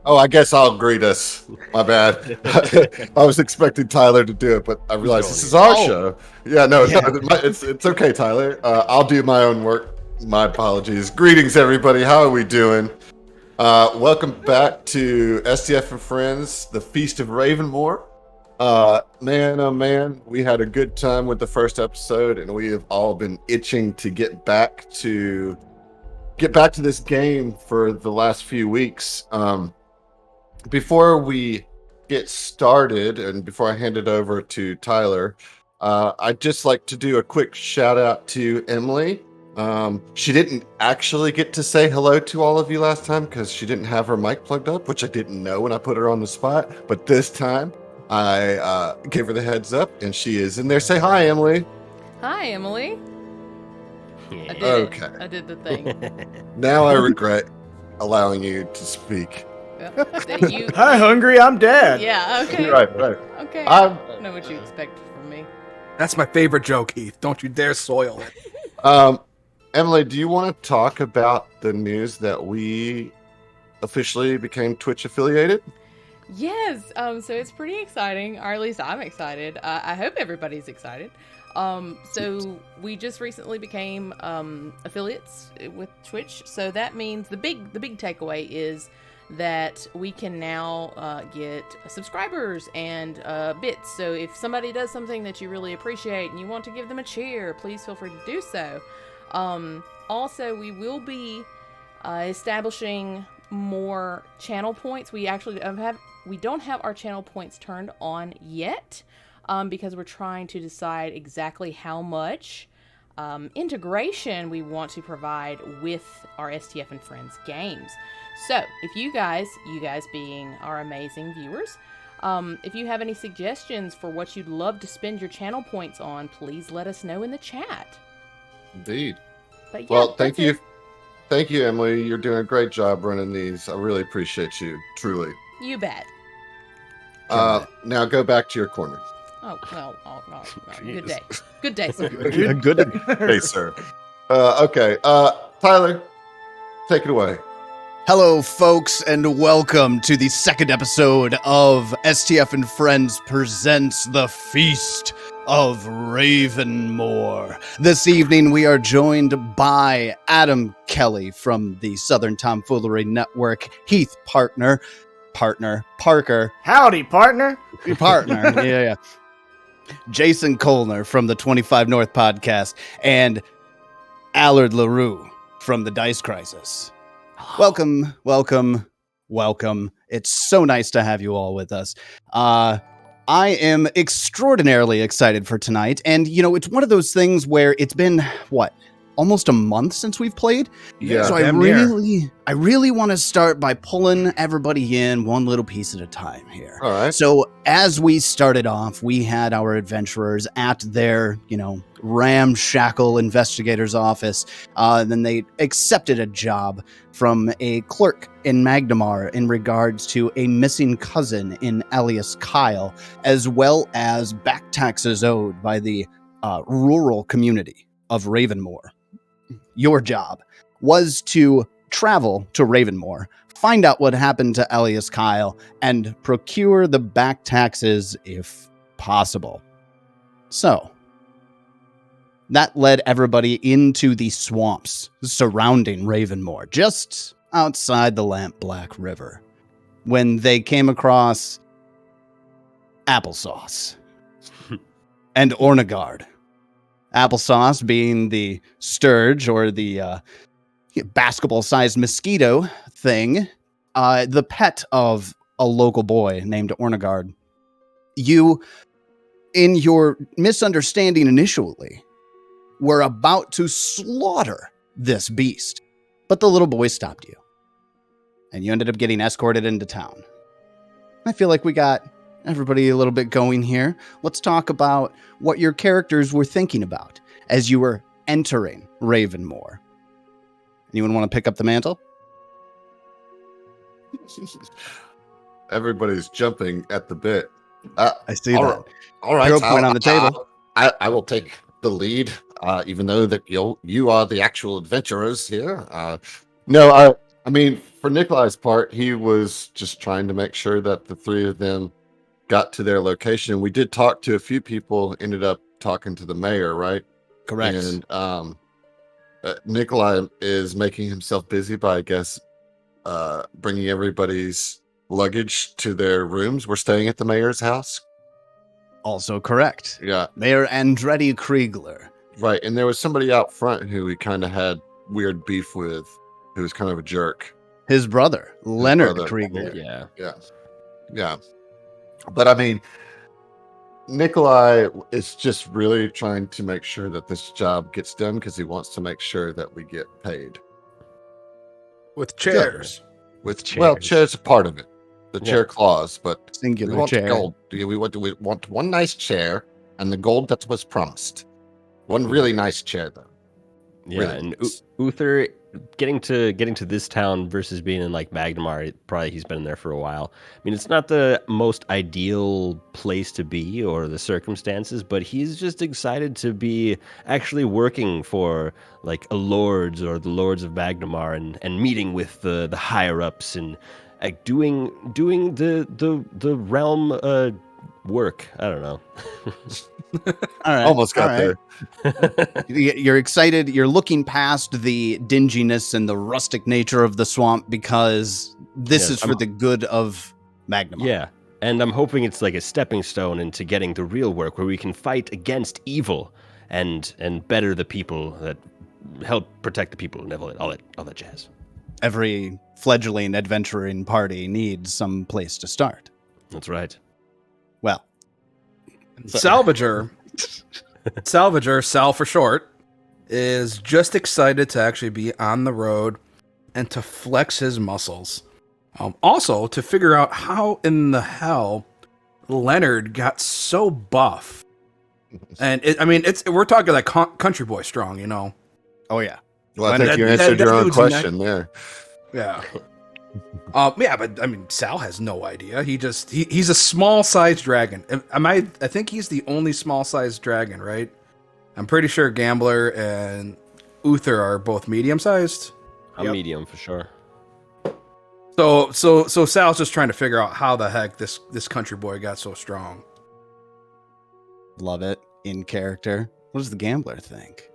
Oh, I guess I'll greet us. My bad. I was expecting Tyler to do it, but I realized this is our show. Yeah, no, it's okay, Tyler. I'll do my own work. My apologies. Greetings, everybody. How are we doing? Welcome back to STF and Friends, the Feast of Ravenmoor. Man, oh man, we had a good time with the first episode, and we have all been itching to get back to this game for the last few weeks. Before we get started, and before I hand it over to Tyler, I'd just like to do a quick shout out to Emily. She didn't actually get to say hello to all of you last time because she didn't have her mic plugged up, which I didn't know when I put her on the spot. But this time, I gave her the heads up, and she is in there. Say hi, Emily. Hi, Emily. Yeah. I did Okay. it. I did the thing. Now I regret allowing you to speak. Hi, Hungry, I'm Dad. Yeah, okay. Right. Okay. I'm- I don't know what you expected from me. That's my favorite joke, Heath. Don't you dare soil it. Emily, do you want to talk about the news that we officially became Twitch affiliated? Yes. So it's pretty exciting, or at least I'm excited. I hope everybody's excited. So we just recently became affiliates with Twitch. So that means the big takeaway is that we can now get subscribers and bits. So if somebody does something that you really appreciate and you want to give them a cheer, please feel free to do so. Also, we will be establishing more channel points. We actually don't have our channel points turned on yet because we're trying to decide exactly how much integration we want to provide with our STF and Friends games. So if you guys being our amazing viewers, if you have any suggestions for what you'd love to spend your channel points on, please let us know in the chat. Indeed. But yeah, Well, thank you. it. Thank you, Emily. You're doing a great job running these. I really appreciate you, truly. You bet. Now go back to your corner. Oh, well, no. Good Jeez. day. Good day, sir. Good day, sir. Okay. Tyler, take it away. Hello, folks, and welcome to the second episode of STF and Friends presents The Feast of Ravenmoor. This evening, we are joined by Adam Kelly from the Southern Tomfoolery Network, Heath Parker. Howdy, partner. Yeah. Jason Kolner from the 25 North podcast, and Allard LaRue from the Dice Crisis. Welcome. It's so nice to have you all with us. I am extraordinarily excited for tonight. And, it's one of those things where it's been, almost a month since we've played? Yeah. So I really want to start by pulling everybody in one little piece at a time here. All right. So as we started off, we had our adventurers at their, ramshackle investigator's office. Then they accepted a job from a clerk in Magnemar in regards to a missing cousin in Elias Kyle, as well as back taxes owed by the rural community of Ravenmoor. Your job was to travel to Ravenmoor, find out what happened to Elias Kyle, and procure the back taxes if possible. So, that led everybody into the swamps surrounding Ravenmoor, just outside the Lampblack River, when they came across Applesauce and Ornagard. Applesauce being the sturge or the basketball-sized mosquito thing, the pet of a local boy named Ornagard. You, in your misunderstanding initially, were about to slaughter this beast, but the little boy stopped you, and you ended up getting escorted into town. I feel like we got everybody a little bit going here. Let's talk about what your characters were thinking about as you were entering Ravenmoor. Anyone want to pick up the mantle? Everybody's jumping at the bit. I see that. All right. Hero point on the table. I will take the lead, even though that you are the actual adventurers here. No, I mean, for Nikolai's part, he was just trying to make sure that the three of them got to their location. We did talk to a few people, ended up talking to the mayor, right? Correct. And Nikolai is making himself busy by, I guess, bringing everybody's luggage to their rooms. We're staying at the mayor's house. Also correct. Yeah. Mayor Andretti Kriegler. Right. And there was somebody out front who we kind of had weird beef with, who was kind of a jerk. His brother, Leonard brother. Kriegler. Yeah. But I mean, Nikolai is just really trying to make sure that this job gets done because he wants to make sure that we get paid. With chairs. Well, chairs are part of it. The chair clause, but Singular we want chair. gold. We want one nice chair and the gold that was promised. One really nice chair, though. Yeah, Really and nice. Uther getting to this town versus being in like Magnamar, probably he's been there for a while. I mean, it's not the most ideal place to be or the circumstances, but he's just excited to be actually working for like a lords or the lords of Magnamar and meeting with the higher ups and like doing the realm work. I don't know. All right. Almost got all right. You're excited. You're looking past the dinginess and the rustic nature of the swamp because this Yes, is for the good of Magnamar. Yeah, and I'm hoping it's like a stepping stone into getting the real work where we can fight against evil and better the people that help protect the people and all that jazz. Every fledgling adventuring party needs some place to start. That's right. Well, Salvager, Sal for short, is just excited to actually be on the road and to flex his muscles. Also, to figure out how in the hell Leonard got so buff. And we're talking like country boy strong, you know. oh yeah. Well, I think you answered your own question there. Yeah. But I mean, Sal has no idea. He's a small sized dragon. I think he's the only small sized dragon, right? I'm pretty sure Gambler and Uther are both medium sized. I'm medium for sure. So Sal's just trying to figure out how the heck this country boy got so strong. Love it. In character. What does the Gambler think?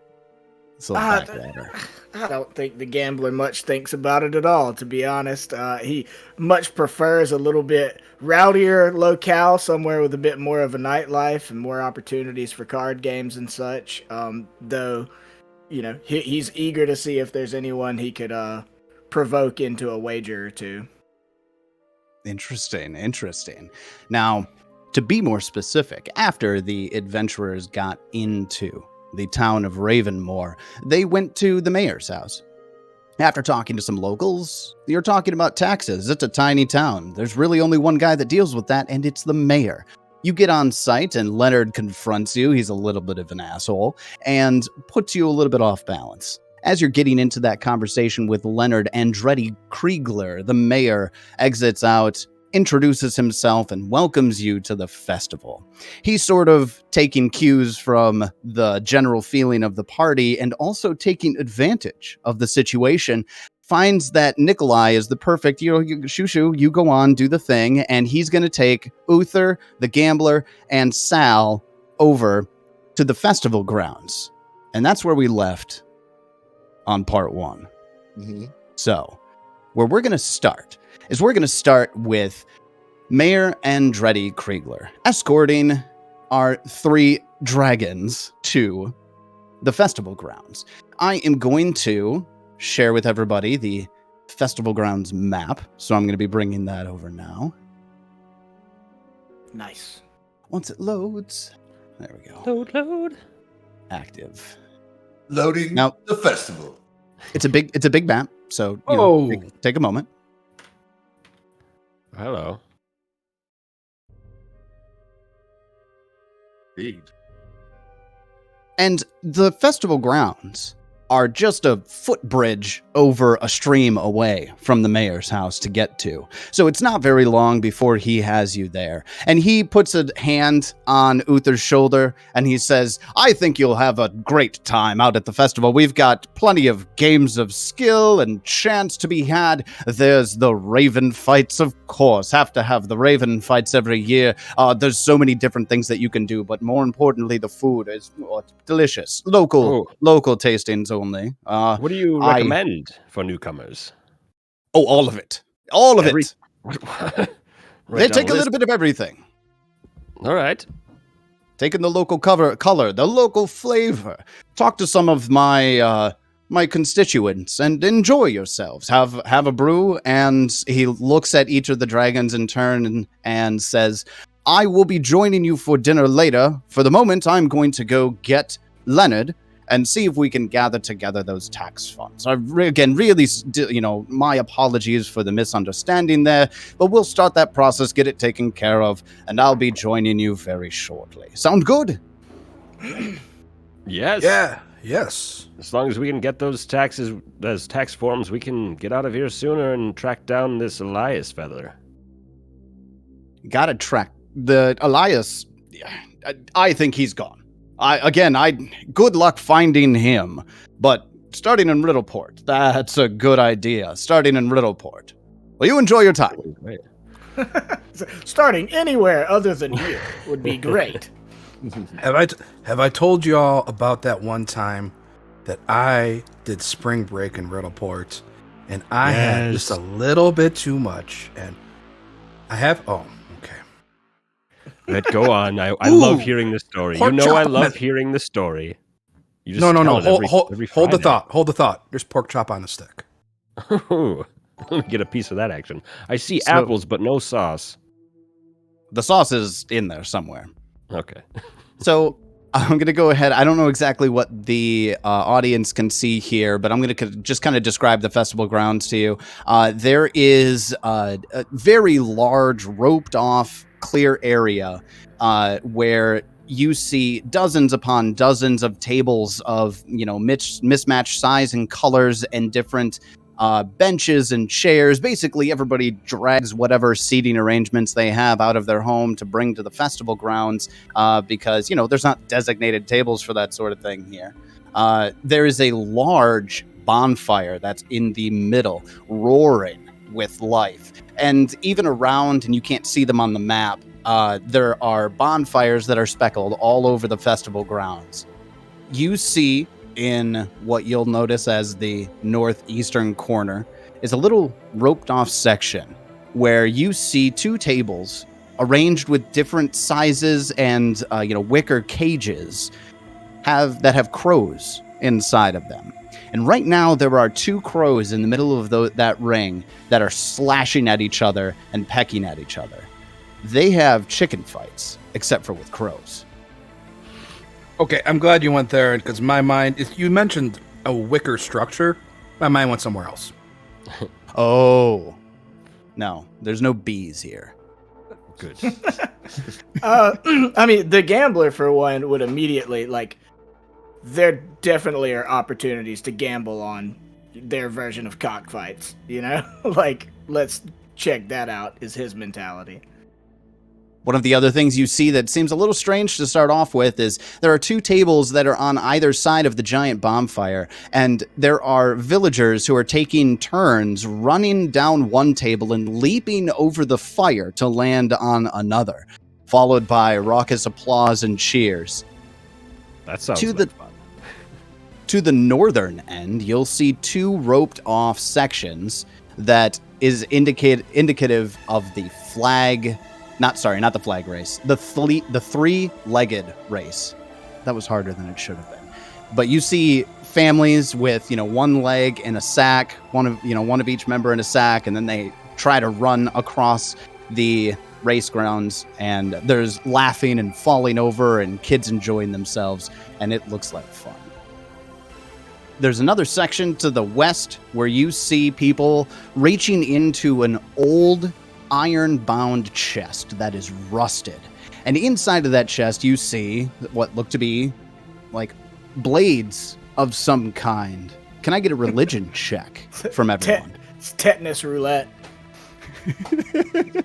It's a little backwater. I don't think the Gambler much thinks about it at all, to be honest. He much prefers a little bit rowdier locale, somewhere with a bit more of a nightlife and more opportunities for card games and such. Though, you know, he's eager to see if there's anyone he could provoke into a wager or two. Interesting. Now, to be more specific, after the adventurers got into the town of Ravenmoor, they went to the mayor's house. After talking to some locals, you're talking about taxes. It's a tiny town. There's really only one guy that deals with that, and it's the mayor. You get on site, and Leonard confronts you. He's a little bit of an asshole, and puts you a little bit off balance. As you're getting into that conversation with Leonard, Andretti Kriegler, the mayor, exits out, introduces himself, and welcomes you to the festival. He's sort of taking cues from the general feeling of the party and also taking advantage of the situation. Finds that Nikolai is the perfect, Shushu, you go on, do the thing, and he's going to take Uther, the Gambler, and Sal over to the festival grounds. And that's where we left on part 1. Mm-hmm. So, where we're going to start is we're going to start with Mayor Andretti Kriegler escorting our 3 dragons to the festival grounds. I am going to share with everybody the festival grounds map, so I'm going to be bringing that over now. Nice. Once it loads, there we go. Load. Active. Loading Now, the festival. It's a big map, so take a moment. Hello. Indeed. And the festival grounds are just a footbridge over a stream away from the mayor's house to get to. So it's not very long before he has you there. And he puts a hand on Uther's shoulder and he says, I think you'll have a great time out at the festival. We've got plenty of games of skill and chance to be had. There's the Raven fights, of course. Have to have the Raven fights every year. There's so many different things that you can do, but more importantly, the food is delicious. Local tastings only. What do you recommend for newcomers? Oh, all of it. All of it. They take a list. little bit of everything. All right. Taking the local color, the local flavor. Talk to some of my my constituents and enjoy yourselves. Have a brew. And he looks at each of the dragons in turn and says, I will be joining you for dinner later. For the moment, I'm going to go get Leonard and see if we can gather together those tax funds. Again, really, my apologies for the misunderstanding there, but we'll start that process, get it taken care of, and I'll be joining you very shortly. Sound good? Yes. Yeah. Yes. As long as we can get those tax forms, we can get out of here sooner and track down this Elias feather. Gotta track the Elias. I think he's gone. Good luck finding him, but starting in Riddleport, that's a good idea. Starting in Riddleport. Well, you enjoy your time. Starting anywhere other than here would be great. Have I told you all about that one time that I did spring break in Riddleport, and I had just a little bit too much, and I have... Oh, okay. Go on. I love hearing the story. You know I love hearing the story. You just No. every Hold the Friday. Hold the thought. There's pork chop on the stick. Ooh, let me get a piece of that action. I see apples, but no sauce. The sauce is in there somewhere. Okay. So I'm going to go ahead. I don't know exactly what the audience can see here, but I'm going to just kind of describe the festival grounds to you. There is a very large, roped-off, clear area where you see dozens upon dozens of tables of, mismatched size and colors and different benches and chairs. Basically, everybody drags whatever seating arrangements they have out of their home to bring to the festival grounds because, there's not designated tables for that sort of thing here. There is a large bonfire that's in the middle, roaring with life. And even around, and you can't see them on the map, there are bonfires that are speckled all over the festival grounds. You see in what you'll notice as the northeastern corner is a little roped off section where you see two tables arranged with different sizes and wicker cages that have crows inside of them. And right now there are two crows in the middle of that ring that are slashing at each other and pecking at each other. They have chicken fights, except for with crows. Okay, I'm glad you went there, because my mind... If you mentioned a wicker structure, my mind went somewhere else. Oh. No, there's no bees here. Good. The gambler, for one, would immediately, there definitely are opportunities to gamble on their version of cockfights, let's check that out, is his mentality. One of the other things you see that seems a little strange to start off with is there are two tables that are on either side of the giant bonfire, and there are villagers who are taking turns running down one table and leaping over the fire to land on another, followed by raucous applause and cheers. That sounds fun. To the northern end, you'll see two roped off sections that is indicative of the flag... Not the flag race. The three-legged race. That was harder than it should have been. But you see families with, one leg in a sack, one of each member in a sack, and then they try to run across the race grounds, and there's laughing and falling over and kids enjoying themselves, and it looks like fun. There's another section to the west where you see people reaching into an old iron-bound chest that is rusted. And inside of that chest, you see what look to be like blades of some kind. Can I get a religion check from everyone? It's tetanus roulette. Do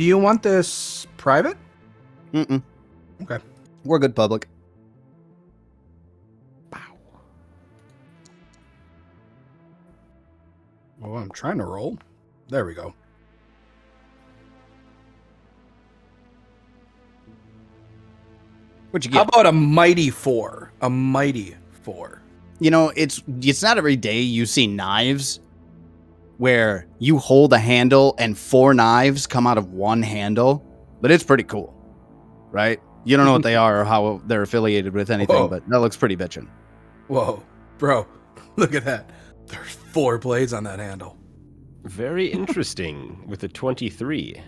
you want this private? Mm-mm. Okay. We're good public. Well, I'm trying to roll. There we go. What'd you How get? about a mighty 4? A mighty 4. You know, it's not every day you see knives where you hold a handle and 4 knives come out of one handle, but it's pretty cool, right? You don't know what they are or how they're affiliated with anything, Whoa. but that looks pretty bitchin'. Whoa, bro, look at that. There's 4 blades on that handle. Very interesting with a 23.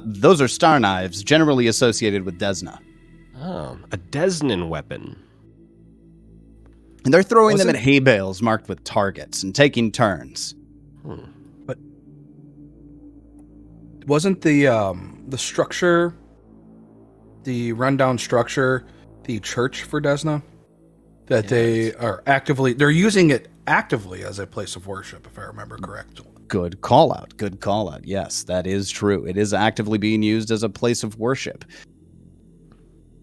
Those are star knives, generally associated with Desna. Oh, a Desnan weapon. And they're throwing them at hay bales marked with targets and taking turns. But wasn't the structure, the rundown structure, the church for Desna? That they're using it actively as a place of worship, if I remember correctly. Good call out. Good call out. Yes, that is true. It is actively being used as a place of worship.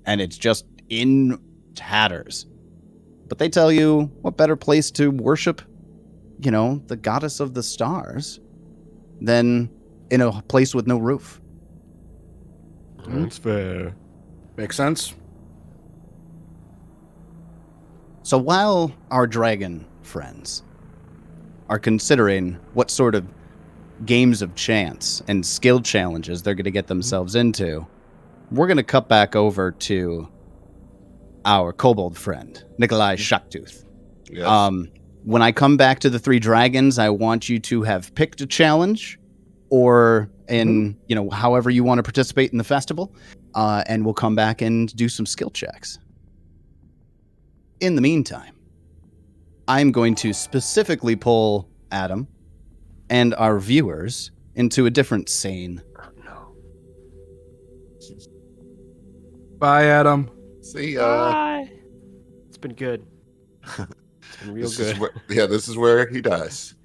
And it's just in tatters. But they tell you what better place to worship, the goddess of the stars than in a place with no roof. That's fair. Makes sense? So while our dragon friends are considering what sort of games of chance and skill challenges they're going to get themselves into, we're going to cut back over to our kobold friend, Nikolai Shacktooth. Yes. When I come back to the 3 dragons, I want you to have picked a challenge or however you want to participate in the festival, and we'll come back and do some skill checks. In the meantime, I'm going to specifically pull Adam and our viewers into a different scene. Bye, Adam. See, Bye. It's been good. It's been real good. This is where he dies.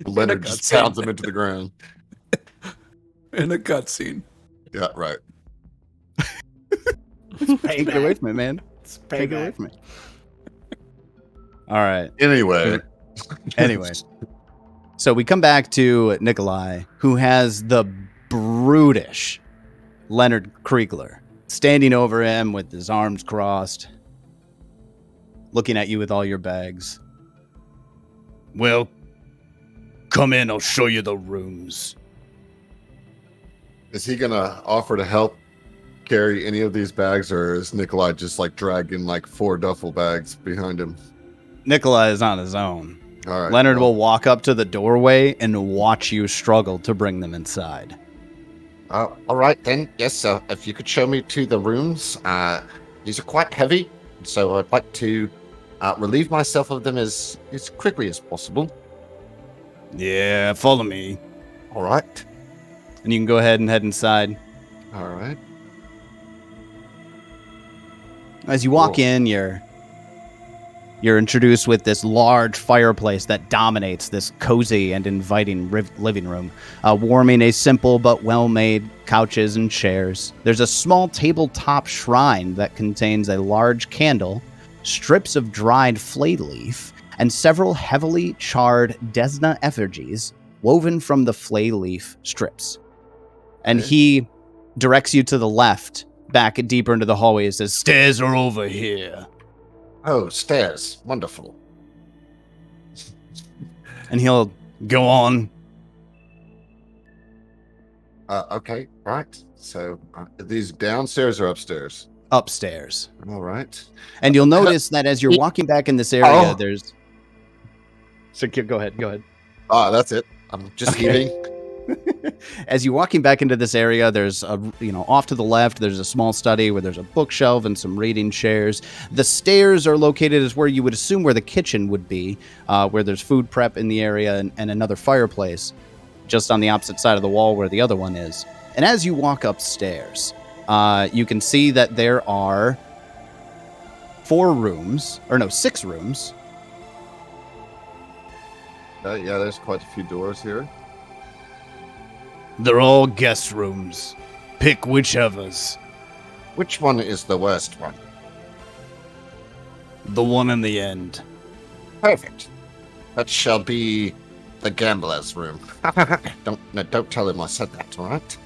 Leonard just pounds him into the ground. In a cutscene. Yeah, right. Take it away from me, man. Take it away from me. All right. Anyway. So we come back to Nikolai, who has the brutish Leonard Kriegler standing over him with his arms crossed, looking at you with all your bags. Well, come in, I'll show you the rooms. Is he gonna offer to help carry any of these bags, or is Nikolai just dragging 4 duffel bags behind him? Nikolai is on his own. All right. Leonard will walk up to the doorway and watch you struggle to bring them inside. All right then. Yes, if you could show me to the rooms. These are quite heavy, so I'd like to relieve myself of them as quickly as possible. Yeah, follow me. All right. And you can go ahead and head inside. All right. As you walk in, you're introduced with this large fireplace that dominates this cozy and inviting living room, warming a simple but well-made couches and chairs. There's a small tabletop shrine that contains a large candle, strips of dried flay leaf, and several heavily charred Desna effigies woven from the flay leaf strips. And he directs you to the left, back deeper into the hallway. He says, "Stairs are over here." Oh, stairs. Wonderful. And he'll go on. Okay, right. So, are these downstairs or upstairs? Upstairs. All right. And you'll notice that as you're walking back in this area, there's... So go ahead. That's it. I'm just heaving. As you're walking back into this area, there's off to the left, there's a small study where there's a bookshelf and some reading chairs. The stairs are located as where you would assume where the kitchen would be, where there's food prep in the area and another fireplace just on the opposite side of the wall where the other one is. And as you walk upstairs, you can see that there are 6 rooms. Yeah, there's quite a few doors here. They're all guest rooms. Pick whichever's. Which one is the worst one? The one in the end. Perfect. That shall be the gambler's room. Don't tell him I said that, all right?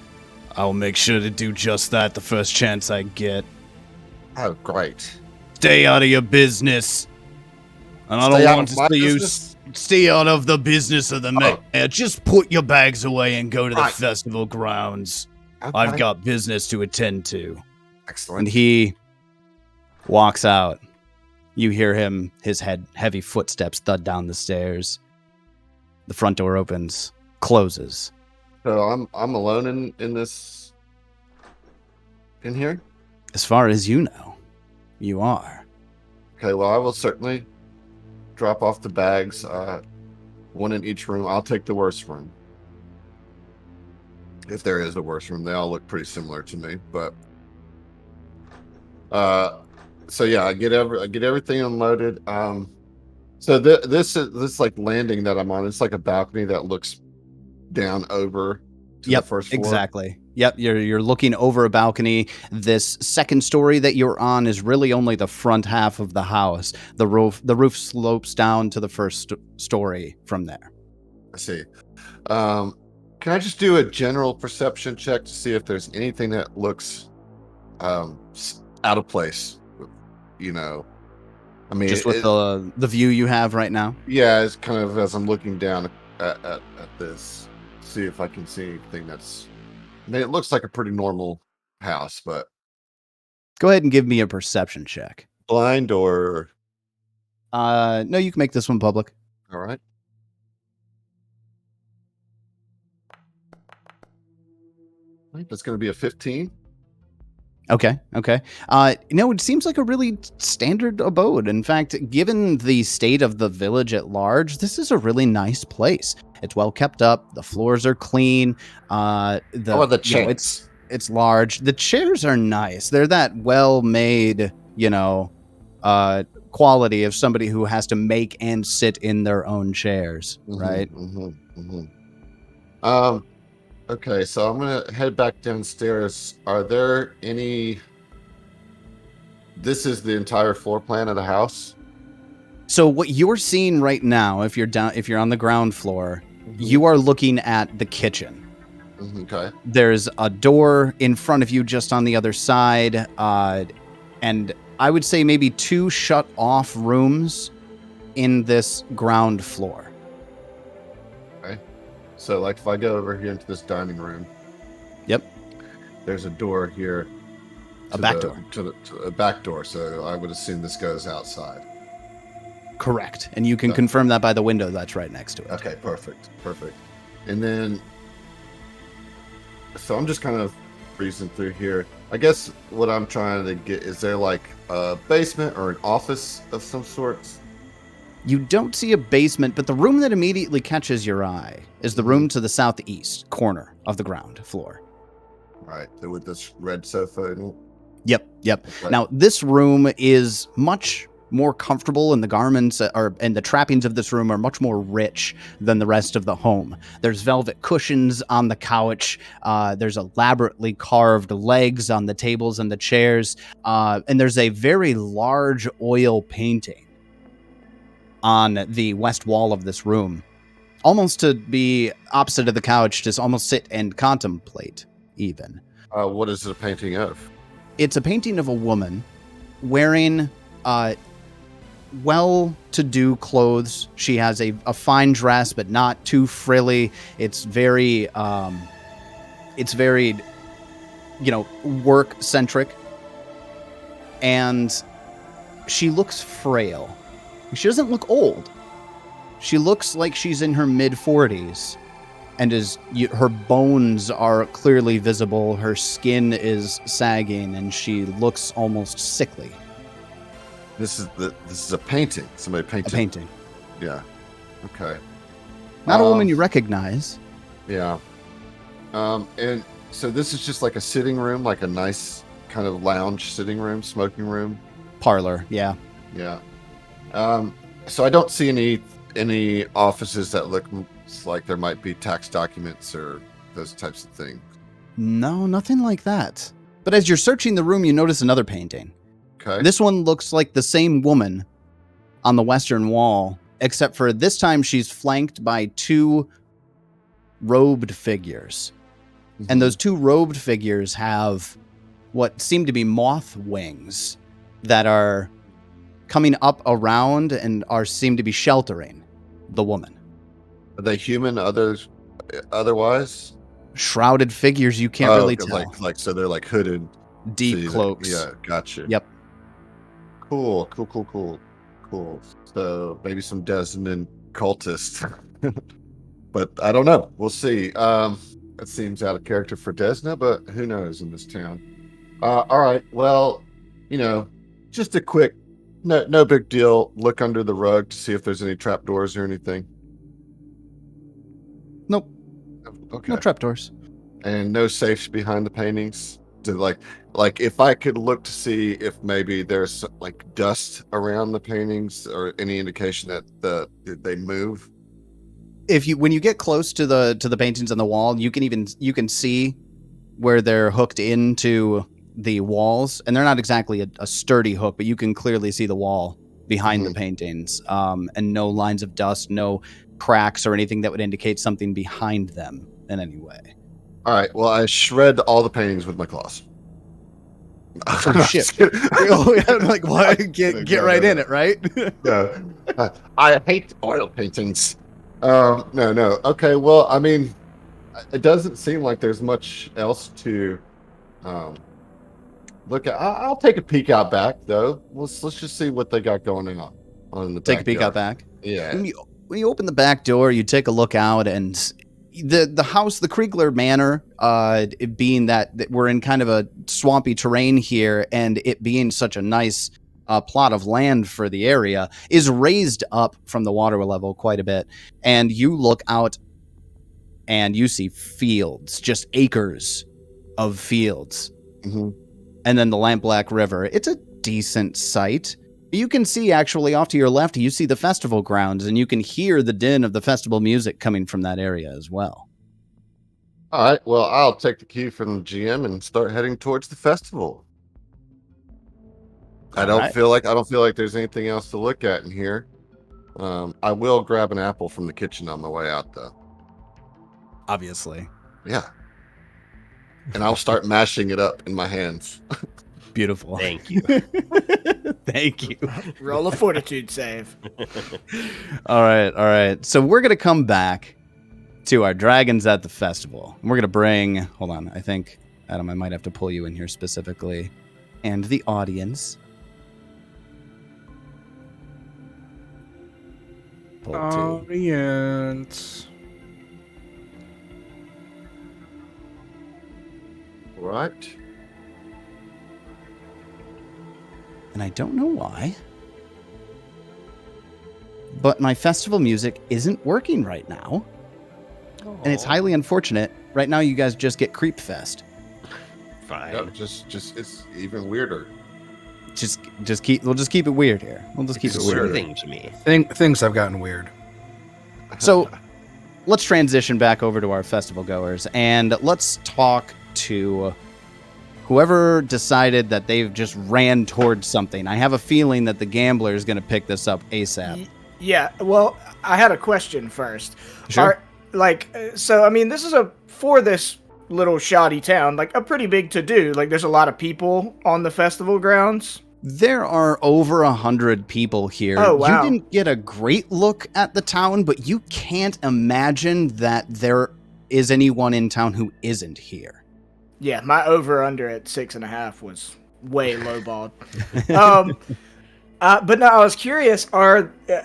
I'll make sure to do just that the first chance I get. Oh, great. Stay out of your business. And I Stay don't out want of to my see you business? stay out of the business of the mayor. Oh. Just put your bags away and go to the Right. festival grounds. Okay. I've got business to attend to. Excellent. And he walks out. You hear his heavy footsteps thud down the stairs. The front door opens, closes. So I'm alone in this. In here. As far as you know, you are. Okay. Well, I will certainly drop off the bags. One in each room. I'll take the worst room. If there is a worse room, they all look pretty similar to me. But so yeah, I get everything unloaded. So this like landing that I'm on, it's like a balcony that looks down over to the first floor. Exactly. Yep, you're looking over a balcony. This second story that you're on is really only the front half of the house. The roof slopes down to the first story from there. I see. Can I just do a general perception check to see if there's anything that looks out of place? You know, I mean, Just with the view you have right now. yeah, it's kind of as I'm looking down at this, see if I can see anything that's. I mean, it looks like a pretty normal house, but Go ahead and give me a perception check. blind or No, you can make this one public. all right. I think that's going to be a 15. Okay. No, it seems like a really standard abode. In fact, given the state of the village at large, this is a really nice place. It's well kept up. The floors are clean. How are the chairs? It's large. The chairs are nice. They're that well-made, quality of somebody who has to make and sit in their own chairs, right? Okay, so I'm gonna head back downstairs. Are there any? This is the entire floor plan of the house. So what you're seeing right now, if you're on the ground floor, you are looking at the kitchen. Okay. There's a door in front of you just on the other side, and I would say maybe 2 shut-off rooms in this ground floor. Okay. So, like, if I go over here into this dining room. Yep. There's a door here. A back door. To a back door. So I would assume this goes outside. Correct. And you can confirm that by the window that's right next to it. Okay, perfect. And then, so I'm just kind of breezing through here. I guess what I'm trying to get, is there like a basement or an office of some sorts? You don't see a basement, but the room that immediately catches your eye is the room to the southeast corner of the ground floor. Right, with this red sofa in it. Yep. Right. Now, this room is much more comfortable, and the garments and the trappings of this room are much more rich than the rest of the home. There's velvet cushions on the couch. There's elaborately carved legs on the tables and the chairs. And there's a very large oil painting on the west wall of this room, almost to be opposite of the couch, just almost sit and contemplate even. What is it a painting of? It's a painting of a woman wearing well-to-do clothes. She has a fine dress, but not too frilly. It's very work-centric. And she looks frail. She doesn't look old. She looks like she's in her mid-40s. And her bones are clearly visible. Her skin is sagging, and she looks almost sickly. This is a painting. Somebody painted. A painting. Yeah. Okay. Not a woman you recognize. Yeah. And so this is just like a sitting room, like a nice kind of lounge sitting room, smoking room. parlor. Yeah. Yeah. So I don't see any offices that look like there might be tax documents or those types of things. No, nothing like that. But as you're searching the room, you notice another painting. Okay. This one looks like the same woman on the western wall, except for this time she's flanked by two robed figures. And those two robed figures have what seem to be moth wings that are coming up around and seem to be sheltering the woman. Are they human? Otherwise? Shrouded figures, you can't really tell. Like so they're like hooded, Deep cloaks. Yeah, gotcha. Yep. Cool. So maybe some Desmond cultists, but I don't know. We'll see. It seems out of character for Desna, but who knows in this town. All right. Well, just a quick, no big deal. Look under the rug to see if there's any trapdoors or anything. Nope. Okay. No trapdoors. And no safes behind the paintings. To like if I could look to see if maybe there's like dust around the paintings or any indication that they move. When you get close to the paintings on the wall, you can see where they're hooked into the walls, and they're not exactly a sturdy hook, but you can clearly see the wall behind the paintings, and no lines of dust, no cracks or anything that would indicate something behind them in any way. All right. Well, I shred all the paintings with my claws. Oh, shit. Like, why? Get right in it, right? No. I hate oil paintings. No. Okay. Well, I mean, it doesn't seem like there's much else to look at. I'll take a peek out back, though. Let's just see what they got going on in the Take a peek out back. Yeah. When you open the back door, you take a look out, and the house, the Kriegler Manor, it being that we're in kind of a swampy terrain here, and it being such a nice plot of land for the area, is raised up from the water level quite a bit. And you look out and you see fields, just acres of fields. Mm-hmm. And then the Lampblack River. It's a decent sight. You can see, actually, off to your left, you see the festival grounds, and you can hear the din of the festival music coming from that area as well. All right. Well, I'll take the key from the GM and start heading towards the festival. I don't feel like there's anything else to look at in here. I will grab an apple from the kitchen on my way out, though. Obviously. Yeah. And I'll start mashing it up in my hands. Beautiful. Thank you. Thank you. Roll a fortitude save. All right. So we're going to come back to our dragons at the festival. We're going to bring, hold on, I think, Adam, I might have to pull you in here specifically, and the audience. Pull two. Audience. Right. And I don't know why, but my festival music isn't working right now. And it's highly unfortunate. Right now, you guys just get Creep Fest. Fine. Yeah, just it's even weirder. We'll just keep it weird here. We'll just keep it weird. Soothing to me. Things have gotten weird. So let's transition back over to our festival goers, and let's talk to whoever decided that they've just ran towards something. I have a feeling that the gambler is going to pick this up ASAP. Yeah, well, I had a question first. Sure. So, I mean, this is for this little shoddy town, like a pretty big to-do. Like, there's a lot of people on the festival grounds. There are over 100 people here. Oh, wow. You didn't get a great look at the town, but you can't imagine that there is anyone in town who isn't here. Yeah, my over-under at 6.5 was way lowballed. But no, I was curious,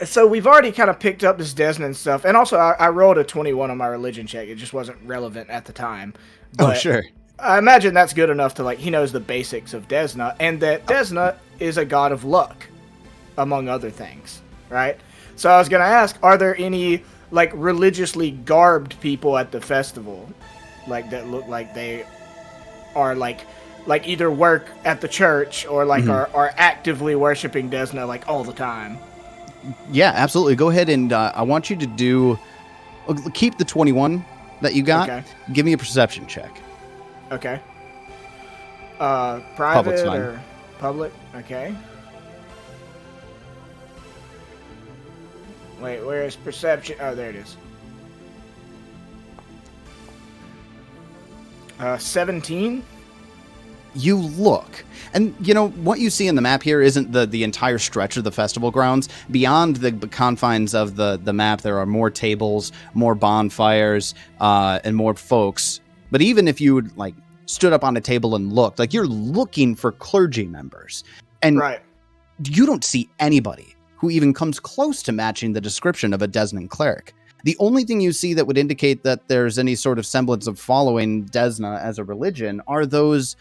so we've already kind of picked up this Desna stuff, and also I rolled a 21 on my religion check. It just wasn't relevant at the time. But oh, sure. I imagine that's good enough to, he knows the basics of Desna, and that Desna is a god of luck, among other things, right? So I was going to ask, are there any, religiously garbed people at the festival, that look like they are, like either work at the church or like are actively worshiping Desna like all the time. Yeah, absolutely. Go ahead and I want you to do keep the 21 that you got. Okay. Give me a perception check. Okay. Public's Private fine. or public? Okay. Wait, where is perception? Oh, there it is. 17. You look, and you know what you see in the map here isn't the entire stretch of the festival grounds. Beyond the confines of the map, there are more tables, more bonfires, and more folks. But even if you like stood up on a table and looked, like you're looking for clergy members, and Right. you don't see anybody who even comes close to matching the description of a Desnan cleric. The only thing you see that would indicate that there's any sort of semblance of following Desna as a religion are those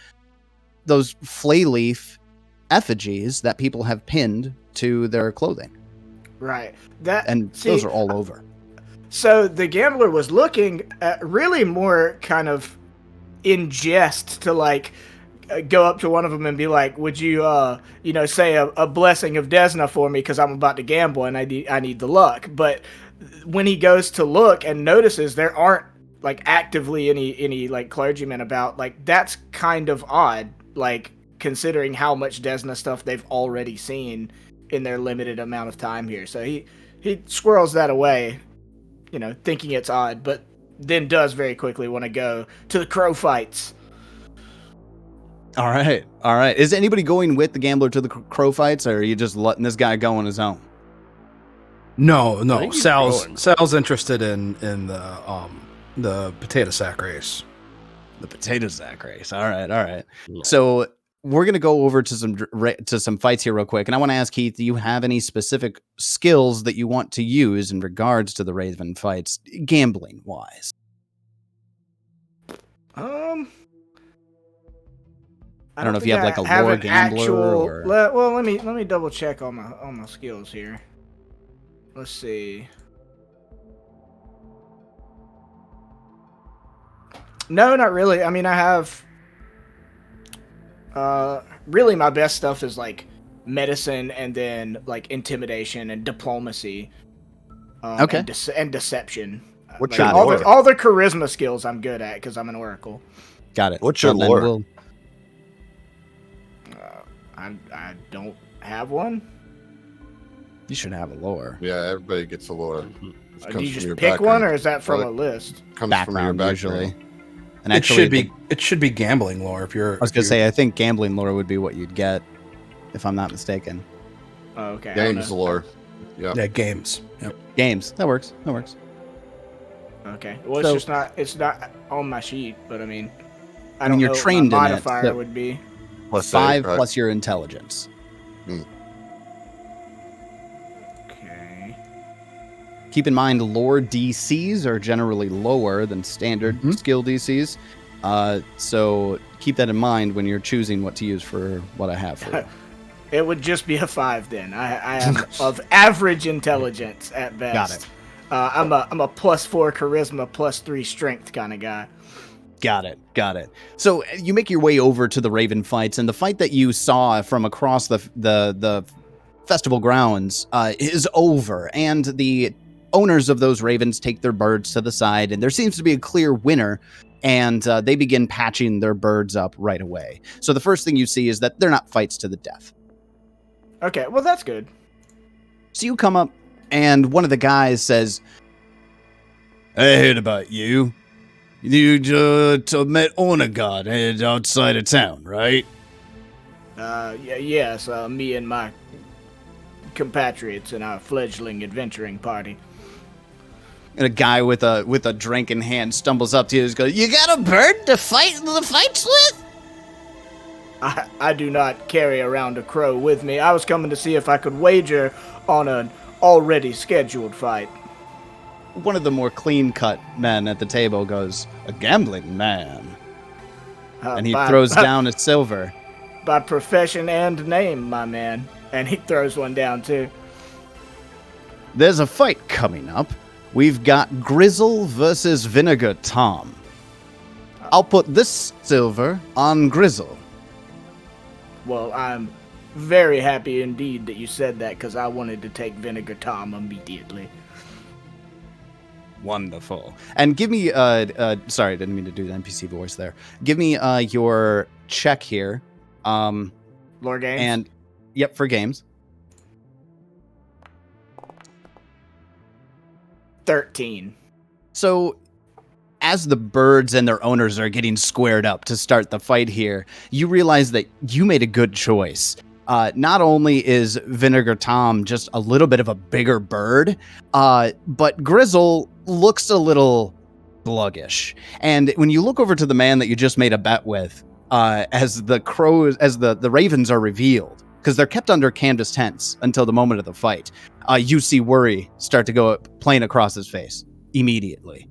flay leaf effigies that people have pinned to their clothing. Right. Those are all over. So the gambler was looking at really more kind of in jest to like go up to one of them and be like, would you, say a blessing of Desna for me because I'm about to gamble and I need the luck. But when he goes to look and notices there aren't like actively any like clergymen about, like that's kind of odd, like considering how much Desna stuff they've already seen in their limited amount of time here. So he squirrels that away, thinking it's odd, but then does very quickly want to go to the crow fights. All right. Is anybody going with the gambler to the crow fights, or are you just letting this guy go on his own? No. think he's Sal's interested in the potato sack race. The potato sack race. All right. Yeah. So we're gonna go over to some fights here real quick, and I want to ask Keith, do you have any specific skills that you want to use in regards to the Raven fights, gambling wise? I don't know if you have like a lore gambler. Well, let me double check on my skills here. Let's see. No, not really. I mean, I have. Really, my best stuff is like medicine, and then like intimidation and diplomacy. Okay. And deception. What's Like, your all the charisma skills I'm good at because I'm an oracle. Got it. What's your Well, then lore? I don't have one. You should have a lore. Yeah, everybody gets a lore. It Do comes you from just your pick one, background. or is that from Well, a list? Comes from your Background background. usually. And It actually, should be gambling lore if you're. I was gonna say, I think gambling lore would be what you'd get, if I'm not mistaken. Oh, okay. I don't Games know. lore. Yeah. Yeah, games. Yep. Games. That works. Okay. Well, So- it's not on my sheet, but I mean, I mean, don't you're know what trained my in it, modifier so- would be. Plus 5 8, right? plus your intelligence. Okay. Keep in mind, lore DCs are generally lower than standard skill DCs. So keep that in mind when you're choosing what to use for what I have for you. It would just be a 5 then. I am of average intelligence at best. Got it. I'm a +4 charisma, +3 strength kind of guy. Got it. So you make your way over to the Raven fights, and the fight that you saw from across the festival grounds is over, and the owners of those ravens take their birds to the side, and there seems to be a clear winner, and they begin patching their birds up right away. So the first thing you see is that they're not fights to the death. Okay, well that's good. So you come up, and one of the guys says, "I heard about you. You met Onagard outside of town, right?" Yes, me and my compatriots in our fledgling adventuring party. And a guy with a drink in hand stumbles up to you and goes, "You got a bird to fight the fights with?" I do not carry around a crow with me. I was coming to see if I could wager on an already scheduled fight. One of the more clean-cut men at the table goes, "A gambling man." And he throws down a silver. By profession and name, my man. And he throws one down, too. "There's a fight coming up. We've got Grizzle versus Vinegar Tom. I'll put this silver on Grizzle. Well, I'm very happy indeed that you said that, because I wanted to take Vinegar Tom immediately. Wonderful. And give me, sorry, I didn't mean to do the NPC voice there. Give me your check here. Lore games? And, yep, for games. 13. So, as the birds and their owners are getting squared up to start the fight here, you realize that you made a good choice. Not only is Vinegar Tom just a little bit of a bigger bird, but Grizzle looks a little sluggish. And when you look over to the man that you just made a bet with, as the ravens are revealed, because they're kept under canvas tents until the moment of the fight, you see worry start to go plain across his face immediately.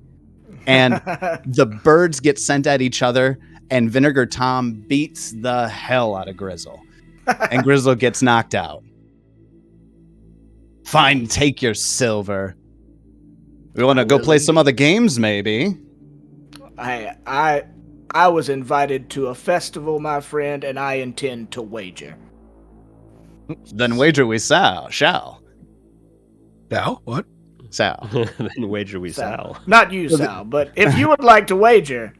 And the birds get sent at each other, and Vinegar Tom beats the hell out of Grizzle. And Grizzle gets knocked out. Fine, take your silver. We want to go play some other games, maybe. I was invited to a festival, my friend, and I intend to wager. Then wager we shall. Now, what? Sal. Then wager we Sal. Not you, Sal, but if you would like to wager,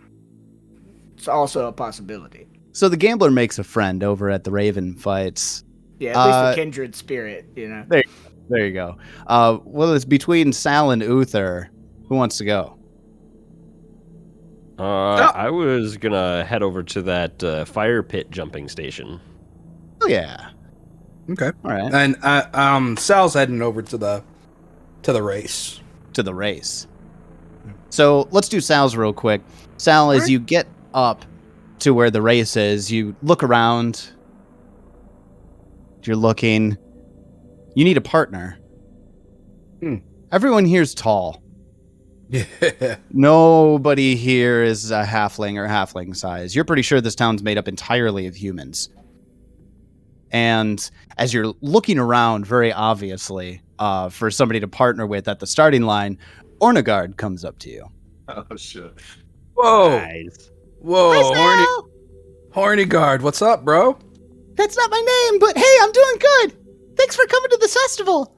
it's also a possibility. So the gambler makes a friend over at the Raven fights. Yeah, at least a kindred spirit, you know. There you go. Well, it's between Sal and Uther. Who wants to go? I was gonna head over to that fire pit jumping station. Oh yeah. Okay. All right. And Sal's heading over to the race. To the race. So let's do Sal's real quick. Sal, as you get up to where the race is, you look around. You're looking. You need a partner. Everyone here's tall. Yeah. Nobody here is a halfling or halfling size. You're pretty sure this town's made up entirely of humans. And as you're looking around, very obviously, for somebody to partner with at the starting line, Ornegard comes up to you. Oh, shit. Whoa. Nice. Whoa. Hi, Horny guard. What's up, bro? That's not my name, but hey, I'm doing good. Thanks for coming to this festival.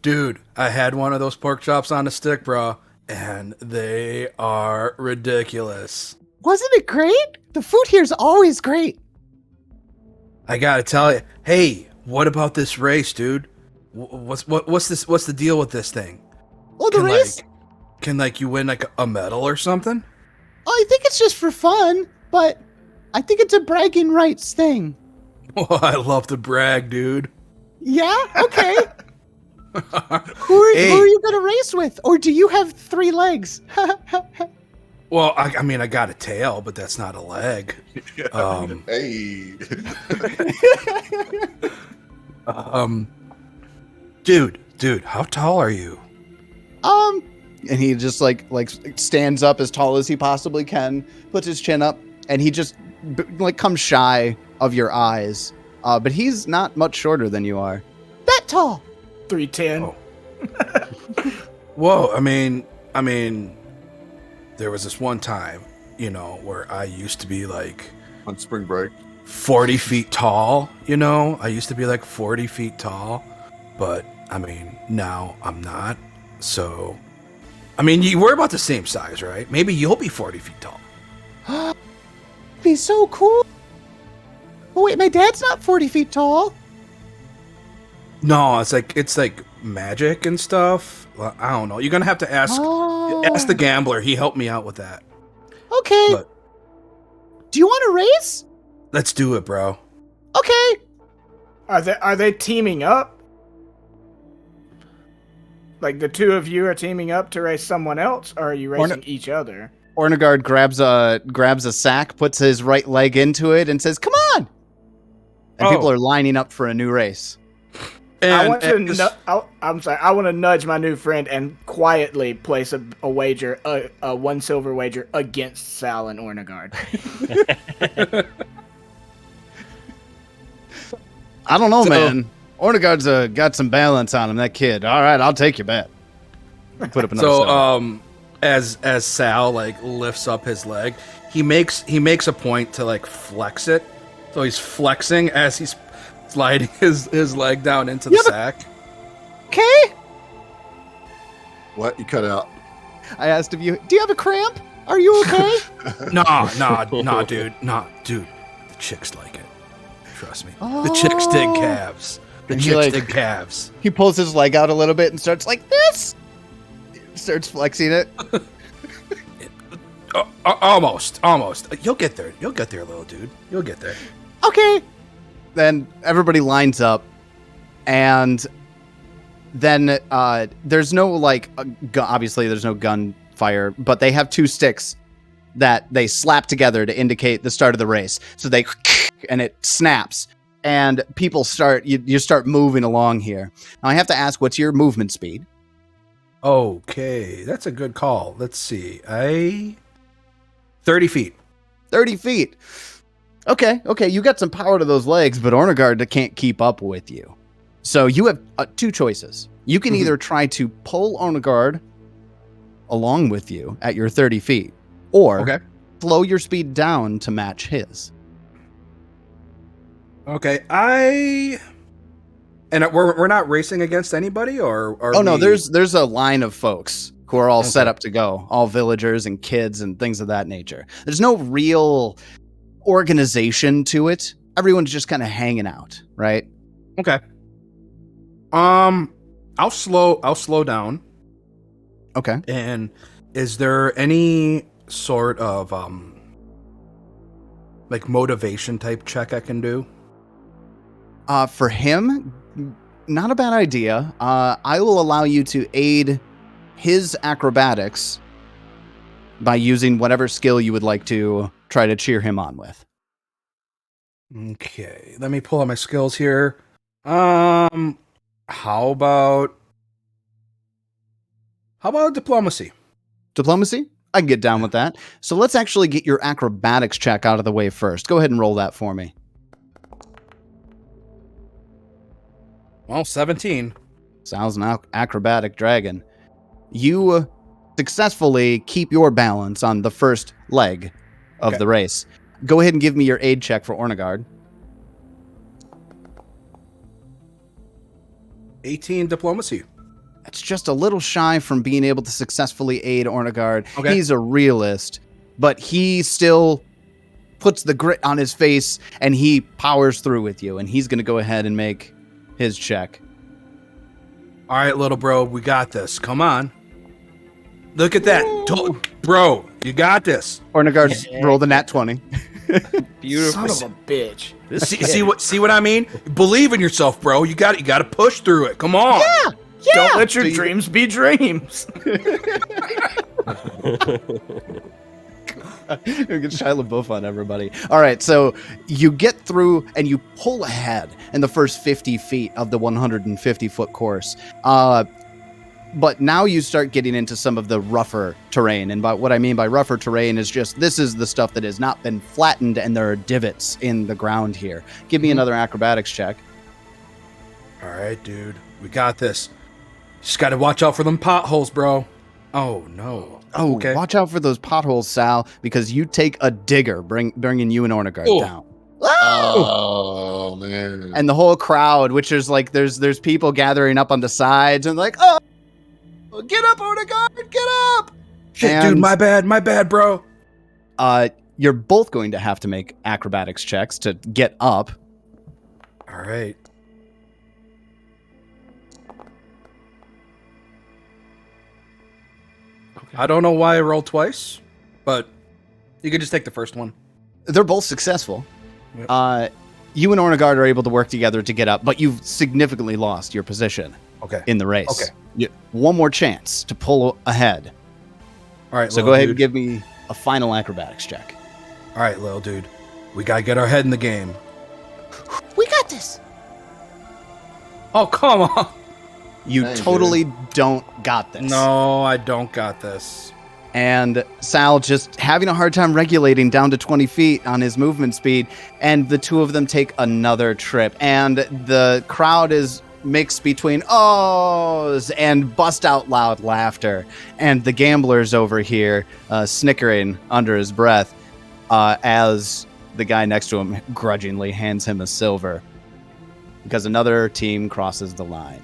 Dude, I had one of those pork chops on a stick, bro, and they are ridiculous. Wasn't it great? The food here's always great. I gotta tell you, hey, what about this race, dude? What's this? What's the deal with this thing? Oh, the race? Can you win a medal or something? Oh, I think it's just for fun, but I think it's a bragging rights thing. Oh, I love to brag, dude. Yeah? Okay. Who are you going to race with? Or do you have 3 legs? Well, I mean, I got a tail, but that's not a leg. Hey. Dude, how tall are you? And he just like stands up as tall as he possibly can, puts his chin up, and he just comes shy of your eyes. But he's not much shorter than you are. That tall. 310. Oh. Whoa, I mean, there was this one time, where I used to be on spring break. 40 feet tall, I used to be 40 feet tall, but I mean, now I'm not. So, I mean, we're about the same size, right? Maybe you'll be 40 feet tall. Be so cool. Oh wait, my dad's not 40 feet tall. No, it's like magic and stuff. Well, I don't know. You're gonna have to ask the gambler. He helped me out with that. Okay. But do you want to race? let's do it, bro. Okay. Are they teaming up? Like the two of you are teaming up to race someone else, or are you racing each other? Ornegard grabs a sack, puts his right leg into it, and says, "Come on!" And people are lining up for a new race. I want to nudge my new friend and quietly place a wager, a 1 silver wager against Sal and Ornegard. I don't know, man. Ornegard's got some balance on him, that kid. All right, I'll take your bet. Put up another silver. As Sal lifts up his leg, he makes a point to like flex it. So he's flexing as he's sliding his leg down into the sack. Okay. What? You cut out. I asked if do you have a cramp? Are you okay? Nah, dude. The chicks like it. Trust me. The chicks dig calves. The And he, chicks like- dig calves. He pulls his leg out a little bit and starts like this. Starts flexing it. Almost. You'll get there, little dude. You'll get there. Okay. Then everybody lines up, and then there's no like obviously there's no gunfire, but they have two sticks that they slap together to indicate the start of the race. So they and it snaps, and people start you start moving along here. Now I have to ask, what's your movement speed? Okay, that's a good call. Let's see. 30 feet. 30 feet. Okay, you got some power to those legs, but Ornegard can't keep up with you. So you have two choices. You can either try to pull Ornegard along with you at your 30 feet, or slow your speed down to match his. Okay, and we're not racing against anybody, or are no, we- there's a line of folks who are all set up to go, all villagers and kids and things of that nature. There's no real organization to it. Everyone's just kind of hanging out, right? Okay. I'll slow down. Okay. And is there any sort of like motivation type check I can do? For him, not a bad idea. I will allow you to aid his acrobatics by using whatever skill you would like to try to cheer him on with. Okay, let me pull out my skills here. How about diplomacy? Diplomacy? I can get down with that. So let's actually get your acrobatics check out of the way first. Go ahead and roll that for me. Well, 17. Sal's an acrobatic dragon. You successfully keep your balance on the first leg of the race. Go ahead and give me your aid check for Ornegard. 18 diplomacy. That's just a little shy from being able to successfully aid Ornegard. Okay. He's a realist, but he still puts the grit on his face and he powers through with you, and he's going to go ahead and make his check. All right, little bro, we got this. Come on. Look at that. Bro, you got this. Ornegard's rolled a nat 20. Beautiful. Son of a bitch. See what I mean? Believe in yourself, bro. You got to push through it. Come on. Yeah. Don't let your dreams be dreams. We get Shia LaBeouf on everybody. All right, so you get through and you pull ahead in the first 50 feet of the 150-foot course. But now you start getting into some of the rougher terrain. And by what I mean by rougher terrain is just this is the stuff that has not been flattened and there are divots in the ground here. Give me another acrobatics check. All right, dude. We got this. Just got to watch out for them potholes, bro. Oh, no. Oh, okay. Watch out for those potholes, Sal, because you take a digger, bringing you and Ornegard down. Oh man! And the whole crowd, which is like there's people gathering up on the sides and like, oh, get up, Ornegard, get up! Shit, dude, my bad, bro. You're both going to have to make acrobatics checks to get up. All right. I don't know why I rolled twice, but you can just take the first one. They're both successful. Yep. You and Ornegard are able to work together to get up, but you've significantly lost your position in the race. Okay. One more chance to pull ahead. All right, So go ahead and give me a final acrobatics check. All right, little dude. We got to get our head in the game. We got this. Oh, come on. You Thank totally don't got this. No, I don't got this. And Sal just having a hard time regulating down to 20 feet on his movement speed, and the two of them take another trip, and the crowd is mixed between ohs and bust out loud laughter, and the gambler's over here snickering under his breath. as the guy next to him grudgingly hands him a silver because another team crosses the line.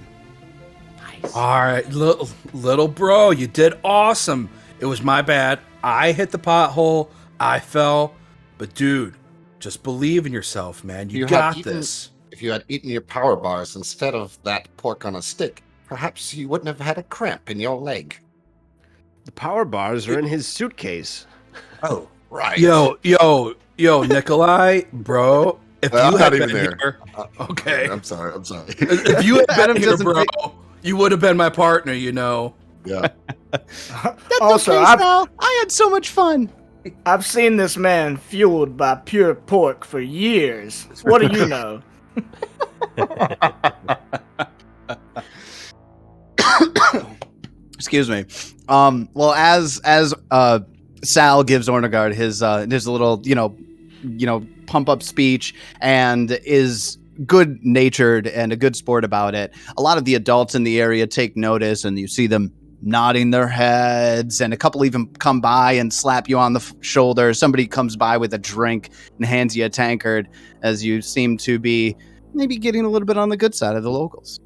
Nice. All right, little bro, you did awesome. It was my bad. I hit the pothole. I fell. But dude, just believe in yourself, man. You got this. If you had eaten your power bars instead of that pork on a stick, perhaps you wouldn't have had a cramp in your leg. The power bars are in his suitcase. Oh, right. Yo, Nikolai, bro. If I'm you not had even been there. here, okay. I'm sorry. If you had Adam been here, doesn't bro, think- you would have been my partner, you know. Yeah. That's Also, okay, I've- Sal. I had so much fun. I've seen this man fueled by pure pork for years. What do you know? Excuse me. Well, as Sal gives Ornegard his little, pump up speech and is good natured and a good sport about it, a lot of the adults in the area take notice, and you see them nodding their heads, and a couple even come by and slap you on the shoulder. Somebody comes by with a drink and hands you a tankard, as you seem to be maybe getting a little bit on the good side of the locals.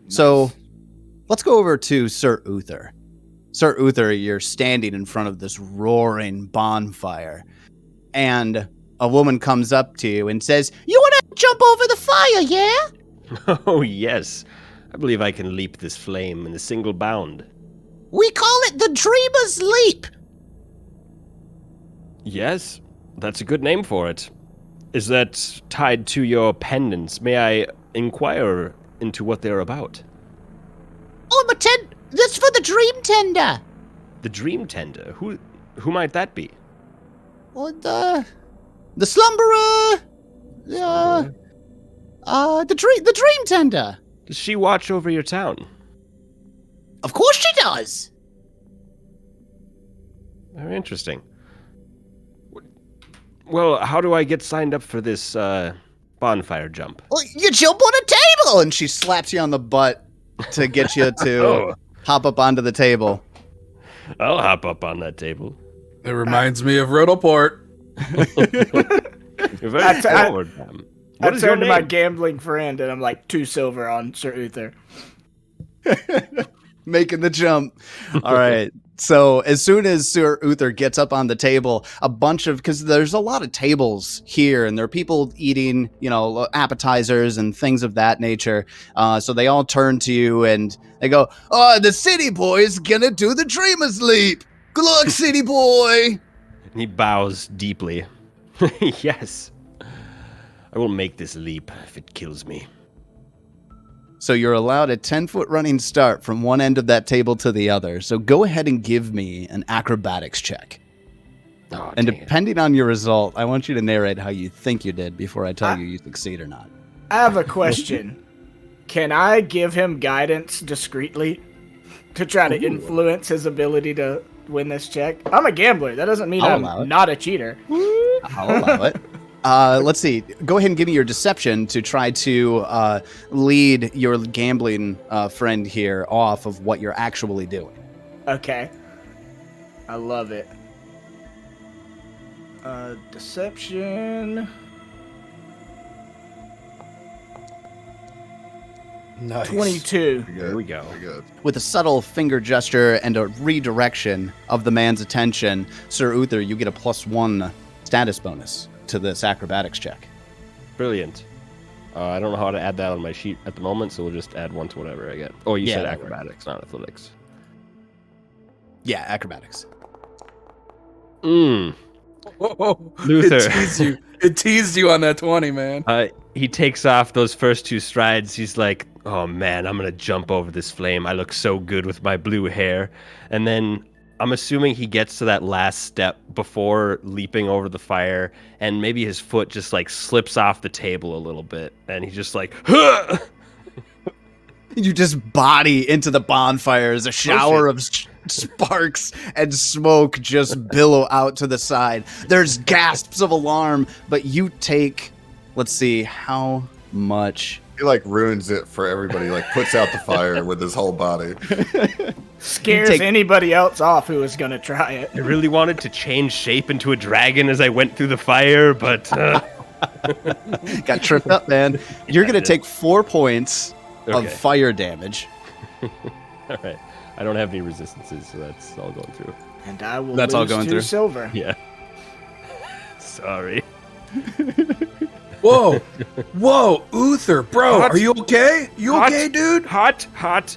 So let's go over to Sir Uther. Sir Uther, you're standing in front of this roaring bonfire, and a woman comes up to you and says, "You want to jump over the fire, yeah?" Oh, yes. I believe I can leap this flame in a single bound. "We call it the Dreamer's Leap." Yes, that's a good name for it. Is that tied to your pendants? May I inquire into what they're about? "Oh, but that's for the Dream Tender." The Dream Tender? Who might that be? "Or the Slumberer. The Dream Tender." Does she watch over your town? "Of course she does." Very interesting. Well, how do I get signed up for this bonfire jump? "Well, you jump on a table," and she slaps you on the butt to get you to Oh, hop up onto the table. I'll hop up on that table. It reminds me of Riddleport. You're very forward, ma'am. I What is your turned to my name? gambling friend and I'm like 2 silver on Sir Uther. Making the jump. All right. So as soon as Sir Uther gets up on the table, because there's a lot of tables here, and there are people eating, appetizers and things of that nature. So they all turn to you and they go, "Oh, the city boy is gonna do the Dreamer's Leap. Good luck, city boy." And he bows deeply. Yes. I will make this leap if it kills me. So you're allowed a 10-foot running start from one end of that table to the other. So go ahead and give me an acrobatics check. Oh, And dang it. depending on your result, I want you to narrate how you think you did before I tell you succeed or not. I have a question. Can I give him guidance discreetly to try to influence his ability to win this check? I'm a gambler. That doesn't mean I'll allow it. I'm not a cheater. I'll allow it. Let's see. Go ahead and give me your deception to try to lead your gambling friend here off of what you're actually doing. Okay. I love it. Deception. Nice. 22. Pretty good. There we go. Pretty good. With a subtle finger gesture and a redirection of the man's attention, Sir Uther, you get a +1 status bonus to this acrobatics check. Brilliant. I don't know how to add that on my sheet at the moment, so we'll just add 1 to whatever I get. Oh, you Yeah, said that acrobatics, not athletics. Yeah, acrobatics. Whoa, Luther. It teased you. It teased you on that 20, man. He takes off those first 2 strides. He's like, "Oh man, I'm gonna jump over this flame. I look so good with my blue hair." And then I'm assuming he gets to that last step before leaping over the fire, and maybe his foot just like slips off the table a little bit, and he's just like, "Huh!" You just body into the bonfire as a shower of sparks and smoke just billow out to the side. There's gasps of alarm, but you take, let's see, how much He like ruins it for everybody. Like puts out the fire with his whole body. Scares anybody else off who is gonna try it. I really wanted to change shape into a dragon as I went through the fire, but Got tripped up, man. You're going to take 4 points of fire damage. All right. I don't have any resistances, so that's all going through. And I will That's lose all going 2 through. silver. Yeah. Sorry. Whoa, Uther, bro, Hot. are you okay? You Hot. okay, dude? Hot.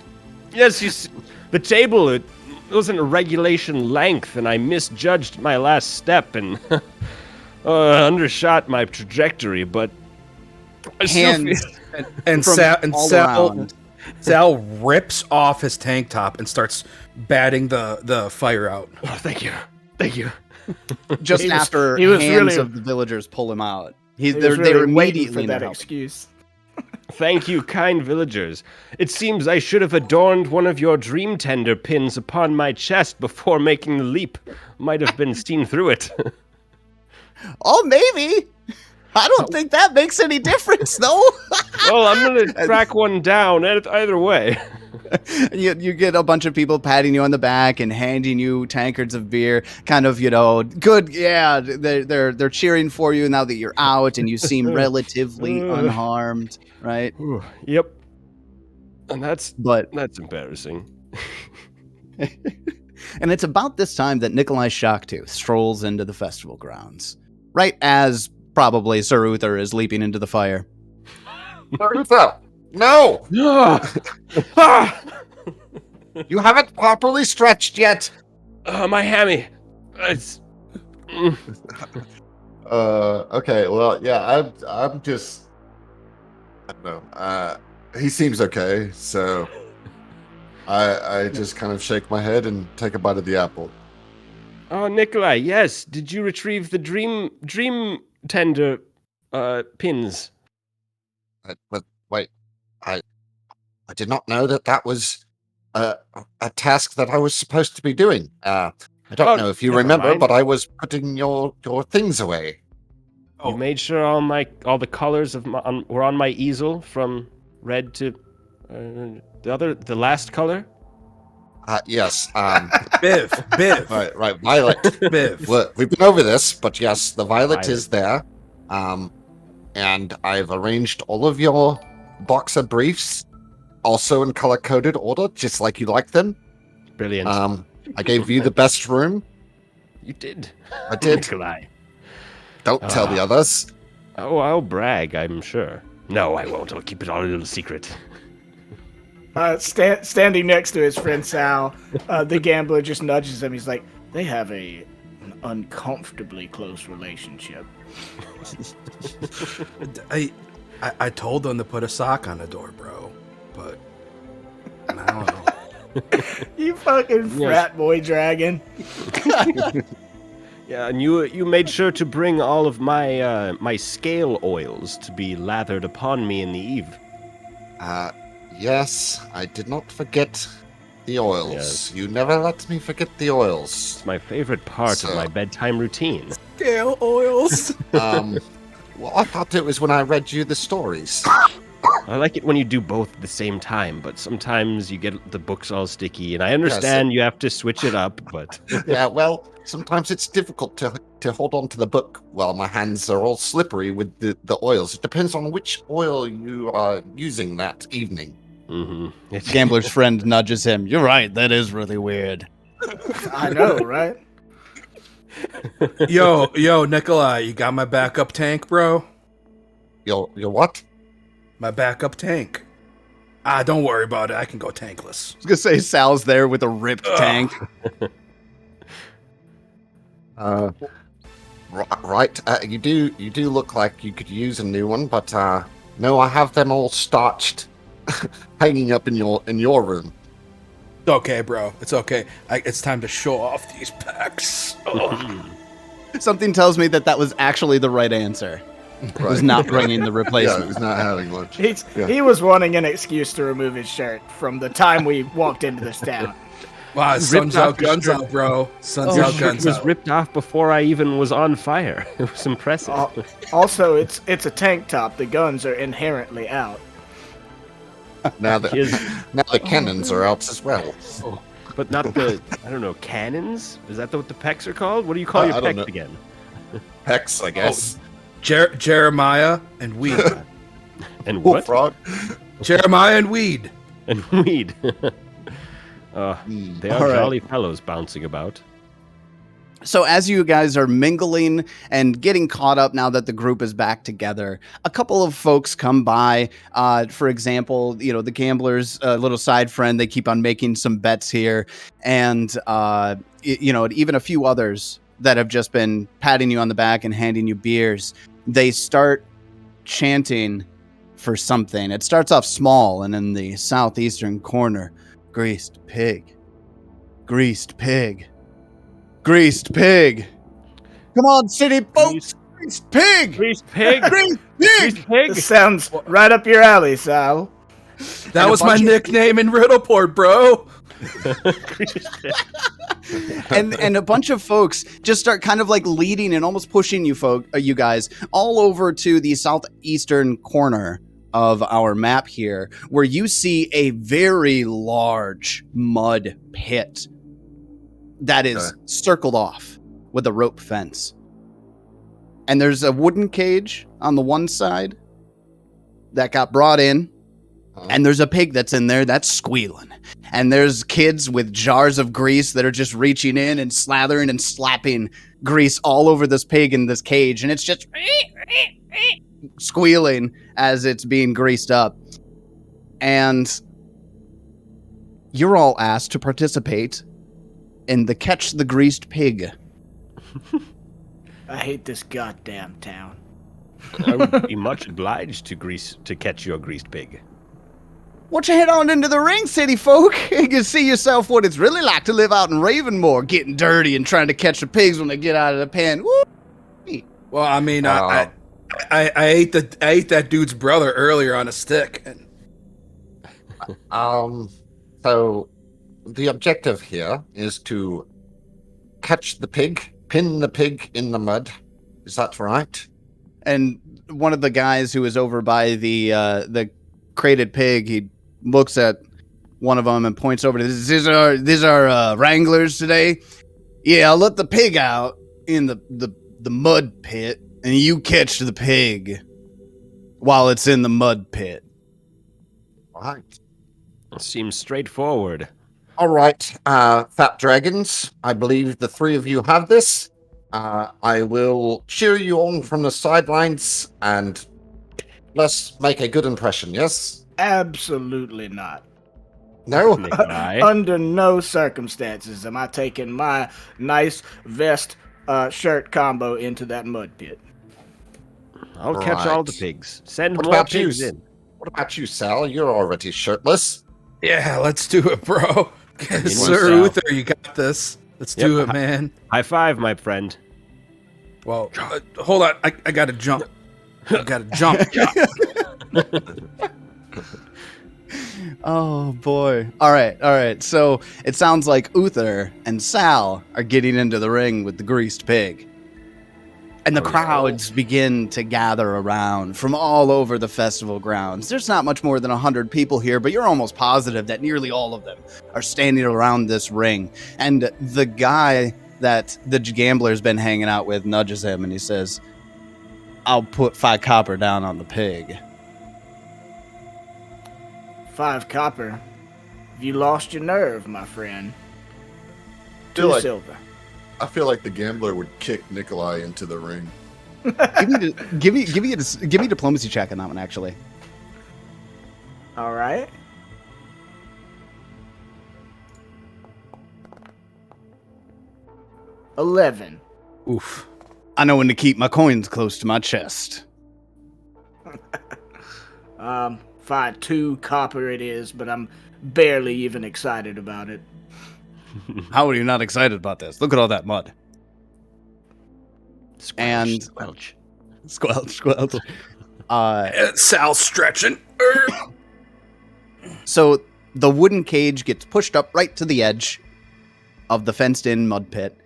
Yes, the table, it wasn't a regulation length, and I misjudged my last step and undershot my trajectory, but I still Hands feel... And from all around. Sal rips off his tank top and starts batting the fire out. Oh, thank you. Just He was- after he was hands really- of the villagers pull him out. He was They're really waiting immediately for in that help. excuse. Thank you, kind villagers. It seems I should have adorned one of your dream tender pins upon my chest before making the leap. Might have been seen through it. Oh, maybe. I don't think that makes any difference, though. Well, I'm going to track one down either way. You get a bunch of people patting you on the back and handing you tankards of beer, kind of, good, yeah, they're cheering for you now that you're out and you seem relatively unharmed, right? Yep. And that's But embarrassing. and it's about this time that Nikolai Shocktooth strolls into the festival grounds, right as probably Sir Uther is leaping into the fire. Uther, no! Ah! You haven't properly stretched yet. My hammy. It's... Okay. Well, yeah. I'm just. I don't know. He seems okay, so I just kind of shake my head and take a bite of the apple. Oh, Nikolai, yes. Did you retrieve the dream tender pins? But wait, I did not know that was a task that I was supposed to be doing. I don't know if you never remember, mind. but I was putting your things away. You made sure all the colors were on my easel from red to the last color. Yes. Biv. Right. Violet. Biv. Look, we've been over this, but yes, the violet is there. And I've arranged all of your boxer briefs, also in color-coded order, just like you like them. Brilliant. I gave you the best room. You did. I did. Nikolai. Don't tell the others. Oh, I'll brag, I'm sure. No, I won't. I'll keep it all a little secret. Standing next to his friend Sal, the gambler just nudges him. He's like, they have an uncomfortably close relationship. I told them to put a sock on the door, bro. But I don't know. You fucking frat boy dragon. Yeah, and you made sure to bring all of my my scale oils to be lathered upon me in the eve. Yes, I did not forget the oils. Yes. You never let me forget the oils. It's my favorite part of my bedtime routine. Scale oils. Well, I thought it was when I read you the stories. I like it when you do both at the same time, but sometimes you get the books all sticky, and I understand you have to switch it up, but... Yeah, well, sometimes it's difficult to hold on to the book while my hands are all slippery with the oils. It depends on which oil you are using that evening. Mm-hmm. Gambler's friend nudges him. You're right, that is really weird. I know, right? Yo, Nikolai, you got my backup tank, bro? Your what? My backup tank. Don't worry about it. I can go tankless. I was gonna say Sal's there with a ripped tank. Right. You do look like you could use a new one, but no, I have them all starched, hanging up in your room. It's okay, bro. It's okay. It's time to show off these packs. Something tells me that was actually the right answer. It was not bringing the Yeah, replacement. he's not having lunch. He was wanting an excuse to remove his shirt from the time we walked into this town. Wow, sun's off out, your guns shirt. out, bro. Sun's Your out, shirt guns was out. ripped off before I even was on fire. It was impressive. Also, it's a tank top. The guns are inherently out. now the cannons are out as well. But not the, I don't know, cannons? Is that what the pecs are called? What do you call your I don't know. pecs again? Hex, I guess. Jeremiah and weed. And Cool what? frog. Jeremiah and weed. And weed. They are All right. jolly fellows bouncing about. So as you guys are mingling and getting caught up now that the group is back together, a couple of folks come by. For example, the gamblers' little side friend, they keep on making some bets here. And, even a few others that have just been patting you on the back and handing you beers. They start chanting for something. It starts off small, and in the southeastern corner, greased pig, greased pig. Greased pig. Come on, city folks. Greased pig. Greased pig. Greased pig. Greased pig. This sounds right up your alley, Sal. That was my nickname in Riddleport, bro. And a bunch of folks just start kind of like leading and almost pushing you guys all over to the southeastern corner of our map here, where you see a very large mud pit that is circled off with a rope fence. And there's a wooden cage on the one side that got brought in. And there's a pig that's in there that's squealing. And there's kids with jars of grease that are just reaching in and slathering and slapping grease all over this pig in this cage. And it's just squealing as it's being greased up. And you're all asked to participate in the Catch the Greased Pig. I hate this goddamn town. I would be much obliged to catch your greased pig. Why don't you head on into the ring, city folk? You can see yourself what it's really like to live out in Ravenmoor, getting dirty and trying to catch the pigs when they get out of the pen. Woo! Well, I mean, I ate that dude's brother earlier on a stick. So the objective here is to catch the pig, pin the pig in the mud. Is that right? And one of the guys who is over by the crated pig, he looks at one of them and points over to these are wranglers today. Yeah, I'll let the pig out in the mud pit, and you catch the pig while it's in the mud pit. All right. Seems straightforward. All right, fat dragons. I believe the three of you have this. I will cheer you on from the sidelines, and let's make a good impression. Yes? Absolutely not. No? Under no circumstances am I taking my nice vest shirt combo into that mud pit. I'll catch all the pigs. Send What more about pigs you? in. What about you, Sal? You're already shirtless. Yeah, let's do it, bro. In Sir one Uther, you got this. Let's do it, man. High five, my friend. Well, hold on. I gotta jump. I gotta jump. Oh boy. All right. So it sounds like Uther and Sal are getting into the ring with the greased pig. And the crowds begin to gather around from all over the festival grounds. There's not much more than 100 people here, but you're almost positive that nearly all of them are standing around this ring. And the guy that the gambler's been hanging out with nudges him and he says, I'll put 5 copper down on the pig. 5 copper. Have you lost your nerve, my friend? Feel 2 like- silver. I feel like the gambler would kick Nikolai into the ring. give me a diplomacy check on that one, actually. All right. $11. Oof. I know when to keep my coins close to my chest. Fine, 2 copper it is, but I'm barely even excited about it. How are you not excited about this? Look at all that mud. Squelch, And- squelch. Squelch. Sal's stretching. So the wooden cage gets pushed up right to the edge of the fenced-in mud pit,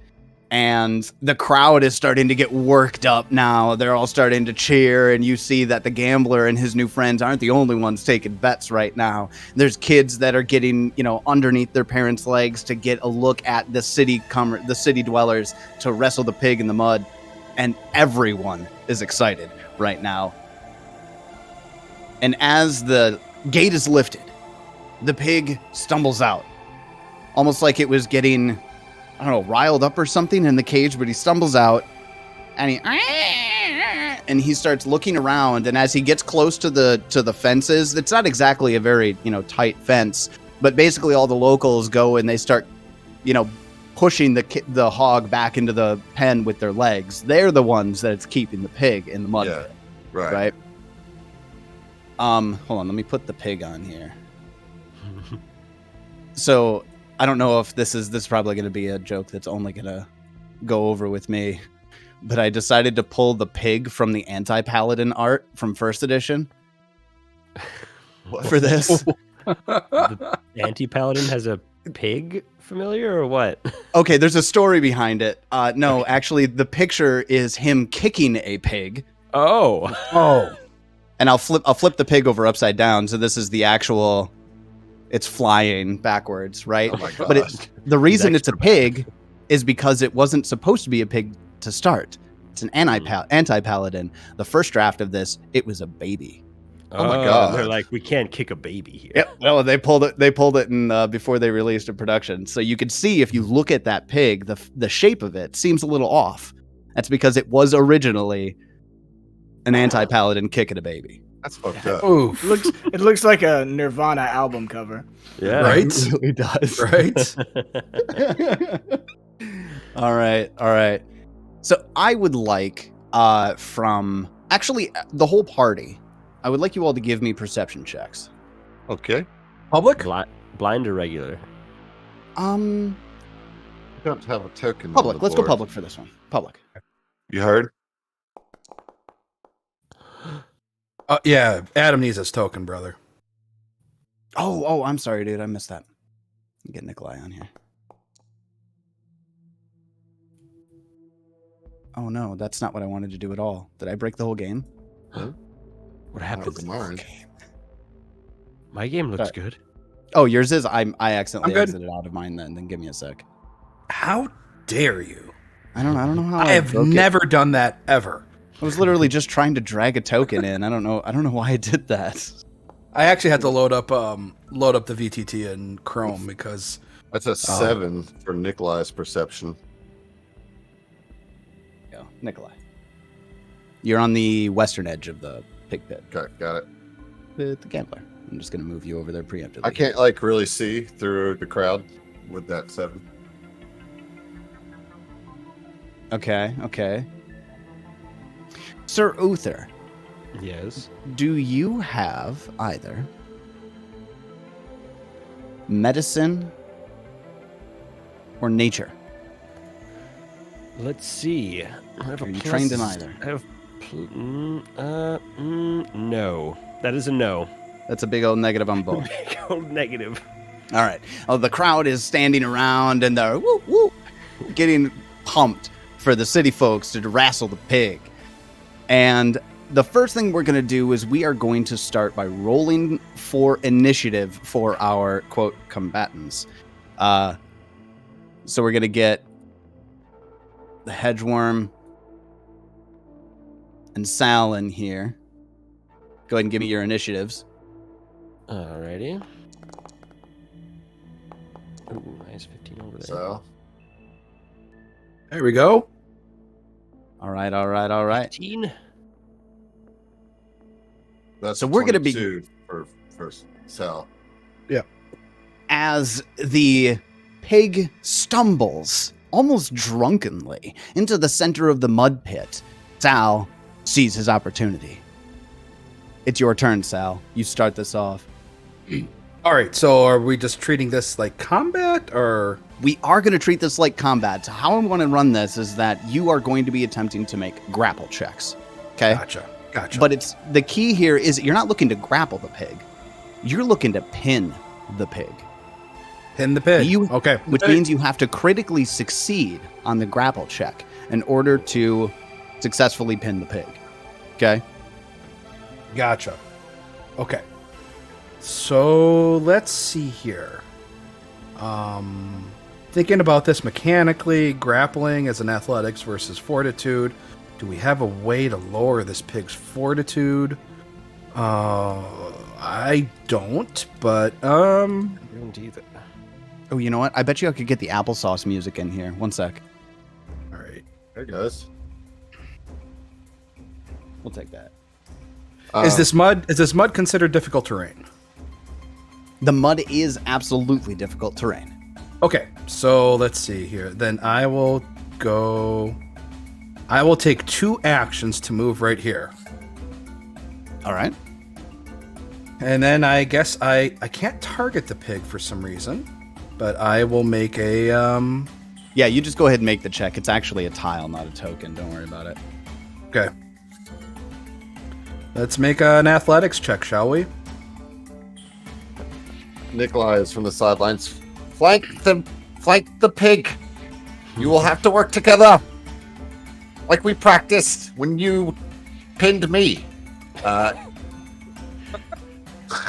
And the crowd is starting to get worked up now. They're all starting to cheer, and you see that the gambler and his new friends aren't the only ones taking bets right now. There's kids that are getting, underneath their parents' legs to get a look at the city dwellers to wrestle the pig in the mud. And everyone is excited right now. And as the gate is lifted, the pig stumbles out. Almost like it was getting, riled up or something in the cage, but he stumbles out and he starts looking around. And as he gets close to the fences, it's not exactly a very, tight fence, but basically all the locals go and they start, pushing the hog back into the pen with their legs. They're the ones that's keeping the pig in the mud. Yeah, pit, right. Hold on, let me put the pig on here. So I don't know if this is probably going to be a joke that's only going to go over with me, but I decided to pull the pig from the anti-paladin art from first edition for this. The anti-paladin has a pig familiar or what? Okay, there's a story behind it. No, actually, the picture is him kicking a pig. Oh. And I'll flip the pig over upside down. So this is the actual. It's flying backwards, right? Oh my god! But the reason it's a pig is because it wasn't supposed to be a pig to start. It's an anti-paladin. The first draft of this, it was a baby. Oh my god! They're like, we can't kick a baby here. Yep. No, they pulled it in before they released it in production. So you could see if you look at that pig, the shape of it seems a little off. That's because it was originally an anti-paladin kicking a baby. That's fucked up. Oof. It looks like a Nirvana album cover. Yeah. Right? It really does. Right? All right. So I would like from actually the whole party, I would like you all to give me perception checks. Okay. Public? Blind or regular? You don't have a token. Public. On the Let's go board. public for this one. Public. You heard? Yeah, Adam needs his token, brother. Oh, I'm sorry, dude. I missed that. Get Nikolai on here. Oh no, that's not what I wanted to do at all. Did I break the whole game? What happened? to mine. My game looks good. Oh, yours is. I accidentally I'm good. exited out of mine. Then give me a sec. How dare you? I don't know how. I have broke it. never done that ever. I was literally just trying to drag a token in. I don't know why I did that. I actually had to load up the VTT in Chrome because That's a 7 for Nikolai's perception. Go, Nikolai. You're on the western edge of the pig pit. Okay, got it. The gambler. I'm just gonna move you over there preemptively. I can't really see through the crowd with that 7. Okay. Sir Uther, Yes. do you have either medicine or nature? Let's see. I have Are you trained in either? I have. No. That is a no. That's a big old negative on both. Big old negative. All right. Oh, the crowd is standing around and they're woo, woo, getting pumped for the city folks to wrestle the pig. And the first thing we're going to do is we are going to start by rolling for initiative for our, quote, combatants. So we're going to get the Hedgeworm and Sal in here. Go ahead and give me your initiatives. Alrighty. Ooh, nice 15 over there. So, there we go. All right. 15? that's So we're gonna be- 22 for Sal. As the pig stumbles, almost drunkenly, into the center of the mud pit, Sal sees his opportunity. It's your turn, Sal. You start this off. All right, so are we just treating this like combat or? We are going to treat this like combat. So how I want to run this is that you are going to be attempting to make grapple checks. Okay? Gotcha. But it's the key here is you're not looking to grapple the pig. You're looking to pin the pig. Pin the pig. Okay. Which means you have to critically succeed on the grapple check in order to successfully pin the pig. Okay? Gotcha. Okay. So let's see here. Thinking about this mechanically, grappling as an athletics versus fortitude. Do we have a way to lower this pig's fortitude? I don't, but I don't either. Oh, you know what? I bet you I could get the applesauce music in here. One sec. all right. There it goes. We'll take that. Is this mud considered difficult terrain? The mud is absolutely difficult terrain. Okay, so let's see here. Then I will take 2 actions to move right here. All right. And then I guess I can't target the pig for some reason, but I will make a Yeah, you just go ahead and make the check. It's actually a tile, not a token. Don't worry about it. Okay. Let's make an athletics check, shall we? Nikolai is from the sidelines. Flank the pig. You will have to work together. Like we practiced when you pinned me.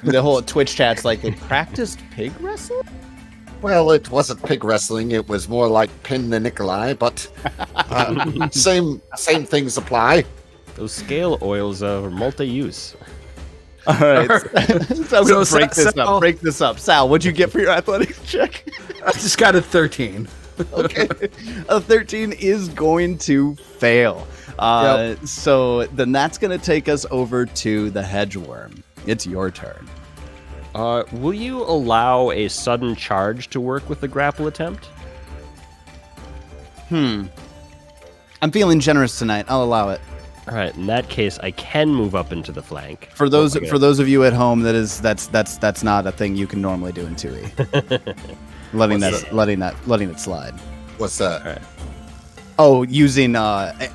The whole Twitch chat's like, they practiced pig wrestling? Well, it wasn't pig wrestling. It was more like pin the Nikolai, but same things apply. Those scale oils are multi-use. All right. So I'm going to break this Sal- up. Break this up. Sal, what'd you get for your athletics check? I just got a 13. Okay. A 13 is going to fail. So then that's going to take us over to the hedgeworm. It's your turn. Will you allow a sudden charge to work with the grapple attempt? I'm feeling generous tonight. I'll allow it. All right. In that case, I can move up into the flank. For those of you at home, that's not a thing you can normally do in 2e. letting it slide. What's that? All right. Oh, using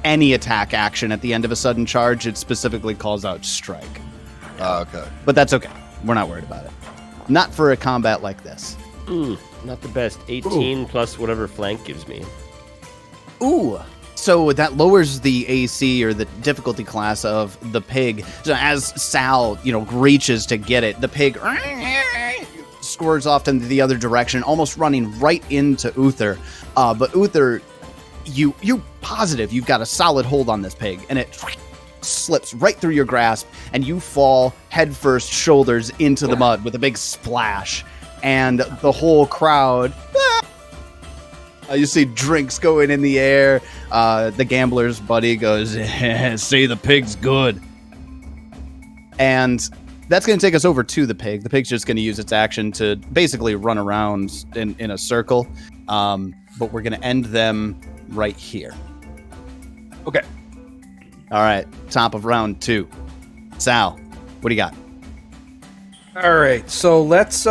any attack action at the end of a sudden charge, it specifically calls out strike. Oh, okay. But that's okay. We're not worried about it. Not for a combat like this. Not the best. 18 plus whatever flank gives me. Ooh. So that lowers the AC or the difficulty class of the pig. So as Sal, reaches to get it, the pig squirts off in the other direction, almost running right into Uther. But Uther, you positive you've got a solid hold on this pig, and it slips right through your grasp, and you fall headfirst, shoulders into the mud with a big splash, and the whole crowd. You see drinks going in the air. The gambler's buddy goes, "Say the pig's good." And that's going to take us over to the pig. The pig's just going to use its action to basically run around in a circle. But we're going to end them right here. Okay. All right. Top of round 2. Sal, what do you got? All right. So let's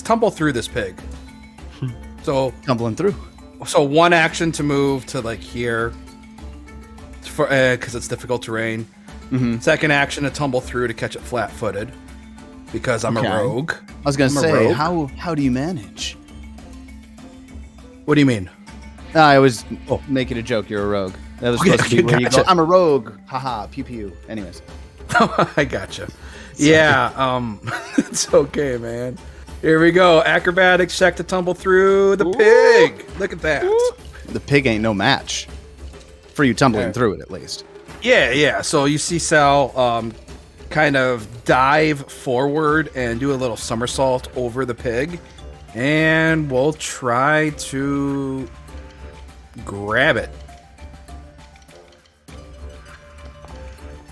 tumble through this pig. So Tumbling through. So 1 action to move to like here, for because it's difficult terrain. Mm-hmm. 2nd action to tumble through to catch it flat-footed, because I'm a rogue. I was going to I'm a say, rogue. how do you manage? What do you mean? I was making a joke. You're a rogue. That was supposed to be where you go, I'm a rogue. Haha. Pew pew. Anyways. I gotcha. Yeah. It's okay, man. Here we go. Acrobatics check to tumble through the pig. Look at that. The pig ain't no match for you tumbling through it, at least. Yeah. So you see Sal kind of dive forward and do a little somersault over the pig, and we'll try to grab it.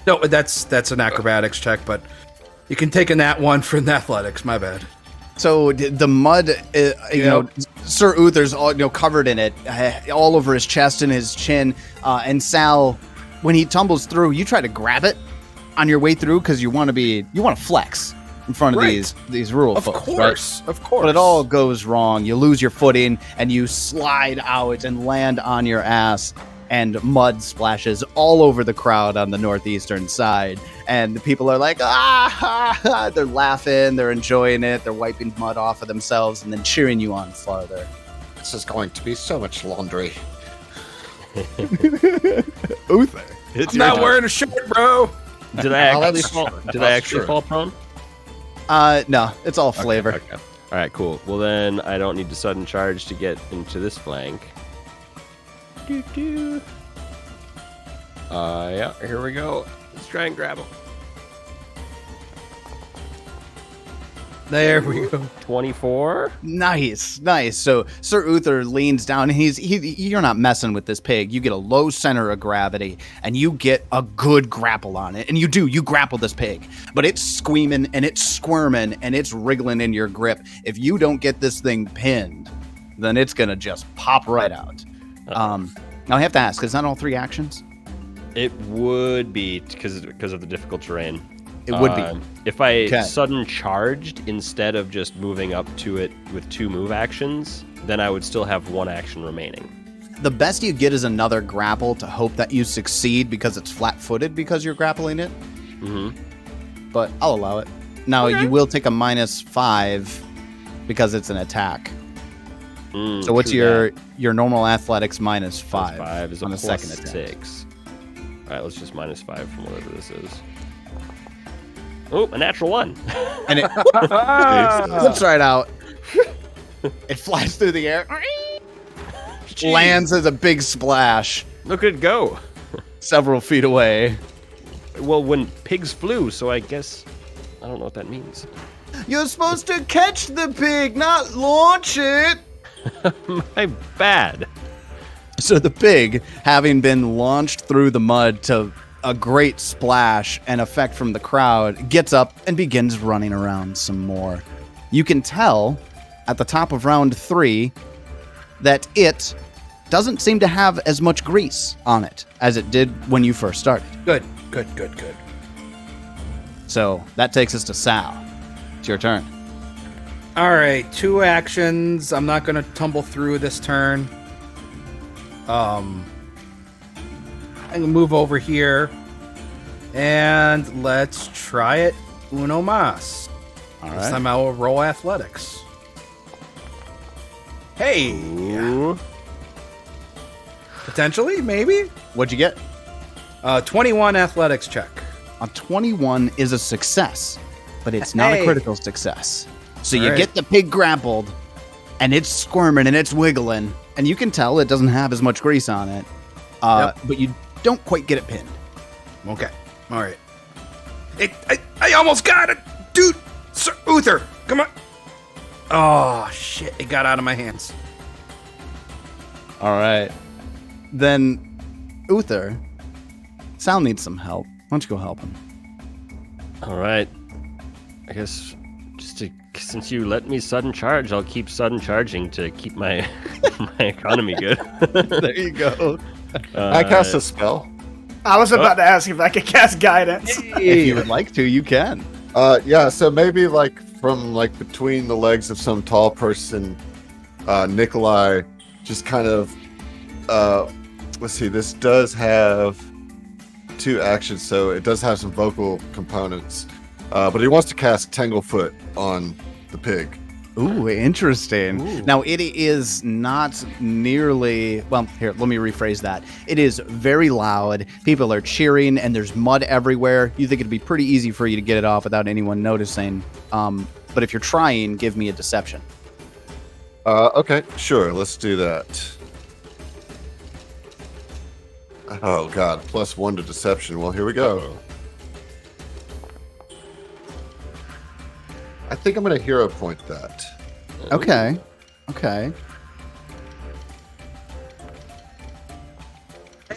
No, that's an acrobatics check, but you can take a nat 1 for the athletics. My bad. So the mud, Sir Uther's all covered in it, all over his chest and his chin. And Sal, when he tumbles through, you try to grab it on your way through because you want to flex in front of these rural folks. Of course. But it all goes wrong. You lose your footing and you slide out and land on your ass. And mud splashes all over the crowd on the northeastern side. And the people are like, ah, they're laughing, they're enjoying it, they're wiping mud off of themselves and then cheering you on farther. This is going to be so much laundry. Uther. It's I'm your not turn. wearing a shirt, bro. Did I Oh, actually that's fall? true. Did I That's actually true. fall prone? No, it's all flavor. Okay. All right, cool. Well, then I don't need to sudden charge to get into this flank. Doo-doo. Yeah, here we go. Let's try and grab him. There we go. 24. Nice. So Sir Uther leans down and you're not messing with this pig. You get a low center of gravity and you get a good grapple on it. And you grapple this pig, but it's squeaming and it's squirming and it's wriggling in your grip. If you don't get this thing pinned, then it's going to just pop right out. Now I have to ask, is that all 3 actions? It would be because of the difficult terrain. It would be. If I Okay. sudden charged instead of just moving up to it with 2 move actions, then I would still have 1 action remaining. The best you get is another grapple to hope that you succeed because it's flat-footed because you're grappling it. Mm-hmm. But I'll allow it. Now, Okay. you will take a -5 because it's an attack. So what's your normal athletics -5 5 is a on a plus second attack? 6. All right, let's just -5 from whatever this is. Oh, a natural 1. And it flips right out. It flies through the air. Jeez. Lands as a big splash Look at it go. several feet away. Well, when pigs flew, so I guess I don't know what that means. You're supposed to catch the pig, not launch it. My bad. So the pig, having been launched through the mud to a great splash and effect from the crowd, gets up and begins running around some more. You can tell at the top of round 3 that it doesn't seem to have as much grease on it as it did when you first started. Good. So that takes us to Sal. It's your turn. All right, 2 actions. I'm not gonna tumble through this turn. I'm gonna move over here, and let's try it. Uno mas. All This right. time I will roll athletics. Hey, Ooh. potentially, maybe. What'd you get? 21 athletics check. A 21 is a success, but it's not a Hey. critical success. So you Alright. get the pig grappled, and it's squirming and it's wiggling, and you can tell it doesn't have as much grease on it, but you don't quite get it pinned. Okay. All right. I almost got it, dude. Sir Uther, come on. Oh shit! It got out of my hands. All right. Then, Uther, Sal needs some help. Why don't you go help him? All right. I guess since you let me sudden charge, I'll keep sudden charging to keep my my economy good. There you go. I cast a spell. I was about to ask if I could cast guidance. If you would like to, you can. Yeah, so maybe from between the legs of some tall person, Nikolai just kind of let's see, this does have 2 actions, so it does have some vocal components. But he wants to cast Tanglefoot on the pig. Ooh, interesting. Ooh. Now, it is not nearly... Well, here, let me rephrase that. It is very loud. People are cheering, and there's mud everywhere. You think it'd be pretty easy for you to get it off without anyone noticing. But if you're trying, give me a deception. Okay, sure, let's do that. Oh, God, +1 to deception. Well, here we go. I think I'm going to hero point that. Okay.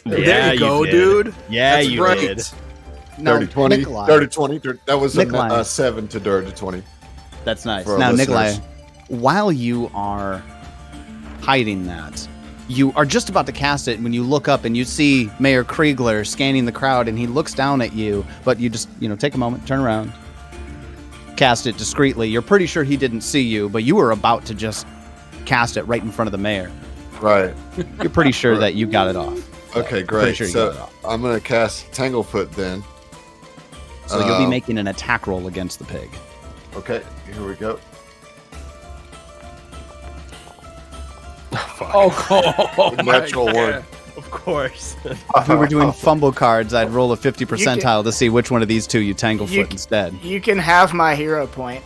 There you go, did. dude. Yeah, That's you right. did. Now, Dirty 20. Nikolai, Dirty 20. That was Nikolai. a 7 to dirty 20. That's nice. for our Now, Nikolai, listeners. while you are hiding that, you are just about to cast it when you look up and you see Mayor Kriegler scanning the crowd, and he looks down at you, but you just, take a moment, turn around, cast it discreetly. You're pretty sure he didn't see you, but you were about to just cast it right in front of the mayor. Right. You're pretty sure that you got it off. Okay, Pretty great. sure you got it So off. I'm going to cast Tanglefoot then. So you'll be making an attack roll against the pig. Okay, here we go. Oh, Natural one. Of course. If we were doing fumble cards, I'd roll a 50 percentile to see which one of these two you Tanglefoot instead. You can have my hero point.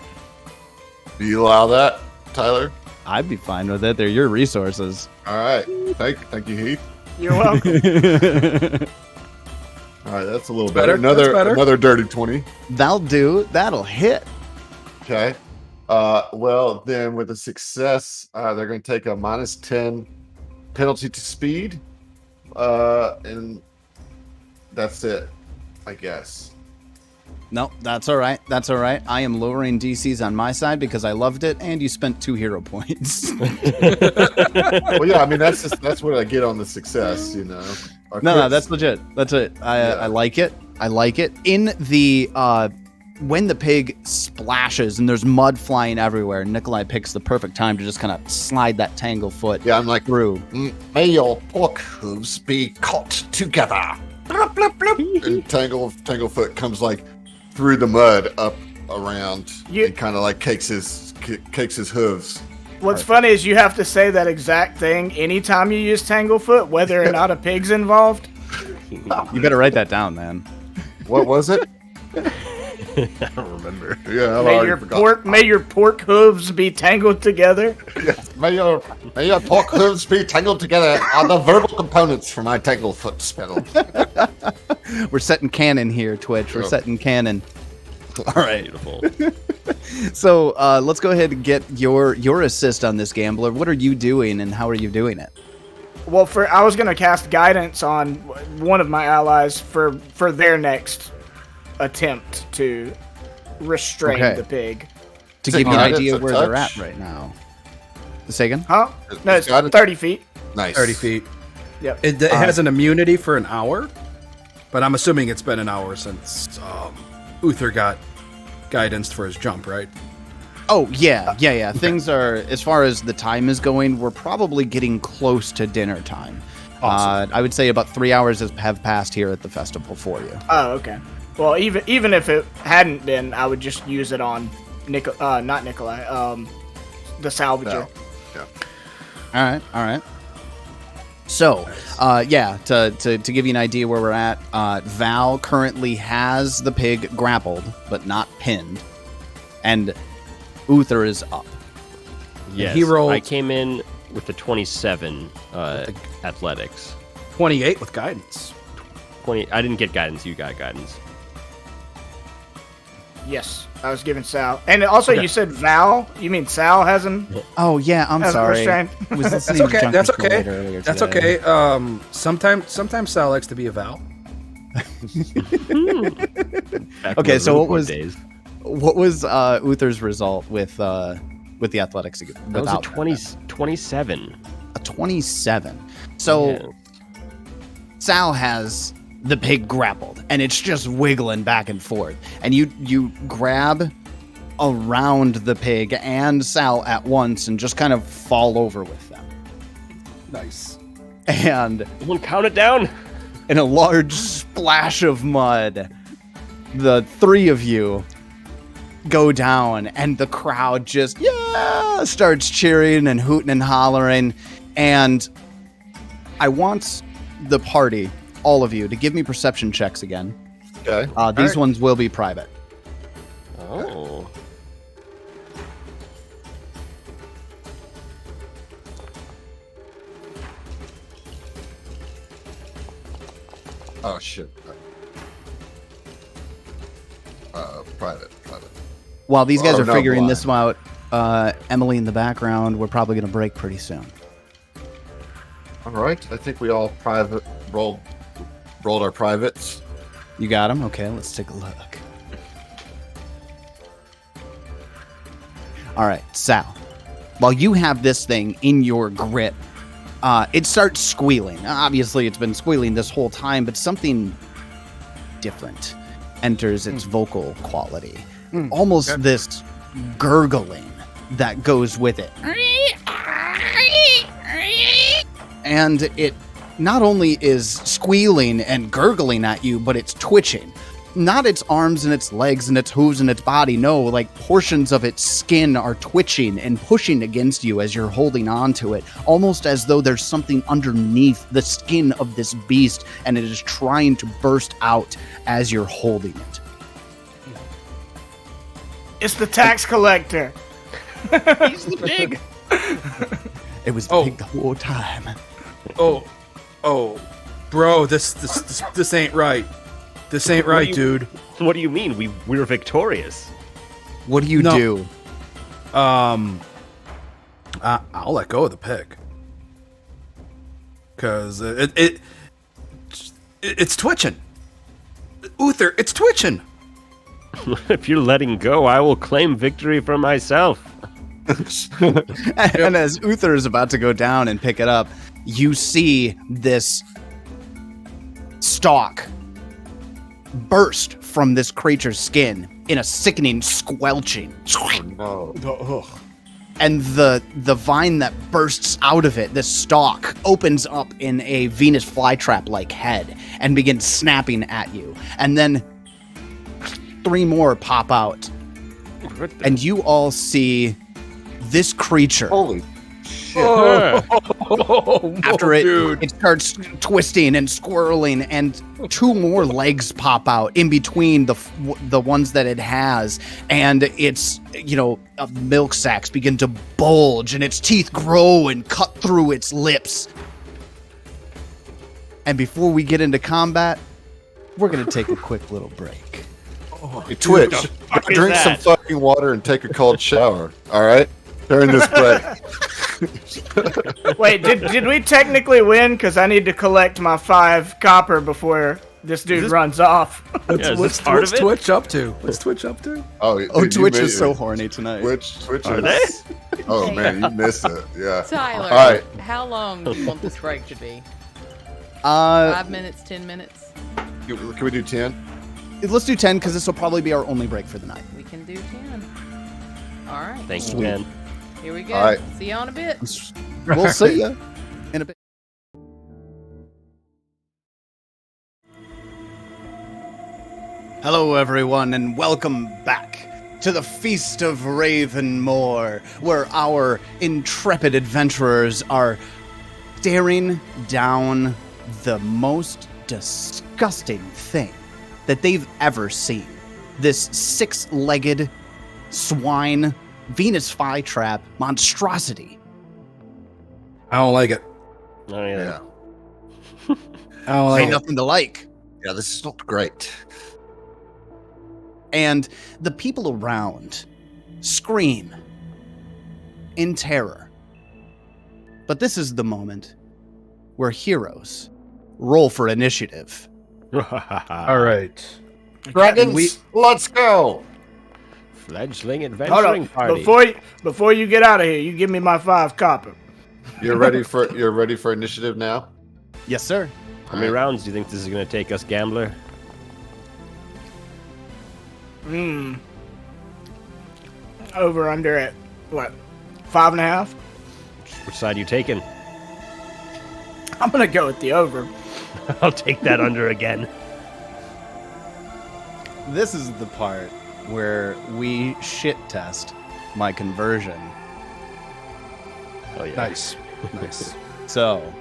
Do you allow that, Tyler? I'd be fine with it. They're your resources. All right. Thank you, Heath. You're welcome. All right, that's a little better. That's better. Another dirty 20. That'll do. That'll hit. Okay. Well, then with a success, they're going to take a -10 penalty to speed. And that's it, I guess. No, that's all right. That's all right. I am lowering DCs on my side because I loved it, and you spent 2 hero points. Well, yeah, I mean, that's what I get on the success, you know. No, that's legit. That's it. I like it. I like it. In the when the pig splashes and there's mud flying everywhere, Nikolai picks the perfect time to just kind of slide that Tanglefoot I'm like, through. May your pork hooves be caught together. Bloop, bloop, bloop. and Tanglefoot comes like through the mud up around and kind of like cakes his hooves. What's funny is you have to say that exact thing anytime you use Tanglefoot, whether or not a pig's involved. You better write that down, man. What was it? I don't remember. Yeah, May your pork hooves be tangled together. Yes. May your pork hooves be tangled together are the verbal components for my Tanglefoot spell. We're setting canon here, Twitch. We're setting canon. All right. Beautiful. So let's go ahead and get your assist on this gambler. What are you doing, and how are you doing it? Well, I was gonna cast guidance on one of my allies for their next attempt to restrain the pig. To give you an idea a where they're at touch? right now. Say again? Huh? No, it's 30 feet. Nice. 30 feet. Yep. It has an immunity for an hour, but I'm assuming it's been an hour since Uther got guidance for his jump, right? Oh, yeah. Things are, as far as the time is going, we're probably getting close to dinner time. Awesome. I would say about 3 hours have passed here at the festival for you. Oh, okay. Well, even if it hadn't been, I would just use it on not Nikolai, the salvager. Yeah. All right. So, to give you an idea where we're at, Val currently has the pig grappled, but not pinned, and Uther is up. Yes, he rolled- I came in with the 27 athletics. 28 with guidance. 20. I didn't get guidance. You got guidance. Yes, I was giving Sal. And also, you said Val. You mean Sal has him? Oh yeah, I'm As a sorry. restraint. Was That's listening to okay. Junkie That's Floyd okay. earlier That's today. okay. Sometimes Sal likes to be a Val. Back Okay, in the so room what for was- days. What was Uther's result with the athletics? That was a without 27. a 27. So Yeah. Sal has the pig grappled, and it's just wiggling back and forth. And you grab around the pig and Sal at once and just kind of fall over with them. Nice. And Someone count it down. in a large splash of mud, the three of you go down, and the crowd just starts cheering and hooting and hollering. And I want the party, all of you, to give me perception checks again. Okay. These ones will be private. Oh. Oh shit. Private. While these guys Oh, are no, figuring blind. this out, Emily in the background, we're probably going to break pretty soon. All right. I think we all rolled our privates. You got them? Okay, let's take a look. All right, Sal. While you have this thing in your grip, it starts squealing. Obviously, it's been squealing this whole time, but something different enters its vocal quality. Almost this gurgling that goes with it. And it not only is squealing and gurgling at you, but it's twitching. not its arms and its legs and its hooves and its body. No, like portions of its skin are twitching and pushing against you as you're holding on to it, almost as though there's something underneath the skin of this beast and it is trying to burst out as you're holding it. It's the tax collector. He's the pig. It was big the whole time. Oh, bro, this ain't right. This ain't right, dude. What do you mean? We're victorious. What do you do? I'll let go of the pig. Cause it's twitching. Uther, it's twitching. If you're letting go, I will claim victory for myself. And as Uther is about to go down and pick it up, you see this stalk burst from this creature's skin in a sickening squelching. No. And the vine that bursts out of it, this stalk, opens up in a Venus flytrap-like head and begins snapping at you. And then 3 more pop out. And you all see this creature. Holy shit. After it starts twisting and swirling, and 2 more legs pop out in between the ones that it has, and its milk sacs begin to bulge, and its teeth grow and cut through its lips. And before we get into combat, we're gonna take a quick little break. Hey, Twitch, drink some fucking water and take a cold shower. All right, during this break. Wait, did we technically win? Because I need to collect my 5 copper before this dude runs off. What's Twitch up to? What's Twitch up to? Oh, Twitch is so horny tonight. Twitch Are is. they? Oh man, you missed it. Yeah. Tyler, All right. how long do you want this break to be? 5 5 minutes, 10 minutes? Can we do 10? Let's do 10 because this will probably be our only break for the night. We can do 10. All right. Thank you, man. Here we go. All right. See you on a bit. We'll see you in a bit. Hello, everyone, and welcome back to the Feast of Ravenmoor, where our intrepid adventurers are staring down the most disgusting thing that they've ever seen. This 6-legged swine Venus flytrap monstrosity. I don't like it. Oh, yeah. I don't like Ain't it. nothing to like. Yeah, this is not great. And the people around scream in terror. But this is the moment where heroes roll for initiative. All right. Dragons, let's go. Fledgling Hold adventuring on. party. Before you get out of here, you give me my 5 copper. You're ready for initiative now? Yes, sir. How many rounds do you think this is going to take us, gambler? Over under at what? 5.5? Which side are you taking? I'm gonna go with the over. I'll take that under again. This is the part where we shit test my conversion. Oh, yeah. Nice. Nice. So,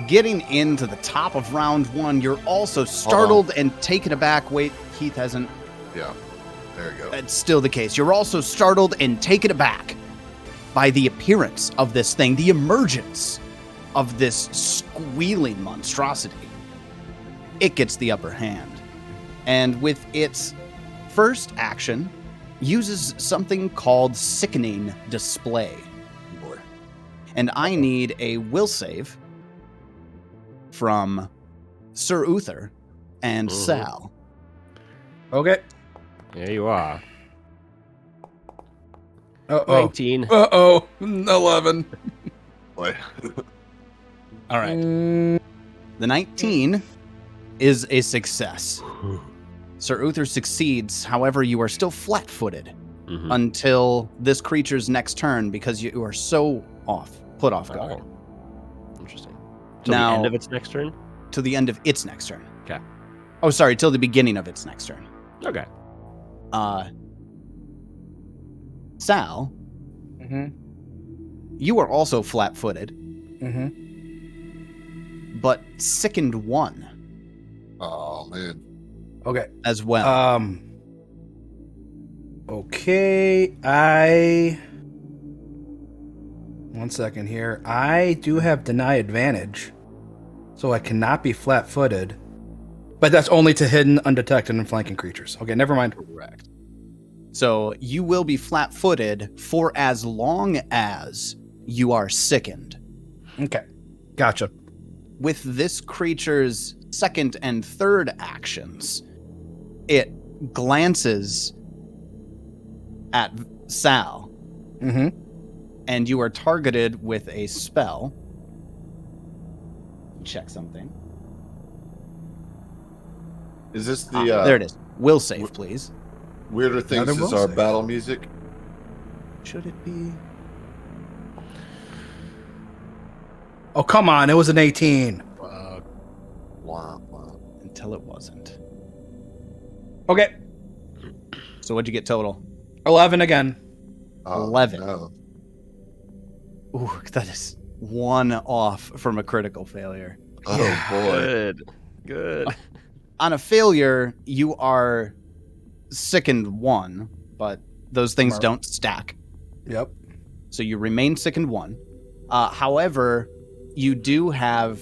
getting into the top of round 1, you're also startled and taken aback. Wait, Heath hasn't. Yeah. There you go. It's still the case. You're also startled and taken aback by the appearance of this thing, the emergence of this squealing monstrosity. It gets the upper hand. And with its first action, uses something called Sickening Display. And I need a will save from Sir Uther and Sal. Okay. There you are. Uh-oh. 19. Uh-oh. 11. Boy. All right. The 19 is a success. Sir Uther succeeds, however, you are still flat-footed until this creature's next turn because you are so put off guard. Interesting. Till Now- the end of its next turn? To the end of its next turn. Okay. Oh, sorry, till the beginning of its next turn. Okay. Sal, Mm-hmm. you are also flat-footed, Mm-hmm. but sickened 1 Oh man. Okay. as well. Okay, one second here. I do have deny advantage, so I cannot be flat-footed. But that's only to hidden, undetected, and flanking creatures. Okay, never mind. Correct. So you will be flat-footed for as long as you are sickened. Okay, gotcha. With this creature's second and third actions, it glances at Sal, Mm-hmm. and you are targeted with a spell. Check something. Is this the There it is. Will save, please. Weirder Things Another is will our save. battle music? Should it be? Oh, come on. It was an 18. Wow, wow. Until it wasn't. Okay, So what'd you get total? 11 again. Oh, 11. No. Ooh, that is 1 off from a critical failure. Oh boy. Good. On a failure, you are sickened 1, but those things Smart. don't stack. Yep. So you remain sickened 1. However, you do have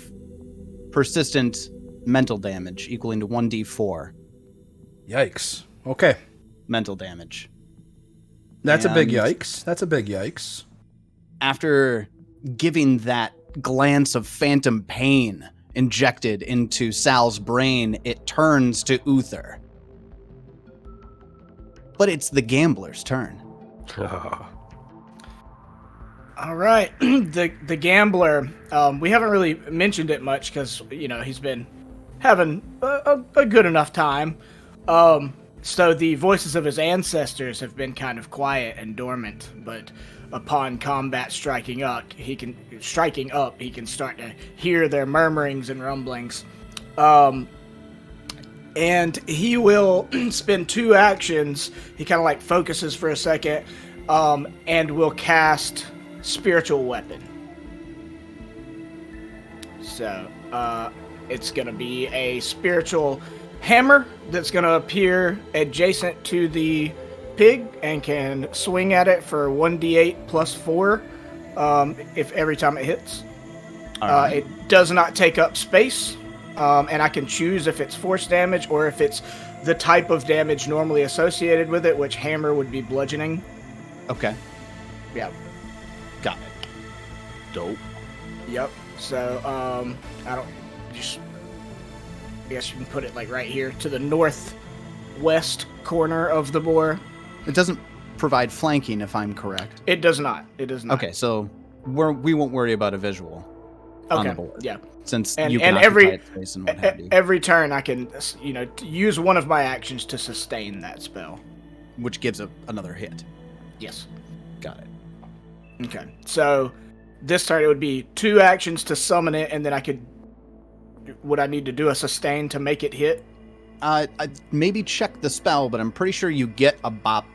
persistent mental damage equaling to 1d4 Yikes. Okay. mental damage. That's a big And- yikes. That's a big yikes. After giving that glance of phantom pain injected into Sal's brain, it turns to Uther. But it's the gambler's turn. All right, the gambler. We haven't really mentioned it much because he's been having a good enough time. So the voices of his ancestors have been kind of quiet and dormant, but upon combat striking up, he can start to hear their murmurings and rumblings. And he will spend 2 actions. He kind of like focuses for a second, and will cast Spiritual Weapon. So, it's going to be a spiritual hammer that's going to appear adjacent to the pig and can swing at it for 1d8 plus 4 if every time it hits. It does not take up space, and I can choose if it's force damage or if it's the type of damage normally associated with it, which hammer would be bludgeoning. Okay. Yeah. Got it. Dope. Yep. So, I guess you can put it like right here to the northwest corner of the boar. It doesn't provide flanking, if I'm correct. It does not. It does not. Okay, so we won't worry about a visual on the Okay. board. Yeah. Since And- you can and occupy every- its space and what have you, Every turn I can, use one of my actions to sustain that spell. which gives another hit. Yes. Got it. Okay. So this turn it would be 2 actions to summon it, and then would I need to do a sustain to make it hit? I maybe check the spell, but I'm pretty sure you get a bop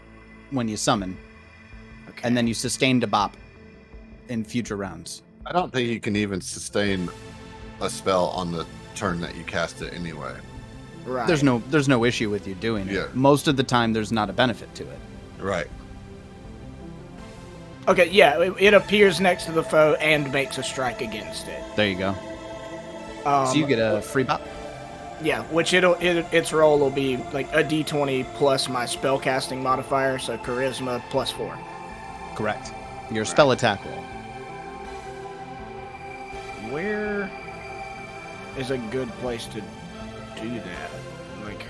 when you summon, Okay. and then you sustain a bop in future rounds. I don't think you can even sustain a spell on the turn that you cast it anyway. right. There's no issue with you doing it. Yeah. Most of the time, there's not a benefit to it. Right. Okay. Yeah. It appears next to the foe and makes a strike against it. There you go. So you get a free bop. Yeah, which its roll will be like a d20 plus my spellcasting modifier, so charisma plus 4. Correct. Your spell attack roll. Where is a good place to do that? Like,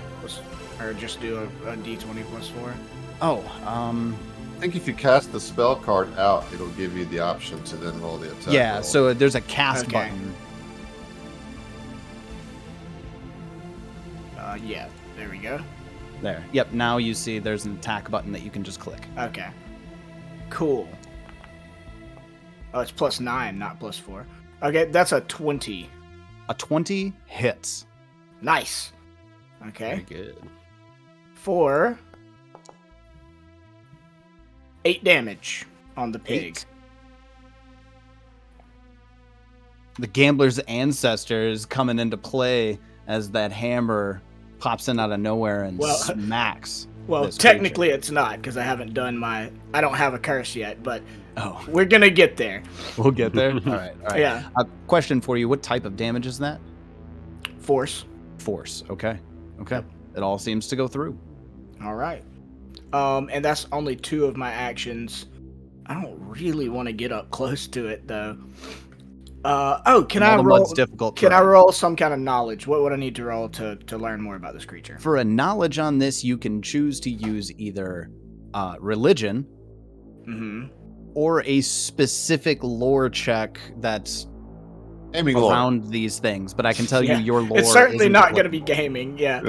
or just do a d20 plus 4? Oh, I think if you cast the spell card out, it'll give you the option to then roll the attack. yeah. roll. So there's a cast Okay. button. Yeah, there we go. There. Yep. Now you see there's an attack button that you can just click. Okay. Cool. Oh, it's plus 9, not plus 4. Okay, that's a 20. A 20 hits. Nice. Okay. Very good. For 8 damage on the pig. 8. The gambler's ancestors coming into play as that hammer pops in out of nowhere and smacks. Well, this technically creature. it's not, because I haven't done I don't have a curse yet, but Oh, we're gonna get there. we'll get there. All right. Yeah. Question for you: what type of damage is that? Force. Force. Okay. It all seems to go through. All right. And that's only 2 of my actions. I don't really want to get up close to it though. Can I roll? Difficult. Can I roll some kind of knowledge? What would I need to roll to learn more about this creature? For a knowledge on this, you can choose to use either religion or a specific lore check that's Aiming lore. around these things. But I can tell Yeah. you your lore It's certainly isn't not going to applicable. be gaming. Yeah.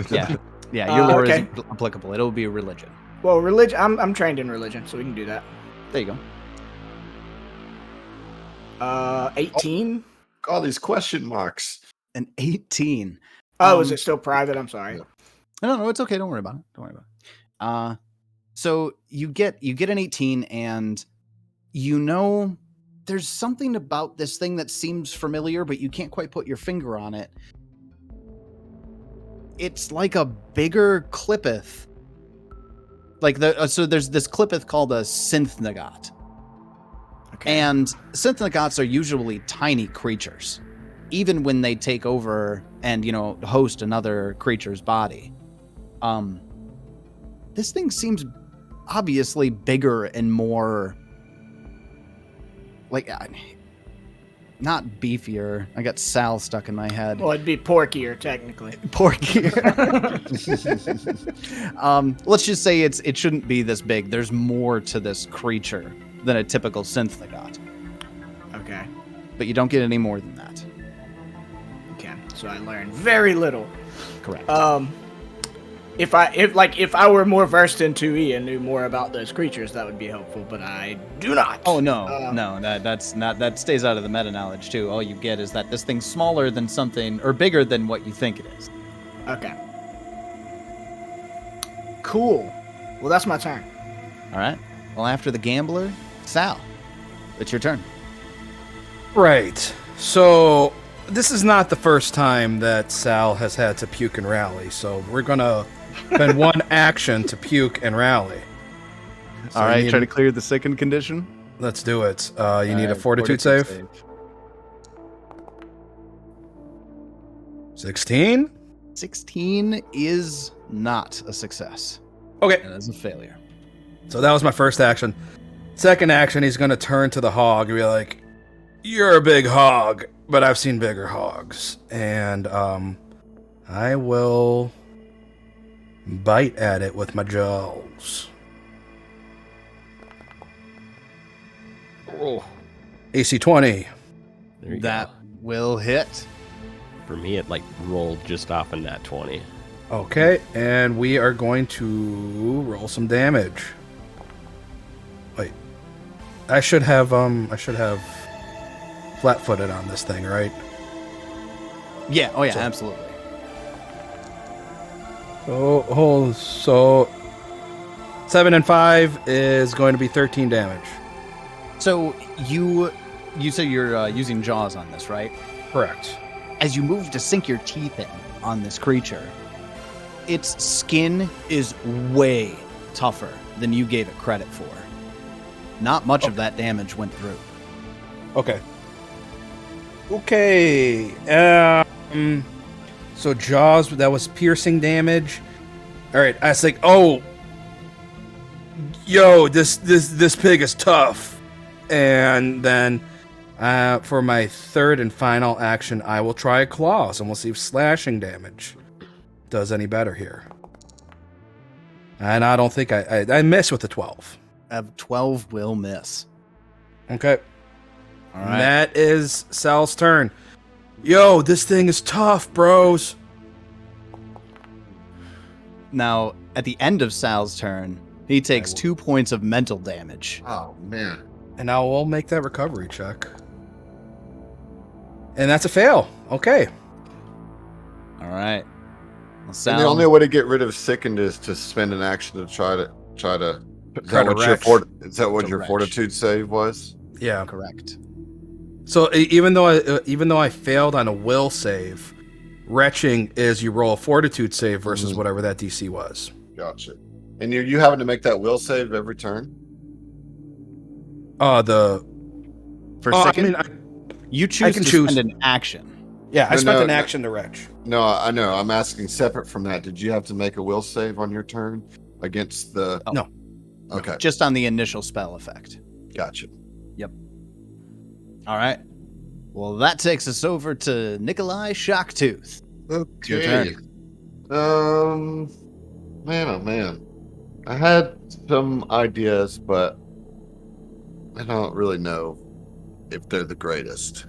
Yeah, your lore okay. isn't applicable. It'll be religion. Well, religion. I'm trained in religion, so we can do that. There you go. 18. All these question marks. An 18. Is it still private? I'm sorry. No, it's okay. Don't worry about it. So you get an 18, and there's something about this thing that seems familiar, but you can't quite put your finger on it. It's like a bigger Clippeth. So there's this Clippeth called a Synthnagot. Okay. And Synthnagots are usually tiny creatures, even when they take over and, host another creature's body. This thing seems obviously bigger and more not beefier. I got Sal stuck in my head. Well, it'd be porkier technically. Porkier. Let's just say it shouldn't be this big. There's more to this creature than a typical Synthnagot. Okay. But you don't get any more than that. Okay. So I learned very little. Correct. If I were more versed in 2E and knew more about those creatures, that would be helpful. But I do not. Oh no, that's not. That stays out of the meta knowledge too. All you get is that this thing's smaller than something, or bigger than what you think it is. Okay. Cool. Well, that's my turn. All right. Well, after the gambler, Sal, it's your turn. Right. So this is not the first time that Sal has had to puke and rally. So we're gonna spend 1 action to puke and rally. So All right. Try to clear the second condition. Let's do it. You need a fortitude save. 16? 16 is not a success. Okay. That is a failure. So that was my first action. Second action, he's going to turn to the hog and be like, "You're a big hog, but I've seen bigger hogs." And I will bite at it with my jaws. Oh, AC 20. there you That go. will hit. For me, it rolled just off a nat 20. Okay, and we are going to roll some damage. Wait. I should have flat-footed on this thing, right? Yeah. Oh yeah. So- Absolutely. So 7 and 5 is going to be 13 damage. So you say you're using jaws on this, right? Correct. As you move to sink your teeth in on this creature, its skin is way tougher than you gave it credit for. Not much of that damage went through. Okay. So jaws, that was piercing damage. All right, I was like, "Oh, yo, this pig is tough." And then for my third and final action, I will try claws, and we'll see if slashing damage does any better here. And I don't think I miss with the 12. 12 will miss. Okay. All right. That is Sal's turn. Yo, this thing is tough, bros. Now, at the end of Sal's turn, he takes 2 points of mental damage. Oh man. And now we'll make that recovery check. And that's a fail. Okay. All right. And the only way to get rid of sickened is to spend an action to try to. Is that what your fortitude save was? Yeah, Correct. So even though I failed on a will save, retching is you roll a fortitude save versus whatever that DC was. Gotcha. And you having to make that will save every turn? Second, you choose to spend an action. Yeah, I spent an action to retch. No, I know. I'm asking separate from that. Did you have to make a will save on your turn against the? No. Okay. Just on the initial spell effect. Gotcha. Yep. All right. Well, that takes us over to Nikolai Shocktooth. Okay. Man, oh man. I had some ideas, but I don't really know if they're the greatest.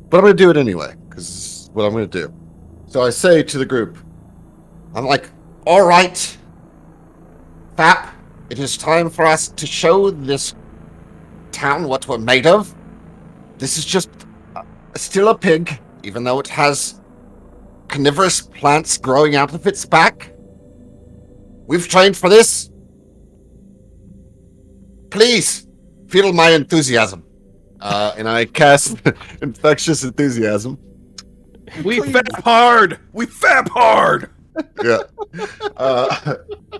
But I'm going to do it anyway, because this is what I'm going to do. So I say to the group, I'm like, all right, Fap, it is time for us to show this town what we're made of. This is just still a pig, even though it has carnivorous plants growing out of its back. We've trained for this. Please, feel my enthusiasm. And I cast Infectious Enthusiasm. We fap hard! We fap hard! Yeah.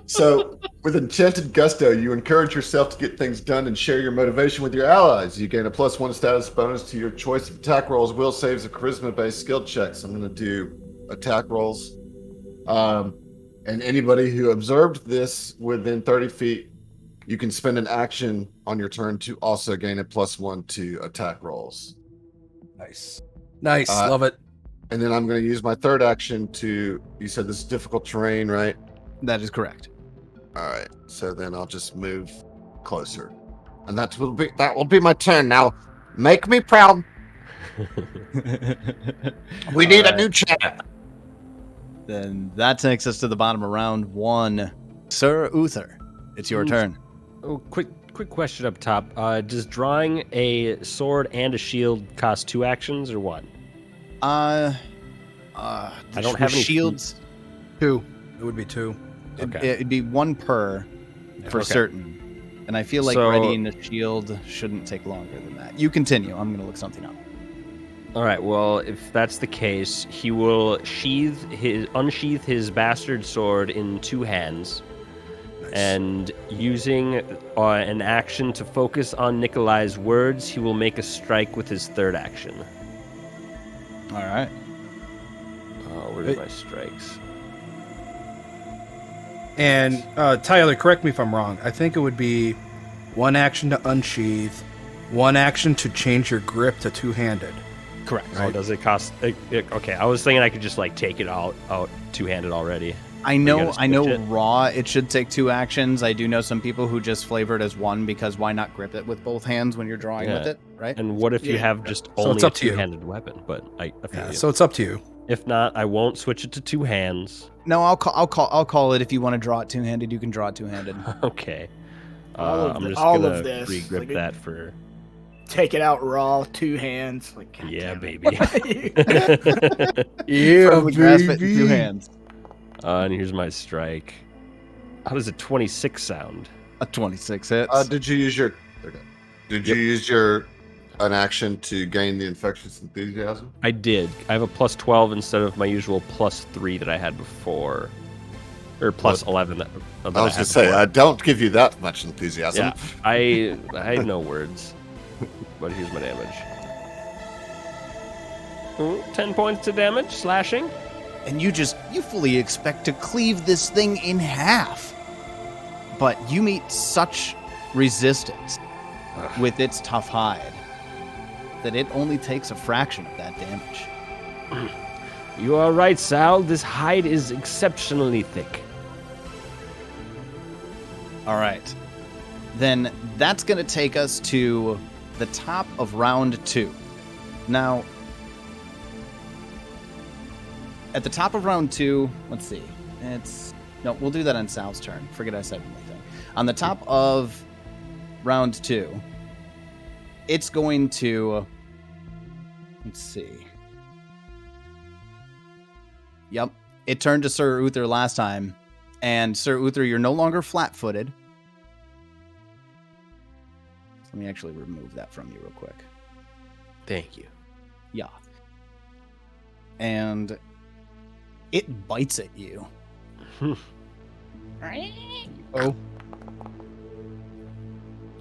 So, with Enchanted Gusto, you encourage yourself to get things done and share your motivation with your allies. You gain a +1 status bonus to your choice of attack rolls, will saves, or charisma-based skill checks. I'm going to do attack rolls. And anybody who observed this within 30 feet, you can spend an action on your turn to also gain a +1 to attack rolls. Nice. Love it. And then I'm going to use my third action to. You said this is difficult terrain, right? That is correct. All right. So then I'll just move closer, and that will be my turn. Now, make me proud. We need a new chair. Then that takes us to the bottom of round 1. Sir Uther, it's your turn. Oh, quick question up top. Does drawing a sword and a shield cost 2 actions or 1? I don't have any shields. 2. It would be 2. Okay. It'd be 1 per for certain. And I feel like readying the shield shouldn't take longer than that. You continue. I'm going to look something up. All right. Well, if that's the case, he will unsheath his bastard sword in 2 hands, and using an action to focus on Nikolai's words, he will make a strike with his third action. All right. Where are my strikes? And Tyler, correct me if I'm wrong. I think it would be 1 action to unsheath, 1 action to change your grip to 2-handed. Correct. Oh, does it cost? Okay, I was thinking I could just like take it out 2-handed already. I know raw it should take 2 actions. I do know some people who just flavor it as 1 because why not grip it with both hands when you're drawing with it, right? And what if you have just only a 2-handed weapon? But I feel you. So it's up to you. If not, I won't switch it to 2 hands. No, I'll call it. If you want to draw it 2-handed, you can draw it 2-handed. Okay. All I'm just all gonna of this, regrip like, that for. Take it out raw, 2 hands. Like, God Yeah, damn baby. it. Firmly grasp it in 2 hands. And here's my strike. How does a 26 sound? A 26 hits. Did you use your? Okay. Did you use your an action to gain the infectious enthusiasm? I did. I have a +12 instead of my usual +3 that I had before, or +11. That I was going to say, I don't give you that much enthusiasm. Yeah, I had no words, but here's my damage. 10 points of damage, slashing. And you fully expect to cleave this thing in half. But you meet such resistance with its tough hide that it only takes a fraction of that damage. You are right, Sal. This hide is exceptionally thick. All right. Then that's going to take us to the top of round 2. Now, at the top of round 2, let's see. We'll do that on Sal's turn. Forget I said anything. On the top of round 2, it's going to, let's see. Yep. it turned to Sir Uther last time, and Sir Uther, you're no longer flat-footed. Let me actually remove that from you real quick. Thank you. Yeah. And it bites at you. Oh.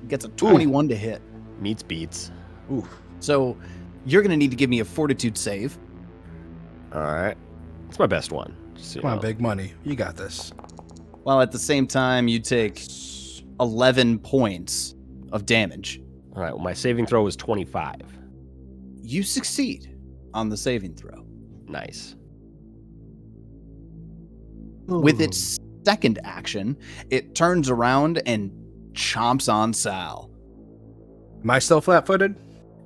Gets a 21 to hit. Meets beats. Ooh. So you're going to need to give me a fortitude save. All right. It's my best one. Just, Come on, big money. You got this. While at the same time, you take 11 points of damage. All right. Well, my saving throw was 25. You succeed on the saving throw. Nice. With its second action, it turns around and chomps on Sal. Am I still flat-footed?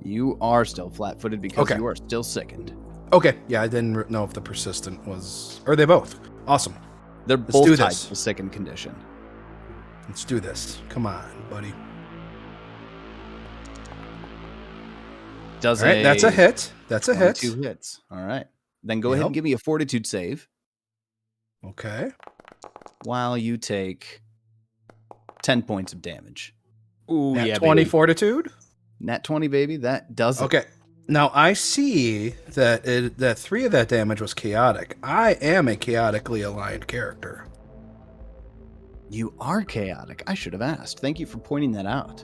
You are still flat-footed because Okay. you are still sickened. Okay. Yeah, I didn't know if the persistent was... Or are they both? Awesome. They're do both this. tied to the sickened condition. Let's do this. Come on, buddy. Does All right, that's a hit. That's a hit. 2 hits. All right. Then go ahead and Yep. give me a fortitude save Okay. while you take 10 points of damage. Ooh, Nat yeah, 20 baby. fortitude. Nat 20, baby. That does it. Okay. Now I see that that 3 of that damage was chaotic. I am a chaotically aligned character. You are chaotic. I should have asked. Thank you for pointing that out.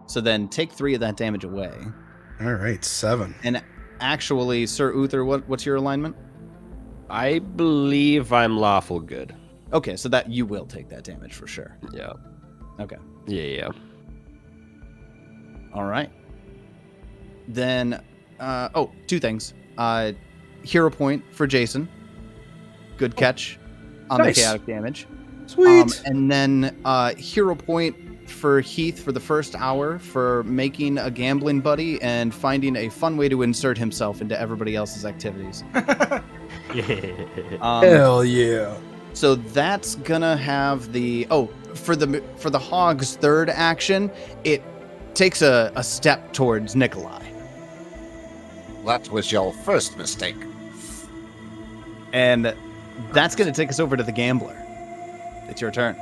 So then take 3 of that damage away. All right, 7. And actually, Sir Uther, what's your alignment? I believe I'm lawful good. Okay, so that you will take that damage for sure. Yeah. Okay. Yeah. All right. Then, 2 things. Hero point for Jason. Good catch on Nice. the chaotic damage. Sweet. And then hero point for Heath for the first hour for making a gambling buddy and finding a fun way to insert himself into everybody else's activities. Hell yeah. So that's gonna have the for the hog's third action, it takes a step towards Nikolai. That was your first mistake. And that's gonna take us over to the gambler. It's your turn.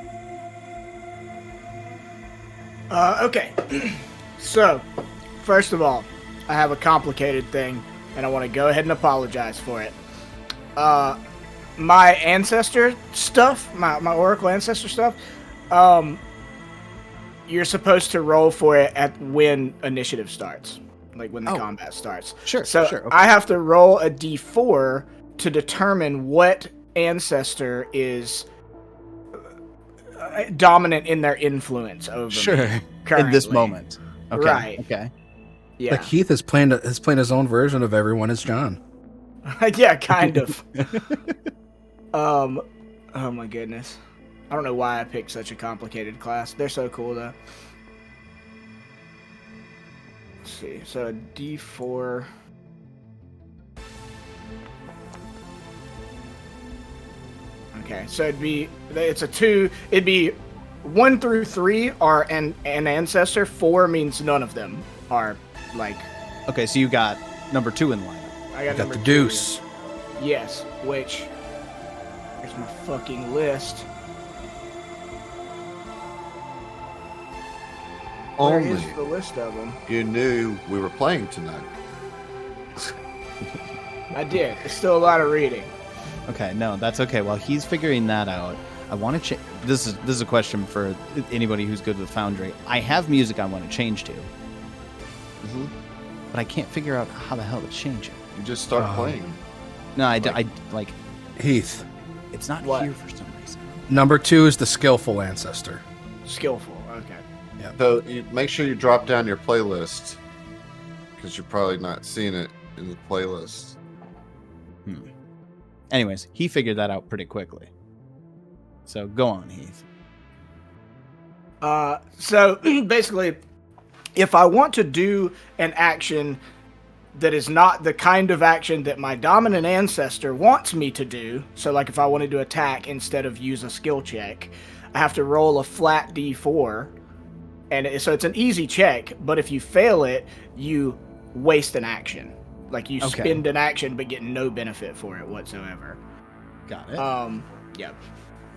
Okay. So, first of all, I have a complicated thing, and I want to go ahead and apologize for it. My ancestor stuff, my Oracle ancestor stuff, you're supposed to roll for it at when initiative starts, like when the combat starts. Sure. So Okay. I have to roll a d4 to determine what ancestor is dominant in their influence over me Sure. In currently. this moment. Okay. Right. Okay. Yeah. Like Heath is playing his own version of Everyone is John. Yeah, kind of. Oh my goodness. I don't know why I picked such a complicated class. They're so cool though. Let's see. So a D4. Okay, so it's a 2. It'd be 1 through 3 are an ancestor. 4 means none of them are like. Okay, so you got number 2 in line. I got Got number the 2. deuce. Yes, which here's my fucking list. Where Only is the list of them? you knew we were playing tonight. I did. It's still a lot of reading. Okay, no, that's okay. While he's figuring that out, I want to change. This is a question for anybody who's good with Foundry. I have music I want to change to, but I can't figure out how the hell to change it. You just start playing. No, I like Heath. it's not What? here for some reason. Number 2 is the skillful ancestor. Skillful. Okay. So you make sure you drop down your playlist because you're probably not seeing it in the playlist. Anyways, he figured that out pretty quickly. So go on, Heath. So basically, if I want to do an action that is not the kind of action that my dominant ancestor wants me to do, so like if I wanted to attack instead of use a skill check, I have to roll a flat d4, and so it's an easy check, but if you fail it, you waste an action. Like you Okay. spend an action but get no benefit for it whatsoever. Got it. Yeah.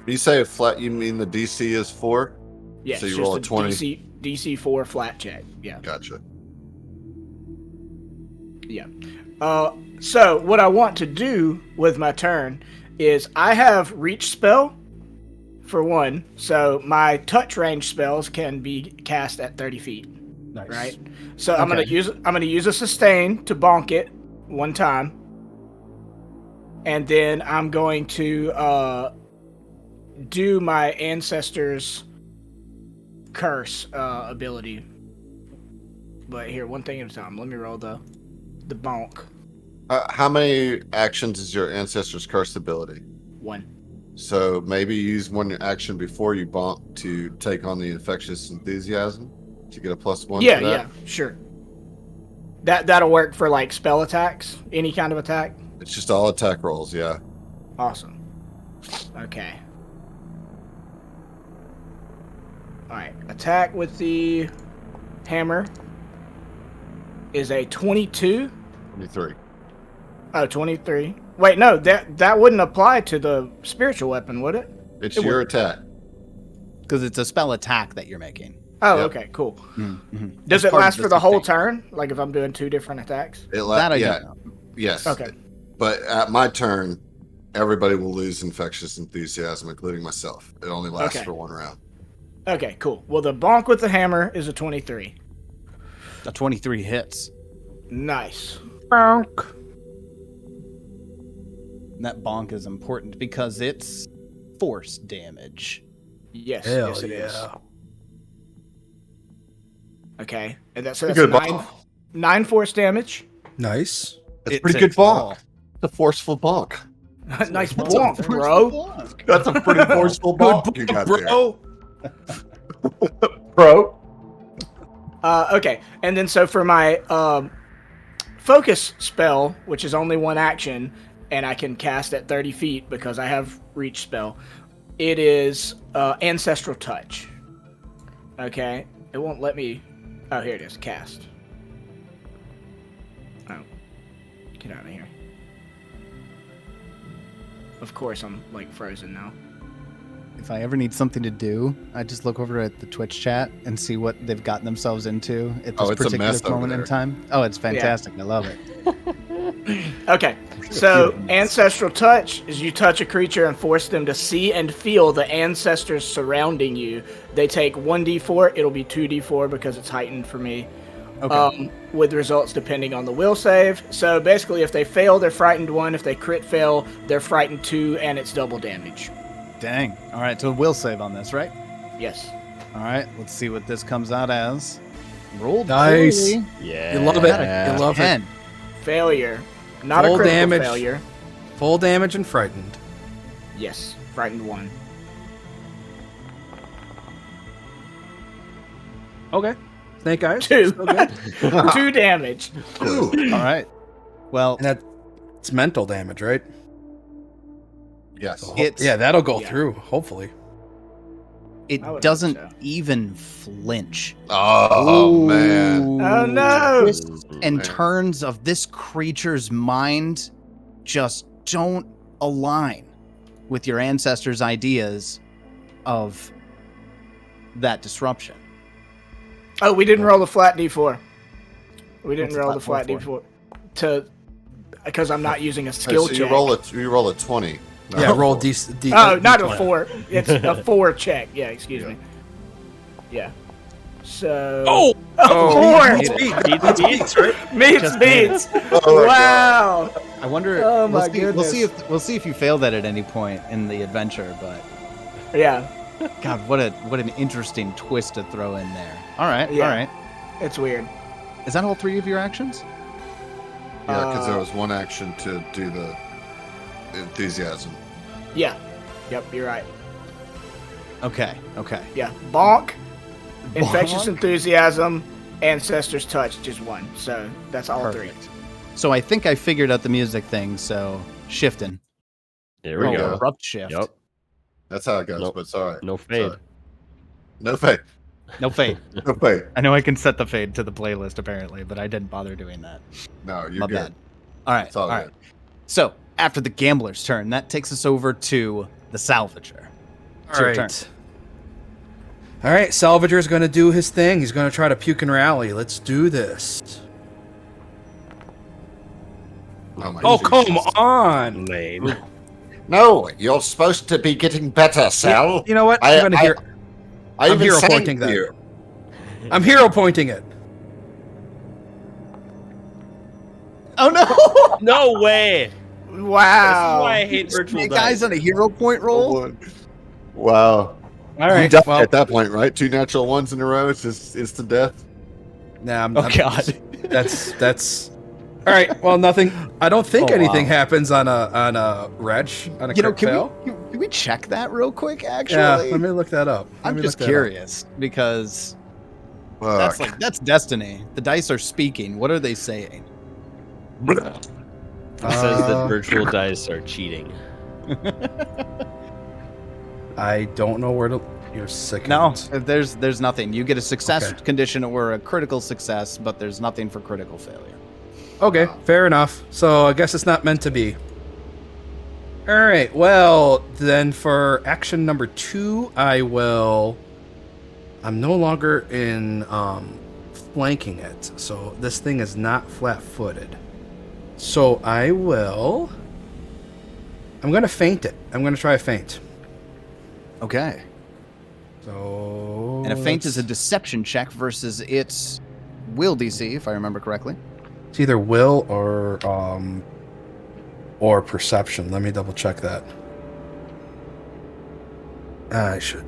You say flat, you mean the DC is 4? Yeah. So it's you roll a just 20. DC 4 flat check. Yeah. Gotcha. Yeah. So what I want to do with my turn is I have reach spell for one, so my touch range spells can be cast at 30 feet. Nice. Right. So I'm gonna use a sustain to bonk it one time, and then I'm going to do my ancestor's curse ability. But here, one thing at a time. Let me roll the bonk. How many actions is your ancestor's curse ability? 1. So maybe use one action before you bonk to take on the infectious enthusiasm to get a +1. Yeah, for that. yeah, sure. That'll work for like spell attacks, any kind of attack. It's just all attack rolls, yeah. Awesome. Okay. All right. Attack with the hammer is a 22. 23. Oh, 23. Wait, no, that wouldn't apply to the spiritual weapon, would it? It's It your would. attack. Because it's a spell attack that you're making. Oh, Yep. okay, cool. Mm-hmm. Does it last for the whole turn? Like if I'm doing 2 different attacks? That I yeah, don't know. yes. Okay. But at my turn, everybody will lose infectious enthusiasm, including myself. It only lasts Okay. for 1 round. Okay, cool. Well, the bonk with the hammer is a 23. A 23 hits. Nice. And that bonk is important because it's force damage. Yes, Hell yes it is. yeah. Okay, and that's 9 Good bonk. 9 force damage. Nice. That's It pretty good takes all. bonk. It's a forceful bonk. Nice That's a bonk, forceful bro. bonk. That's a pretty forceful bonk you got there. Bro. Bro. Okay, and then so for my focus spell, which is only 1 action, and I can cast at 30 feet because I have reach spell, it is Ancestral Touch. Okay, it won't let me... Oh, here it is, cast. Oh, get out of here. Of course, I'm, like, frozen now. If I ever need something to do, I just look over at the Twitch chat and see what they've gotten themselves into at this Oh, it's a particular mess over moment in there. time. Oh, it's fantastic. I love it. Okay, so Ancestral Touch is you touch a creature and force them to see and feel the ancestors surrounding you. They take 1d4, it'll be 2d4 because it's heightened for me. Okay. With results depending on the will save. So basically, if they fail, they're frightened 1. If they crit fail, they're frightened 2, and it's double damage. Dang. All right, so we'll save on this, right? Yes. All right, let's see what this comes out as. Roll Nice. poorly. Yeah. You love it. You love it. 10. Failure. Not Full a critical damage. failure. Full damage and frightened. Yes. Frightened 1. Okay. Snake eyes. 2. Still good. 2 damage. Ooh. All right. Well, And it's mental damage, right? Yes. it's Yeah, that'll go Yeah. through, hopefully. it I would doesn't hope so. even flinch. Oh, man. Oh, no. Twists and Man. turns of this creature's mind just don't align with your ancestors' ideas of that disruption. Oh, we didn't roll the flat d4. We didn't What's the roll the flat flat for? d4 because I'm not using a So skill you check. roll a 20. not Yeah, a roll four. D. Oh, not a D20. 4. It's a 4 check. Yeah, excuse me. Yeah. So. Oh! Oh, 4! Beats Beats, right? Meets Just beats! Oh, my Wow! I wonder. Oh, my we'll see goodness. we'll see if you fail that at any point in the adventure. But Yeah, God, what an interesting twist to throw in there. All right, Yeah. all right. it's weird. Is that all 3 of your actions? Yeah, because there was 1 action to do the enthusiasm. Yeah. Yep, you're right. Okay, okay. Yeah. Bonk, Infectious Bonk? Enthusiasm, Ancestors Touch, just 1. So that's all 3. Perfect. So I think I figured out the music thing. So shifting. There we go. Abrupt shift. Yep. That's how it goes, Nope. but it's all right. No It's all fade. right. No fade. No fade. No fade. I know I can set the fade to the playlist apparently, but I didn't bother doing that. No, you're My good. bad. All right. It's all All right. good. So after the gambler's turn. That takes us over to the salvager. It's All your turn. right. All right, Salvager's going to do his thing. He's going to try to puke and rally. Let's do this. Oh, come on. Lame. No, you're supposed to be getting better, Sal. You know what? I- I'm going to hear. I I'm even hero sang pointing to that. you. I'm hero pointing it. Oh no! No way. This is Wow. why I hate virtual Hey, dice. guys on a hero point roll. Wow. All You right. died Well, at that point, right? 2 natural ones in a row. It's just instant death. nah, Oh god. That's. All right. Well, nothing. I don't think Oh, anything wow. happens on a reg on a You know, crit fail. can we check that real quick? Actually, Yeah, let me look that up. Let I'm me just look that up. curious because Fuck. that's destiny. The dice are speaking. What are they saying? It says that Uh, virtual dice are cheating. I don't know where to. You're sick. No, there's nothing. You get a success Okay. condition or a critical success, but there's nothing for critical failure. Okay, fair enough. So I guess it's not meant to be. All right. Well, then for action number 2, I'm no longer in flanking it, so this thing is not flat-footed. So I'm gonna feint it. I'm gonna try a feint. Okay. So And a feint is a deception check versus its will DC, if I remember correctly. It's either will or perception. Let me double check that. I should.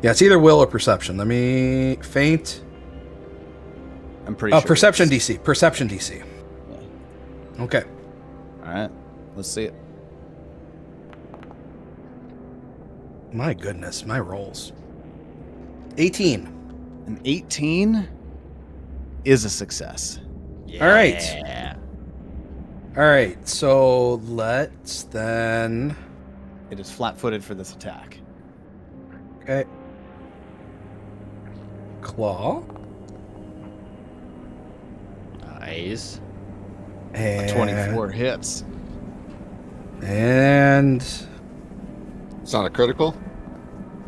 Yeah, it's either will or perception. Let me feint. I'm pretty sure. Perception it's- DC. Perception DC. Okay. All right. Let's see it. My goodness, my rolls. 18. An 18 is a success. All right. Yeah. All right. So let's then. It is flat-footed for this attack. Okay. Claw. Nice. And 24 hits. And It's not a critical.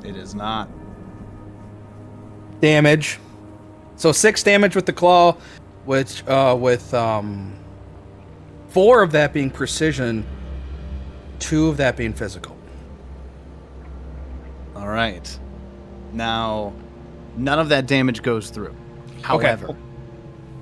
It is not. damage. So 6 damage with the claw, which with 4 of that being precision, 2 of that being physical. All right. Now, none of that damage goes through. However,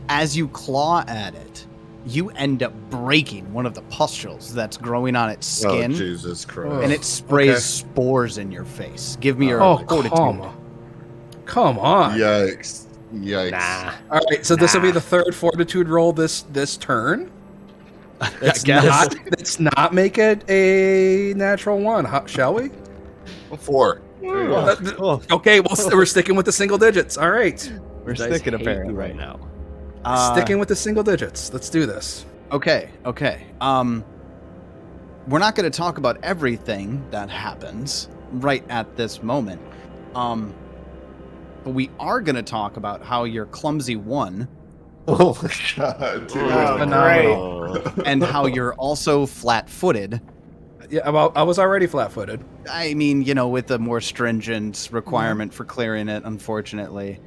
as you claw at it, you end up breaking one of the pustules that's growing on its skin, Oh, Jesus Christ. and it sprays Okay. spores in your face. Give me your Oh, fortitude. come on. Yikes. Yikes. Nah. All right, so this will be the third fortitude roll this turn. Let's not make it a natural one, shall we? 4. Okay, we're sticking with the single digits. All right, We're Dice sticking hate you apparently right now. sticking with the single digits. Let's do this. Okay. We're not going to talk about everything that happens right at this moment. But we are going to talk about how your clumsy one Oh my god, dude. Oh, Phenomenal. great. and how you're also flat-footed. Yeah, well, I was already flat-footed. I mean, with a more stringent requirement for clearing it, unfortunately.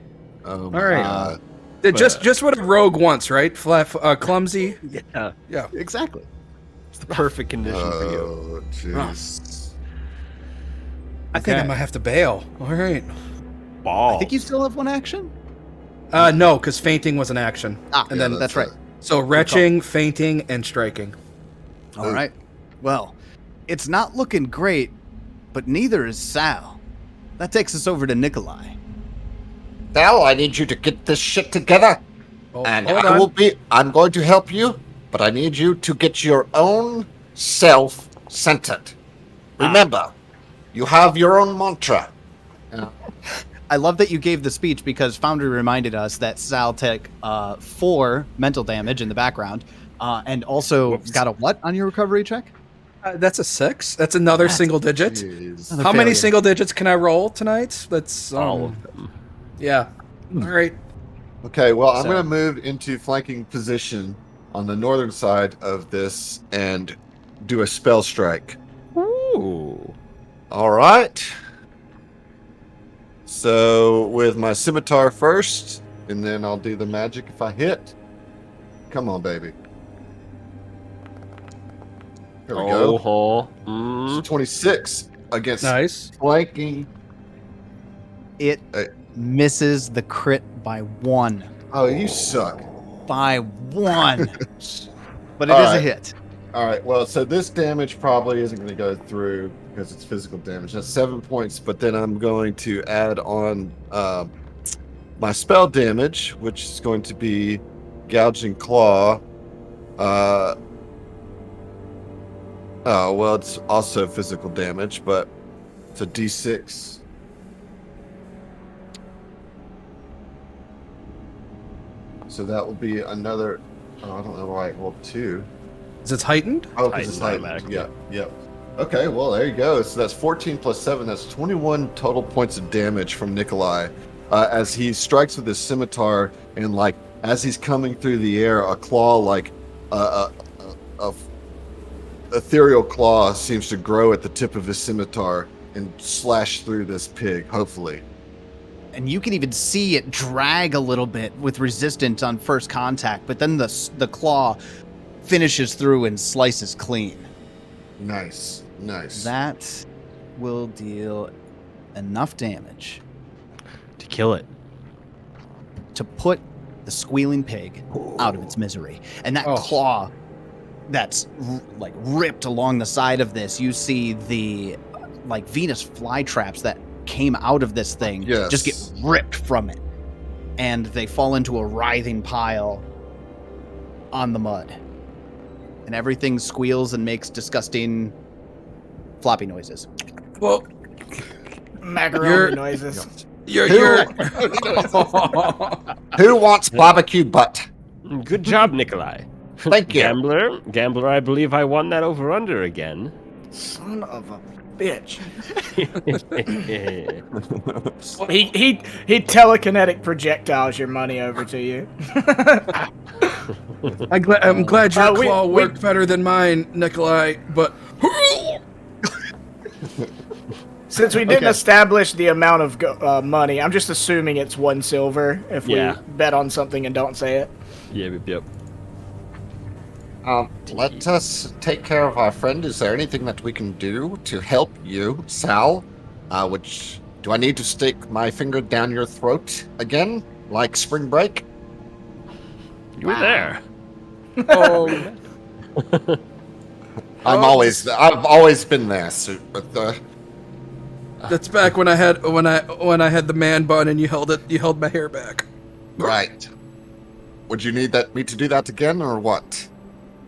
Oh my All right. god. Just what a rogue wants, right? Clumsy. Yeah. Yeah. Exactly. It's the perfect condition for you. Oh, jeez. I think I Okay. might have to bail. All right. Balls. I think you still have one action. No, because fainting was an action. And Yeah, then that's right. it. So retching, fainting, and striking. All right. Well, it's not looking great, but neither is Sal. That takes us over to Nikolai. Now I need you to get this shit together, Oh, and hold I on. will be. I'm going to help you, but I need you to get your own self centered. Remember, you have your own mantra. I love that you gave the speech because Foundry reminded us that Sal took 4 mental damage in the background, and also got a what on your recovery check? That's a 6. That's another single digit. Jeez. Another How many failure. single digits can I roll tonight? That's All of them. Yeah. All right. Okay, well, I'm So- going to move into flanking position on the northern side of this and do a spell strike. Ooh. All right. So with my scimitar first, and then I'll do the magic if I hit. Come on, baby. Here we go. Mm. 26 against Nice. flanking. It misses the crit by 1. Oh, you suck. By 1. But it All is a right. hit. All right, well, so this damage probably isn't going to go through because it's physical damage. That's 7 points, but then I'm going to add on my spell damage, which is going to be Gouging Claw. Oh, well, it's also physical damage, but it's a d6. So that will be another. Oh, I don't know why I rolled 2. Is it heightened? Oh, because it's heightened. Automatically. Yep. Okay, well, there you go. So that's 14 plus 7. That's 21 total points of damage from Nikolai. As he strikes with his scimitar, and like as he's coming through the air, a claw, like a ethereal claw, seems to grow at the tip of his scimitar and slash through this pig. Hopefully, And you can even see it drag a little bit with resistance on first contact, but then the claw finishes through and slices clean. nice. That will deal enough damage To kill it. to put the squealing pig out of its misery. And that Oh. claw that's like ripped along the side of this, you see the like Venus flytraps that came out of this thing Yes. just get ripped from it. And they fall into a writhing pile on the mud. And everything squeals and makes disgusting floppy noises. Well, Macaroni You're- noises. you're Who wants barbecue butt? Good job, Nikolai. Thank you. Gambler, I believe I won that over under again. Son of a bitch. Good He telekinetic projectiles your money over to you. I'm glad your we- claw we- worked better than mine, Nikolai. But Since we didn't Okay. establish the amount of money, I'm just assuming it's 1 silver if Yeah. we bet on something and don't say it. Yep. Let us take care of our friend. Is there anything that we can do to help you, Sal? Do I need to stick my finger down your throat again, like spring break? You were there. oh, I've always been there, but that's back when I had the man bun and you held my hair back. Right. would you need me to do that again, or what?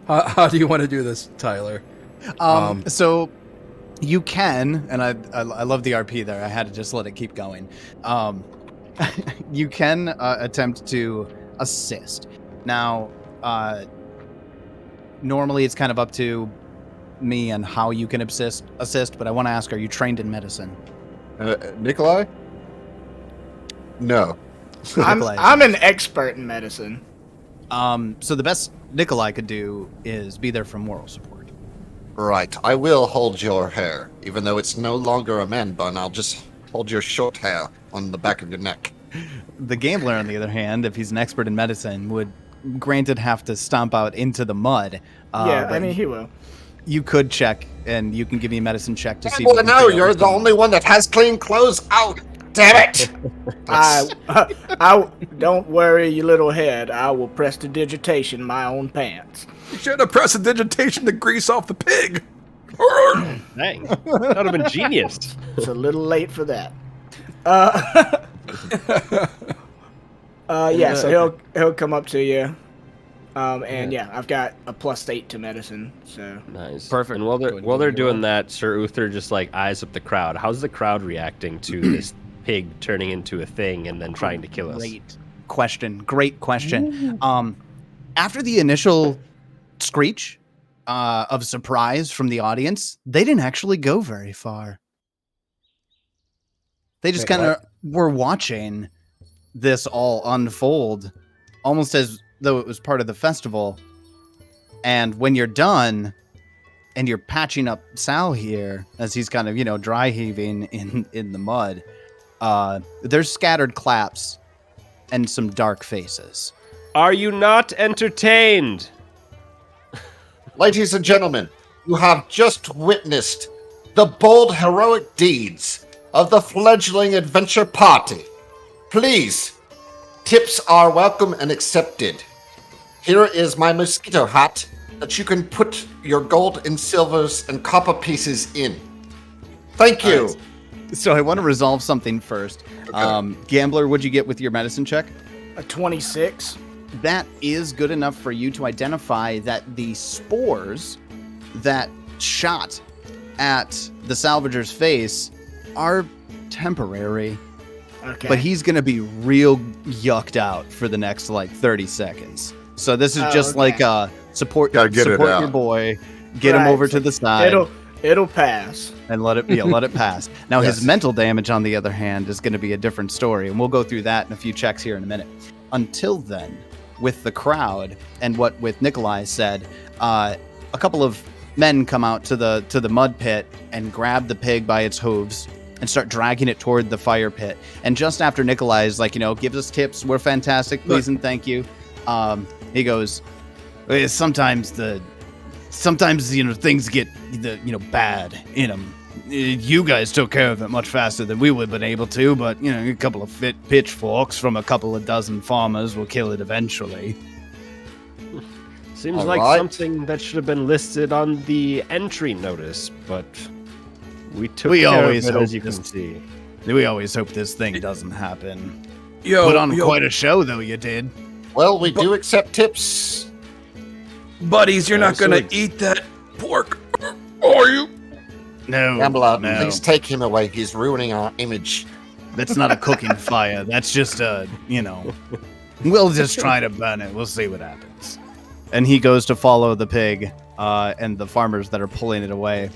How do you want to do this, Tyler? So you can, and I love the RP there. I had to just let it keep going. You can attempt to assist. Now, normally it's kind of up to me and how you can assist. But I want to ask: are you trained in medicine? Nikolai? No. Nikolai. I'm an expert in medicine. So the best Nikolai could do is be there for moral support. Right, I will hold your hair. Even though it's no longer a man bun, I'll just hold your short hair on the back of your neck. The gambler, on the other hand, if he's an expert in medicine, would granted have to stomp out into the mud. Yeah, I but mean, he will. you could check, and you can give me a medicine check to see. Well, if you can no, figure out you're what's the going on. only one that has clean clothes. Oh, damn it! I don't worry, you little head. I will prestidigitation my own pants. You should have pressed a digitation to grease off the pig. Dang. That would have been genius. It's a little late for that. Yeah, so he'll come up to you. And yeah, I've got a +8 to medicine, so Nice. Perfect. And while Go ahead and they're give me doing one. that, Sir Uther just like eyes up the crowd. How's the crowd reacting to this pig turning into a thing and then trying to kill us? Great question. After the initial screech of surprise from the audience, they didn't actually go very far. They just Wait, kind of were watching this all unfold, almost as though it was part of the festival, And when you're done, and you're patching up Sal here as he's kind of, dry heaving in the mud, there's scattered claps and some dark faces. Are you not entertained? Ladies and gentlemen, you have just witnessed the bold, heroic deeds of the fledgling adventure party. Please, tips are welcome and accepted. Here is my mosquito hat that you can put your gold and silvers and copper pieces in. Thank you. Right. So I want to resolve something first. Okay. Gambler, what'd you get with your medicine check? A 26. That is good enough for you to identify that the spores that shot at the salvager's face are temporary. Okay. But he's going to be real yucked out for the next 30 seconds. So this is just okay. Support Gotta get it your out. boy, get him Right, over so to the side. It'll pass. And let it pass. Now Yes. his mental damage, on the other hand, is going to be a different story, and we'll go through that in a few checks here in a minute. Until then, with the crowd and what with Nikolai said, a couple of men come out to the mud pit and grab the pig by its hooves and start dragging it toward the fire pit. And just after Nikolai is gives us tips, we're fantastic, please and thank you. He goes, sometimes things get bad in them. You guys took care of it much faster than we would have been able to, but a couple of pitchforks from a couple of dozen farmers will kill it eventually. Seems All like right. something that should have been listed on the entry notice, but we took We care always of it, hope as you can this- see. We always hope this thing doesn't happen. Yo, Put on quite a show, though, you did. Well, we do accept tips. buddies, you're not gonna Absolutely. eat that pork, are you? No, Gamblad, no. please take him away. He's ruining our image. That's not a cooking fire. That's just we'll just try to burn it. We'll see what happens. And he goes to follow the pig and the farmers that are pulling it away.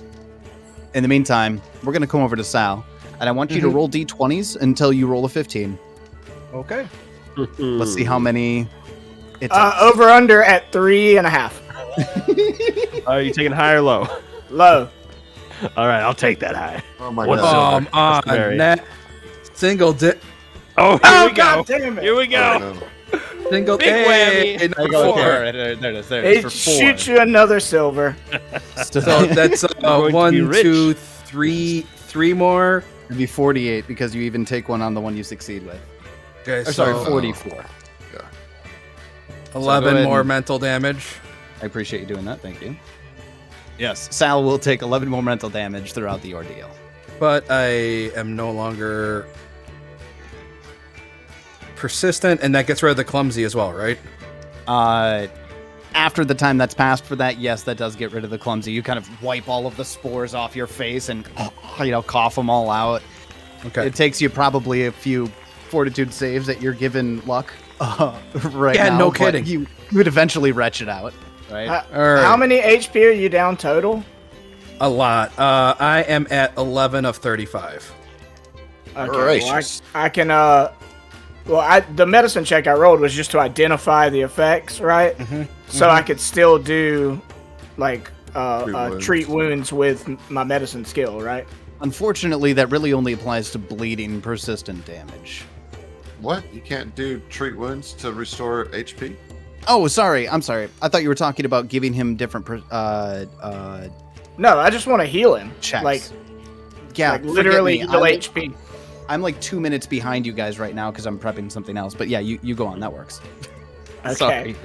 In the meantime, we're going to come over to Sal, and I want you to roll d20s until you roll a 15. Okay. Let's see how many it takes. Over under at 3.5. Are you taking high or low? Low. All right, I'll take that high. Oh my What's god. Customary. Net single Oh, here Oh, we go. God damn it. Here we go. No. single Big hey, whammy. number Go four. there it is. There It shoots you another silver. So that's going to be 1, rich. 2, 3 more. It'd be 48 because you even take one on the one you succeed with. Okay, Or, sorry, so 44. 11 ahead more and- mental damage. I appreciate you doing that. Thank you. Yes, Sal will take 11 more mental damage throughout the ordeal. But I am no longer persistent, and that gets rid of the clumsy as well, right? After the time that's passed for that, yes, that does get rid of the clumsy. You kind of wipe all of the spores off your face and, cough them all out. Okay. It takes you probably a few fortitude saves that you're given luck right Yeah, now. no but kidding. You would eventually retch it out, right? All right. How many HP are you down total? A lot. I am at 11 of 35. Okay, Gracious. I can the medicine check I rolled was just to identify the effects, right? So I could still do treat wounds with my medicine skill, right? Unfortunately, that really only applies to bleeding persistent damage. What? You can't do treat wounds to restore HP? Oh, sorry. I'm sorry. I thought you were talking about giving him different No, I just want to heal him. checks. Like forget literally me. heal HP. I'm like 2 minutes behind you guys right now because I'm prepping something else. But yeah, you go on. That works. Okay. Sorry.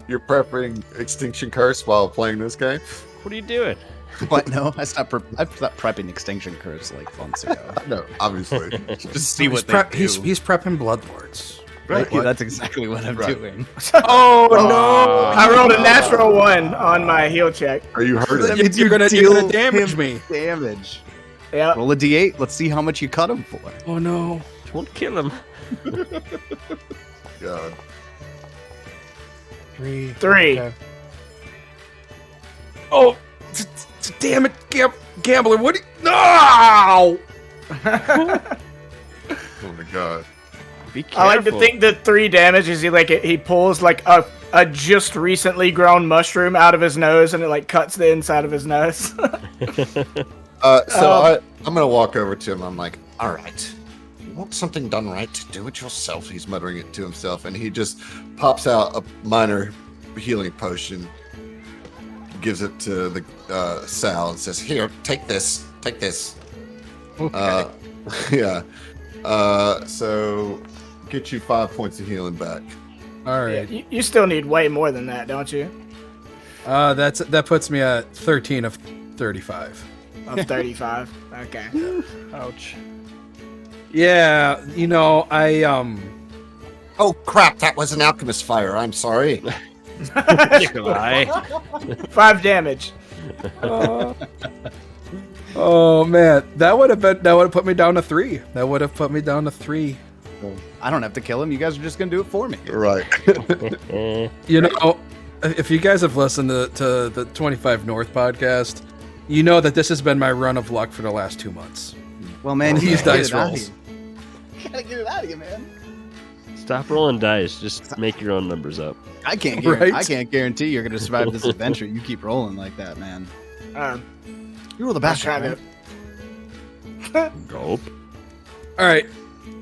You're prepping Extinction Curse while playing this game? What are you doing? But no, I stopped prepping Extinction Curse like months ago. No, obviously. Just see what they do. He's prepping Bloodlords. Thank you. That's exactly what I'm doing. Oh no! I rolled a natural 1 on my heal check. Are you hurting? That means You're gonna deal damage him me. Damage. Yep. Roll a d8. Let's see how much you cut him for. Oh no. Don't kill him. God. 3. 3. Okay. Oh, damn it, Gambler! What? No! Oh my god. Be careful. I like to think that 3 damage is he pulls like a just recently grown mushroom out of his nose and it like cuts the inside of his nose. I'm gonna walk over to him. I'm like, All right. You want something done right? Do it yourself. he's muttering it to himself, and he just pops out a minor healing potion, gives it to the Sal, and says, Here, take this. Take this. Okay. yeah. So get you 5 points of healing back. All Yeah, right. you still need way more than that, don't you? That puts me at 13 of 35. Of 35. Okay. Ouch. Yeah, I Oh, crap. That was an alchemist fire. I'm sorry. Nikolai. 5 damage. Oh man, that would have put me down to 3. That would have put me down to 3. I don't have to kill him. You guys are just gonna do it for me. Right. If you guys have listened to the 25 North podcast, you know that this has been my run of luck for the last 2 months. Well, man, These gotta dice get it out of rolls. you. You gotta get it out of you, man. Stop rolling dice. Just make your own numbers up. I can't guarantee you're gonna survive this adventure. You keep rolling like that, man. You roll the I'm best, trying right? to. Gulp. All right,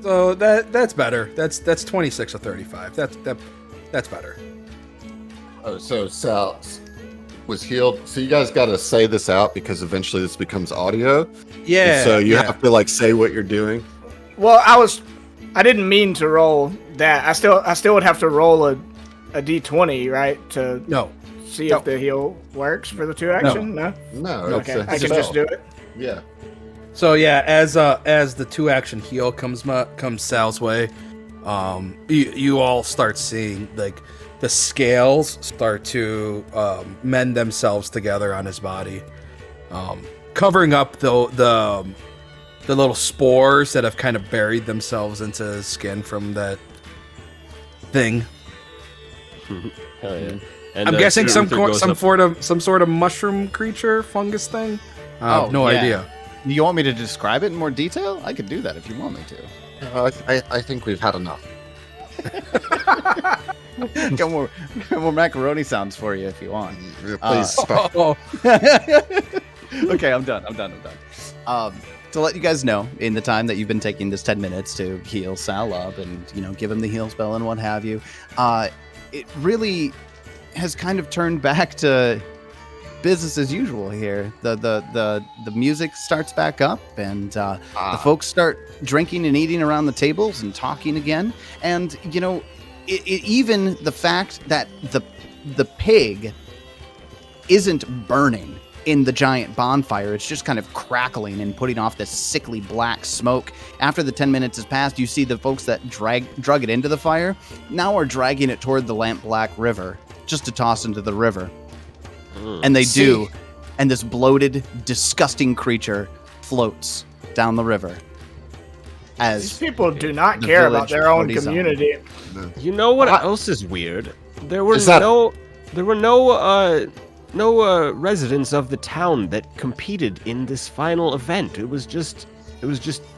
so that's better. That's 26 of 35. That's better. So Sal was healed. So you guys got to say this out because eventually this becomes audio. Yeah. And so you have to like say what you're doing. Well, I didn't mean to roll that. I still would have to roll a d20, right, to No. see if the heal works for the 2 action. No. No. Okay, it's a I can just do it. Yeah. So yeah, as the 2 action heal comes Sal's way, you all start seeing like the scales start to mend themselves together on his body, covering up the little spores that have kind of buried themselves into his skin from that thing. Hell yeah. And, I'm guessing Luther goes up- some sort of mushroom creature, fungus thing. No yeah. idea. You want me to describe it in more detail? I could do that if you want me to. I think we've had enough. Got more macaroni sounds for you if you want. Please stop. Oh, Okay, I'm done. To let you guys know, in the time that you've been taking this 10 minutes to heal Sal up and give him the heal spell and what have you, it really has kind of turned back to business as usual here. The music starts back up, and the folks start drinking and eating around the tables and talking again. And even the fact that the pig isn't burning in the giant bonfire, it's just kind of crackling and putting off this sickly black smoke. After the 10 minutes has passed, you see the folks that drug it into the fire now are dragging it toward the lamp black river just to toss into the river. And they do, and this bloated, disgusting creature floats down the river. These As people do not the care about village their own parties on. community. You know what else is weird? There were Is that- no residents of the town that competed in this final event. It was just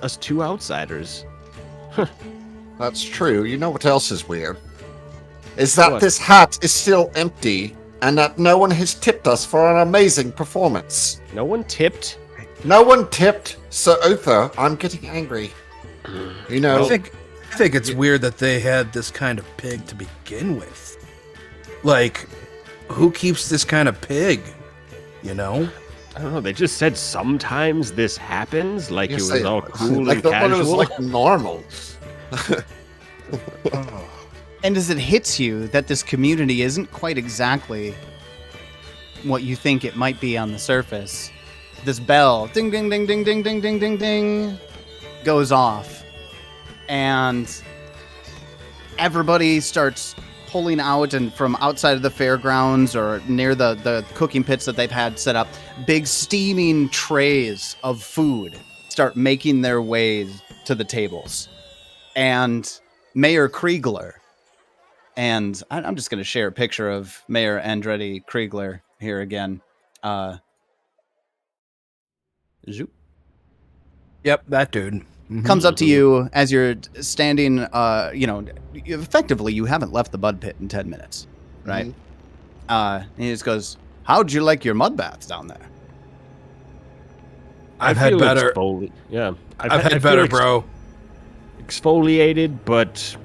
us 2 outsiders. That's true. You know what else is weird? Is that What? this hat is still empty and that no one has tipped us for an amazing performance. No one tipped. No one tipped Sir Uther. I'm getting angry. You know, I think it's weird that they had this kind of pig to begin with. Like, who keeps this kind of pig? I don't know. They just said sometimes this happens, like Yes, it was they- all cool like and the one casual. was like normal. And as it hits you that this community isn't quite exactly what you think it might be on the surface, this bell, ding, ding, ding, ding, ding, ding, ding, ding, ding, goes off. And everybody starts pulling out, and from outside of the fairgrounds or near the cooking pits that they've had set up, big steaming trays of food start making their way to the tables. And Mayor Kriegler, and I'm just going to share a picture of Mayor Andretti Kriegler here again. Yep, that dude. comes up to you as you're standing. Effectively, you haven't left the mud pit in 10 minutes, right? And he just goes, "How'd you like your mud baths down there?" I've had better. Yeah, I've had better, bro. Exfoliated, but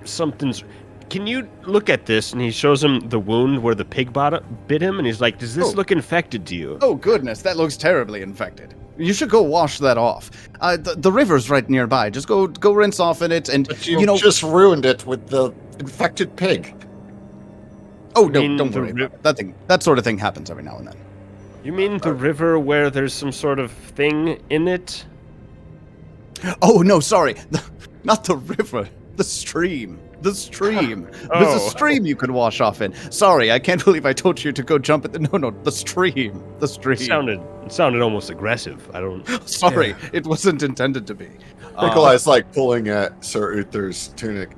something's. Can you look at this? And he shows him the wound where the pig bit him, and he's like, "Does this look infected to you?" Oh goodness, that looks terribly infected. You should go wash that off. The river's right nearby. Just go rinse off in it, and But you just ruined it with the infected pig. Oh no, don't worry about it. That sort of thing happens every now and then. You mean the river where there's some sort of thing in it? Oh no, sorry, not the river, the stream. The stream. There's a stream you can wash off in. Sorry, I can't believe I told you to go jump at the. No, the stream. The stream. It sounded almost aggressive. I don't. Sorry, It wasn't intended to be. Nikolai's like pulling at Sir Uther's tunic.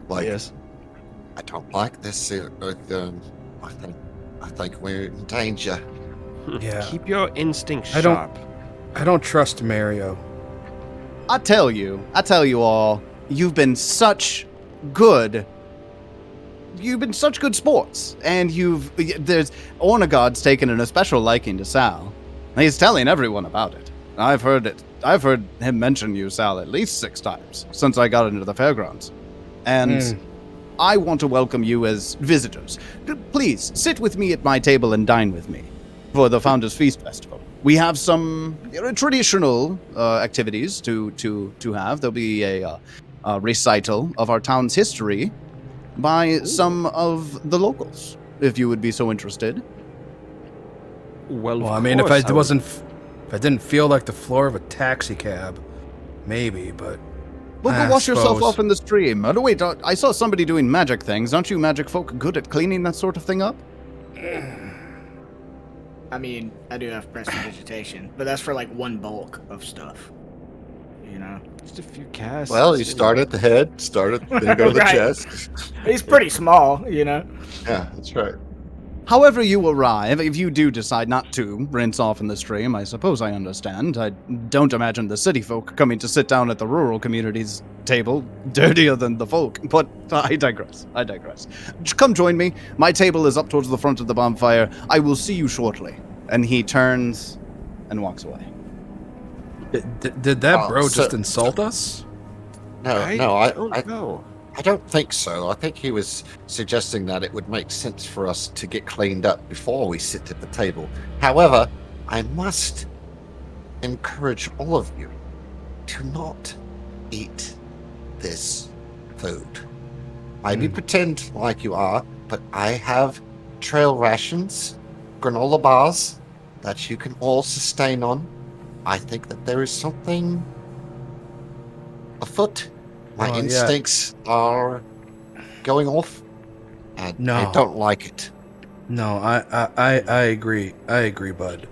Like, Yes. I don't like this. I think we're in danger. Yeah. Keep your instincts I don't- sharp. I don't trust Mario. I tell you all, you've been such good sports, and there's Ornagod's taken an especial liking to Sal. He's telling everyone about it. I've heard him mention you, Sal, at least 6 times since I got into the fairgrounds, and I want to welcome you as visitors. Please sit with me at my table and dine with me for the Founders Feast Festival. We have some traditional activities to have. There'll be a recital of our town's history by some of the locals, if you would be so interested. Well, I mean, if I didn't feel like the floor of a taxi cab, maybe, but. Well, go wash yourself off in the stream. Oh, wait, I saw somebody doing magic things. Aren't you magic folk good at cleaning that sort of thing up? I mean, I do have prestidigitation, but that's for like one bulk of stuff. You know? Just a few casts. well, you start at the head, then go to the Right. chest. He's pretty small, you know? Yeah, that's right. However you arrive, if you do decide not to rinse off in the stream, I suppose I understand. I don't imagine the city folk coming to sit down at the rural community's table dirtier than the folk, but I digress. Come join me. My table is up towards the front of the bonfire. I will see you shortly. And he turns and walks away. Did that Oh, bro so- just insult us? No, I don't know. I don't think so. I think he was suggesting that it would make sense for us to get cleaned up before we sit at the table. However, I must encourage all of you to not eat this food. Maybe pretend like you are, but I have trail rations, granola bars that you can all sustain on. I think that there is something afoot. My Oh, yeah. instincts are going off, and No. I don't like it. No, I agree. I agree, bud.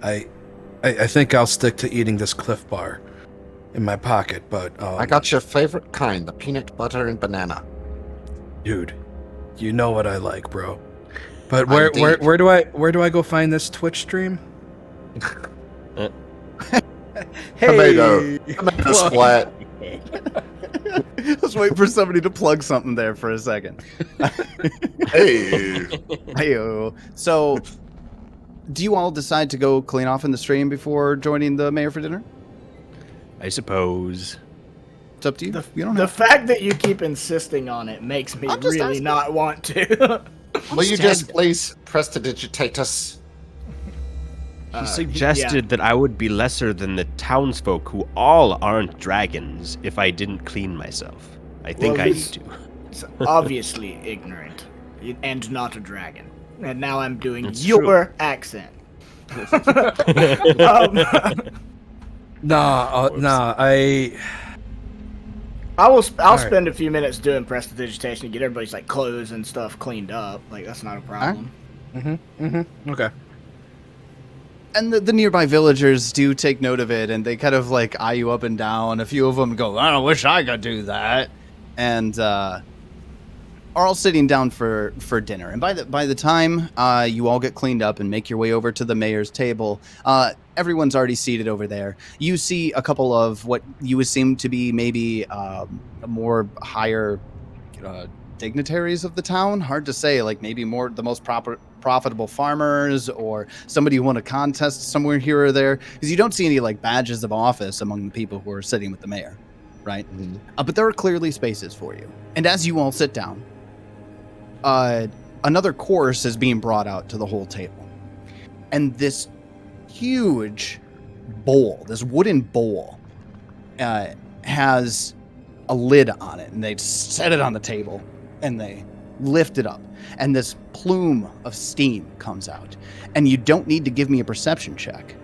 I think I'll stick to eating this Cliff Bar in my pocket, but I got your favorite kind, the peanut butter and banana. dude, you know what I like, bro. But Indeed. where do I go find this Twitch stream? Tomato splat. Let's wait for somebody to plug something there for a second. Hey. Hey-o. So, do you all decide to go clean off in the stream before joining the mayor for dinner? I suppose. It's up to you. You don't The have fact that you keep insisting on it makes me I'm just really asking. not want to. Will you just please prestidigitate us? He suggested that I would be lesser than the townsfolk who all aren't dragons if I didn't clean myself. I think Well, I need he's- to. It's obviously ignorant and not a dragon. And now I'm doing It's your true. accent. I'll Alright. spend a few minutes doing prestidigitation to get everybody's like clothes and stuff cleaned up. Like that's not a problem. Okay. And the nearby villagers do take note of it, and they kind of like eye you up and down. A few of them go, "I wish I could do that." And are all sitting down for dinner, and by the time you all get cleaned up and make your way over to the mayor's table, everyone's already seated over there. You see a couple of what you would seem to be maybe more higher dignitaries of the town. Hard to say, like maybe more the most profitable farmers or somebody who won a contest somewhere here or there, because you don't see any like badges of office among the people who are sitting with the mayor, right? Mhm. But there are clearly spaces for you. And as you all sit down, another course is being brought out to the whole table. And this huge bowl, this wooden bowl, has a lid on it. And they set it on the table and they lift it up. And this plume of steam comes out. And you don't need to give me a perception check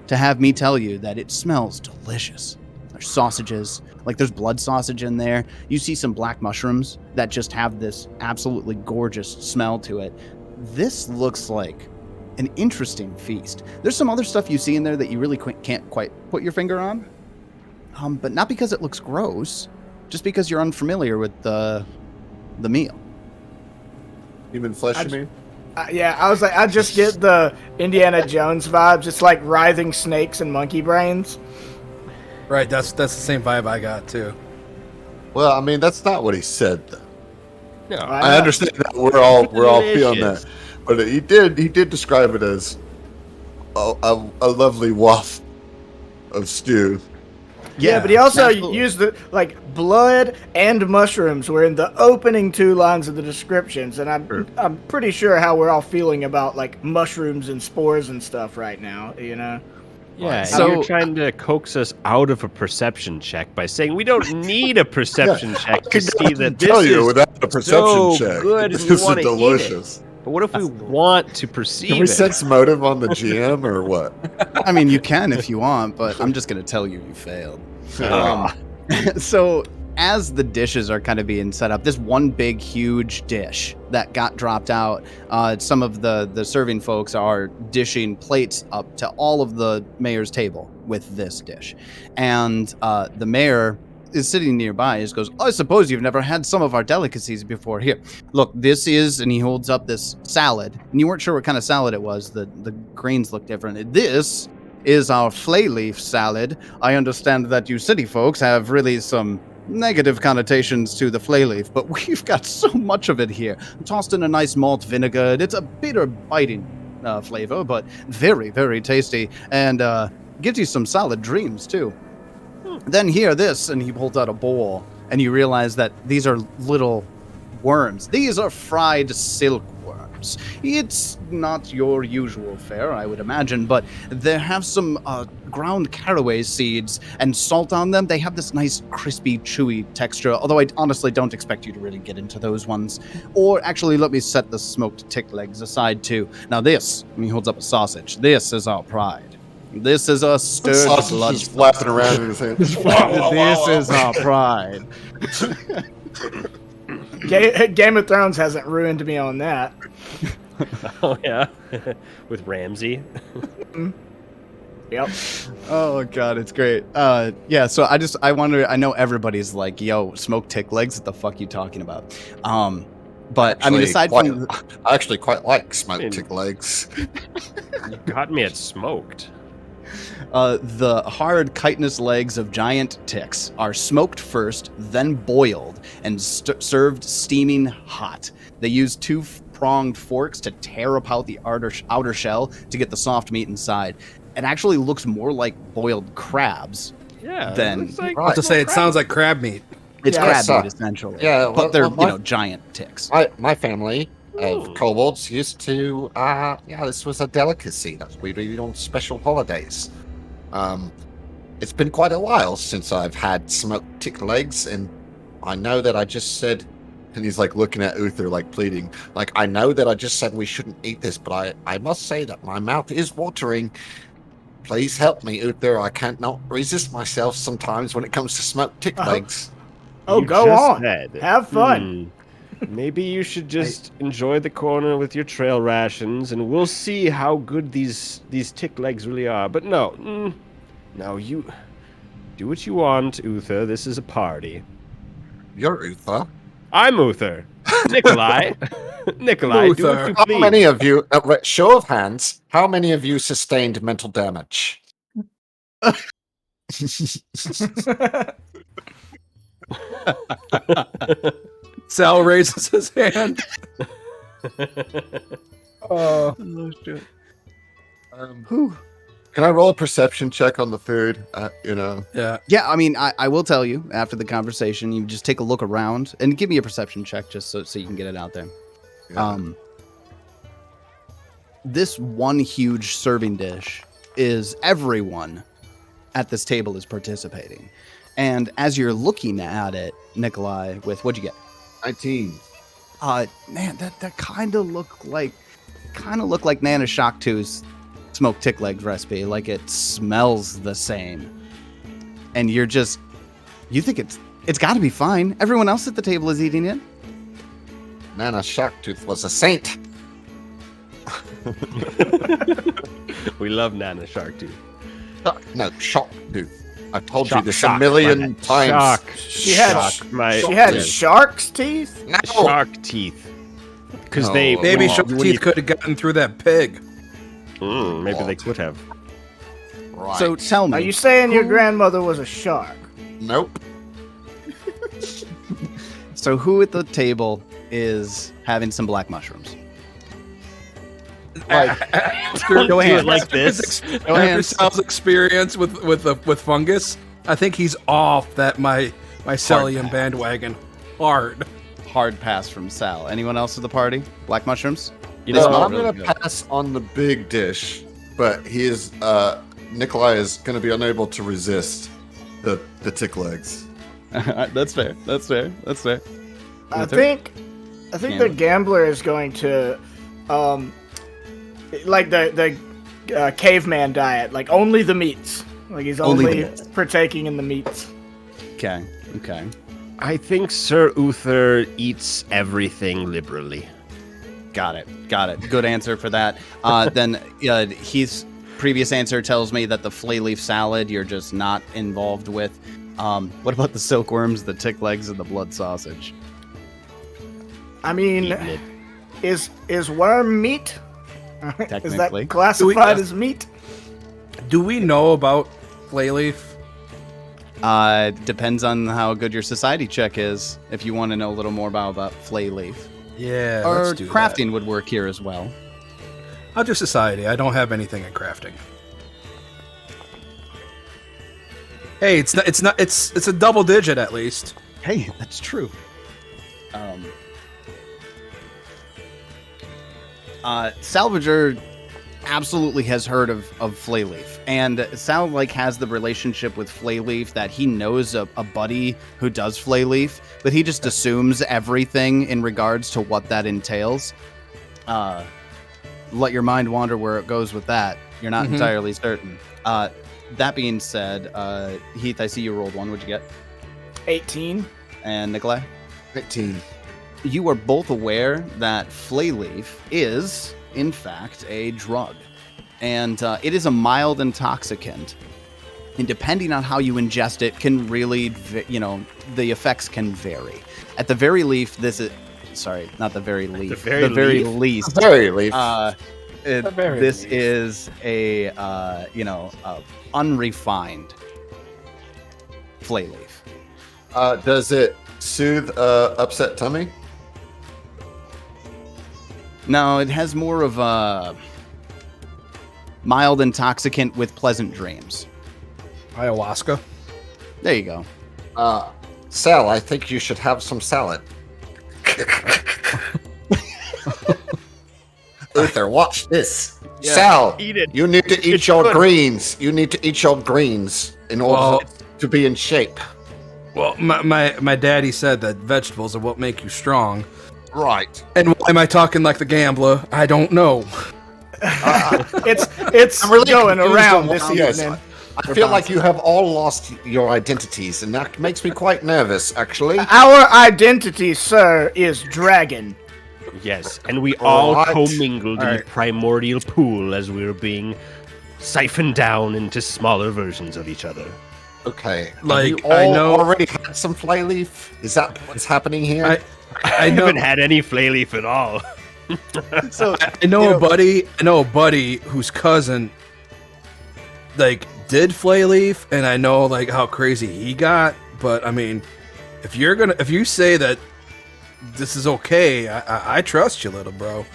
to have me tell you that it smells delicious. There's sausages, like there's blood sausage in there. You see some black mushrooms that just have this absolutely gorgeous smell to it. This looks like an interesting feast. There's some other stuff you see in there that you really can't quite put your finger on, but not because it looks gross, just because you're unfamiliar with the meal. Human flesh, you mean? Yeah, I was like, I just get the Indiana Jones vibes. It's like writhing snakes and monkey brains. Right, that's the same vibe I got too. Well, I mean, that's not what he said, though. No, I understand that we're all feeling Delicious. that, but he did describe it as a lovely waft of stew. Yeah, but he also absolutely. used the blood and mushrooms were in the opening 2 lines of the descriptions, and I'm pretty sure how we're all feeling about like mushrooms and spores and stuff right now. You know. Yeah, So- and you're trying to coax us out of a perception check by saying we don't need a perception check to see that this Tell you is without a perception so check. good and This we is want to eat it. delicious. But what if we want to perceive Can we it? sense motive on the GM or what? I mean, you can if you want, but I'm just going to tell you failed. So as the dishes are kind of being set up, this one big, huge dish that got dropped out, some of the serving folks are dishing plates up to all of the mayor's table with this dish. And the mayor is sitting nearby. He just goes, I suppose you've never had some of our delicacies before. Here, look, this is, and he holds up this salad. And you weren't sure what kind of salad it was. The grains look different. This is our flay leaf salad. I understand that you city folks have really some negative connotations to the flay leaf, but we've got so much of it here. Tossed in a nice malt vinegar. It's a bitter, biting flavor, but very, very tasty, and gives you some solid dreams, too. Then here, this, and he holds out a bowl, and you realize that these are little worms. These are fried silkworms. It's not your usual fare, I would imagine, but they have some ground caraway seeds and salt on them. They have this nice, crispy, chewy texture, although I honestly don't expect you to really get into those ones. Or actually, let me set the smoked tick legs aside, too. Now this, and he holds up a sausage, this is our pride. This is a stirred Sausage blood. is flapping around in his hand. This is our pride. Game of Thrones hasn't ruined me on that. Oh yeah, with Ramsay. Yep. Oh god, it's great. Yeah, so I wonder, I know everybody's like, yo, smoked tick legs, what the fuck you talking about? But I mean, aside from I actually quite like smoked tick legs. You got me at smoked. the hard chitinous legs of giant ticks are smoked first, then boiled, and served steaming hot. They use 2-pronged forks to tear apart the outer shell to get the soft meat inside. It actually looks more like boiled crabs. Yeah, Then- it's like, I have to say, it sounds like crab meat. It's Yeah, crab so- meat, essentially. yeah, but they're, well, giant ticks. My family of kobolds used to, this was a delicacy that we'd eat on special holidays. It's been quite a while since I've had smoked tick legs, and I know that I just said, And he's like looking at Uther, like pleading. like, I know that I just said we shouldn't eat this, but I must say that my mouth is watering. Please help me, Uther. I can't not resist myself sometimes when it comes to smoked tick legs. Oh, you go just on. said, Have fun. Maybe you should just enjoy the corner with your trail rations, and we'll see how good these tick legs really are. But no, you do what you want, Uther. This is a party. You're Uther. I'm Uther. Nikolai, Nikolai, do what you How please. many of you, show of hands, how many of you sustained mental damage? Sal raises his hand. Can I roll a perception check on the food? Yeah. Yeah, I mean, I will tell you after the conversation, you just take a look around and give me a perception check just so you can get it out there. Yeah. This one huge serving dish is everyone at this table is participating. And as you're looking at it, Nikolai, with what'd you get? 19. Man, that kind of looked like Nana Shock 2's smoked tick legs recipe. Like it smells the same. And you think it's got to be fine. Everyone else at the table is eating it. Nana Sharktooth was a saint. We love Nana Sharktooth. No, Sharktooth. I've told you Shock, this shock, a million times. Shock. She had she had shark's teeth. No. Shark teeth. Because they Maybe when Shark you- Teeth could have gotten through that pig. maybe they could have. Right. So tell me. Are you saying your grandmother was a shark? Nope. So who at the table is having some black mushrooms? Don't Go do ahead. it like this. After Sal's experience with fungus, I think he's off that mycelium bandwagon hard. Hard pass from Sal. Anyone else at the party? Black mushrooms? You No, know, I'm really going good. to pass on the big dish, but Nikolai is going to be unable to resist the tick legs. That's fair. I think the gambler is going to, like the caveman diet, like only the meats. Like he's Only the only meats. partaking in the meats. Okay. I think Sir Uther eats everything liberally. Got it. Good answer for that. Then his previous answer tells me that the flay leaf salad you're just not involved with. What about the silkworms, the tick legs, and the blood sausage? I mean, Eating it. is worm meat? Is Technically. that classified as meat? Do we know about Flayleaf? Depends on how good your society check is. If you want to know a little more about flay leaf, Yeah, or let's do crafting would work here as well. that. I'll do society. I don't have anything in crafting. Hey, it's a double digit at least. Hey, that's true. Salvager absolutely has heard of Flayleaf, and Sal has the relationship with Flayleaf that he knows a buddy who does Flayleaf, but he just assumes everything in regards to what that entails. Let your mind wander where it goes with that. You're not entirely certain. That being said, Heath, I see you rolled one. What'd you get? 18. And Nikolai? 18. You are both aware that Flayleaf is, in fact, a drug. And it is a mild intoxicant. And depending on how you ingest it, can really, the effects can vary. At the very least, this is... Sorry, not the very least. very the very least. least. Very leaf. This is a, unrefined Flayleaf. Does it soothe upset tummy? No, it has more of a mild intoxicant with pleasant dreams. Ayahuasca. There you go. Sal, I think you should have some salad. Uther, watch this. Yeah, Sal, eat it. you need to eat It's your good. greens. You need to eat your greens in order to be in shape. Well, my daddy said that vegetables are what make you strong. Right. And why am I talking like the gambler? I don't know. It's I'm really going confused around on this what- yes, evening. I feel like you have all lost your identities, and that makes me quite nervous, actually. Our identity, sir, is dragon. Yes, and we all Right. commingled in All the right. primordial pool as we were being siphoned down into smaller versions of each other. Okay. Like, Have you I all know- already had some flay leaf? Is that what's happening here? I know. haven't had any flay leaf at all. So I know a buddy whose cousin like did flay leaf, and I know like how crazy he got. But I mean, if you say that this is okay, I trust you, little bro.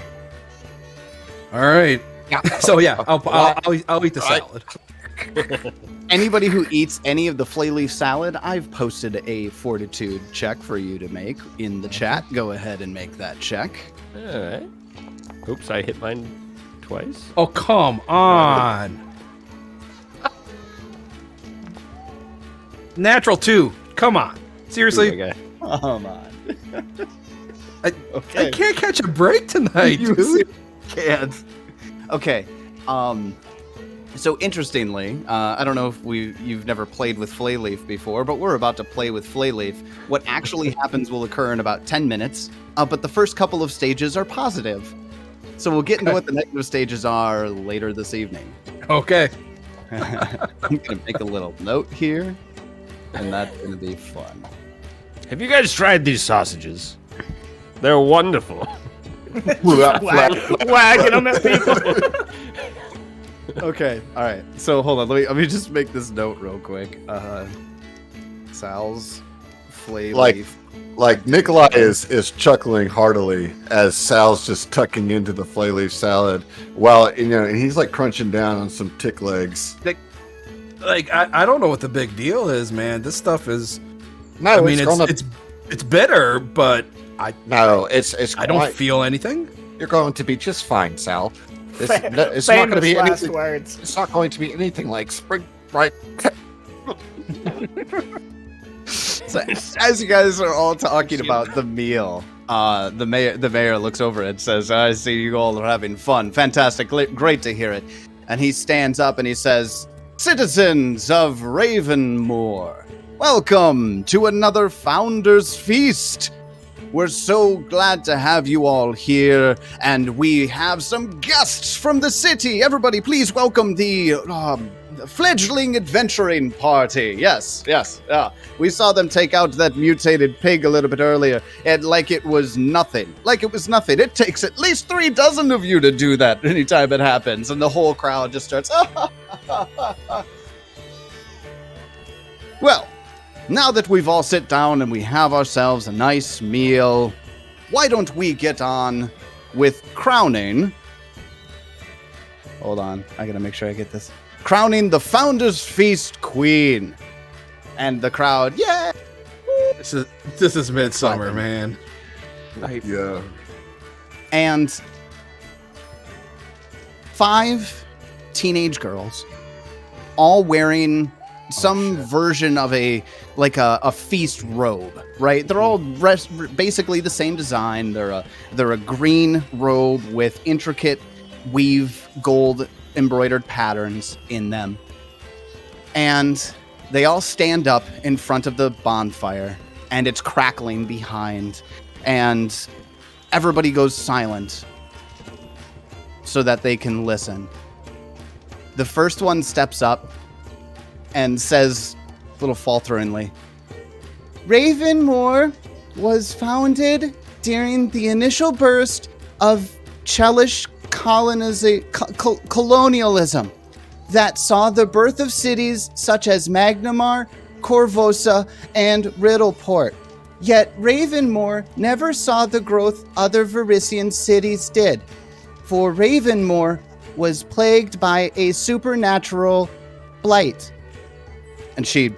All right. Yeah. So yeah, I'll eat the salad. anybody who eats any of the flay leaf salad, I've posted a fortitude check for you to make in the chat. Go ahead and make that check. All right. Oops, I hit mine twice. Oh come on. Natural 2. Come on. Seriously, Okay. Come on. I can't catch a break tonight, You dude. can't. Okay. So interestingly, I don't know if you've never played with flay leaf before, but we're about to play with flay leaf. What actually happens will occur in about 10 minutes, but the first couple of stages are positive. So we'll get into what the negative stages are later this evening. Okay. I'm gonna make a little note here, and that's gonna be fun. Have you guys tried these sausages? They're wonderful. Wagging them at people. Okay, all right. So hold on, let me just make this note real quick. Sal's flay leaf. Like Nikolai is chuckling heartily as Sal's just tucking into the flay leaf salad, while and he's like crunching down on some tick legs. Like I don't know what the big deal is, man. This stuff is. No, I mean, it's gonna. it's bitter, but No, it's. I don't feel anything. You're going to be just fine, Sal. It's Famous not going to be last anything. words. It's not going to be anything like spring, right? So, as you guys are all talking about the meal, the mayor looks over and says, "I see you all are having fun. Fantastic, great to hear it." And he stands up and he says, "Citizens of Ravenmoor, welcome to another Founders Feast. We're so glad to have you all here, and we have some guests from the city. Everybody, please welcome the fledgling adventuring party." Yes. We saw them take out that mutated pig a little bit earlier, and like it was nothing. It takes at least 3 dozen of you to do that anytime it happens, and the whole crowd just starts, Well, now that we've all sit down and we have ourselves a nice meal, why don't we get on with crowning? Hold on, I gotta make sure I get this. Crowning the Founders Feast Queen. And the crowd, yeah! This is midsummer, man. Yeah. And 5 teenage girls, all wearing some version of a feast robe, right? They're all basically the same design. They're a green robe with intricate weave gold embroidered patterns in them. And they all stand up in front of the bonfire, and it's crackling behind, and everybody goes silent so that they can listen. The first one steps up and says, a little falteringly, "Ravenmoor was founded during the initial burst of Chelish colonialism that saw the birth of cities such as Magnamar, Corvosa, and Riddleport. Yet Ravenmoor never saw the growth other Varisian cities did, for Ravenmoor was plagued by a supernatural blight." And she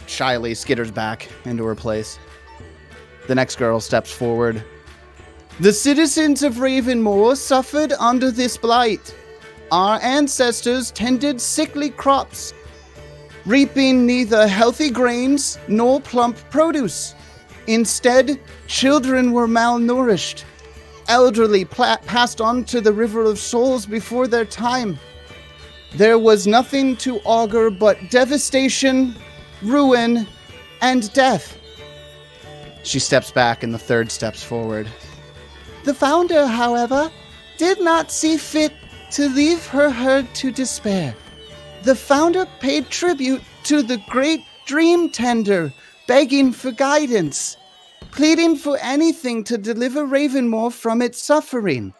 shyly skitters back into her place. The next girl steps forward. "The citizens of Ravenmoor suffered under this blight. Our ancestors tended sickly crops, reaping neither healthy grains nor plump produce. Instead, children were malnourished. Elderly passed on to the River of Souls before their time. There was nothing to augur but devastation, ruin, and death." She steps back and the third steps forward. "The founder, however, did not see fit to leave her herd to despair. The founder paid tribute to the great dream tender, begging for guidance, pleading for anything to deliver Ravenmoor from its suffering.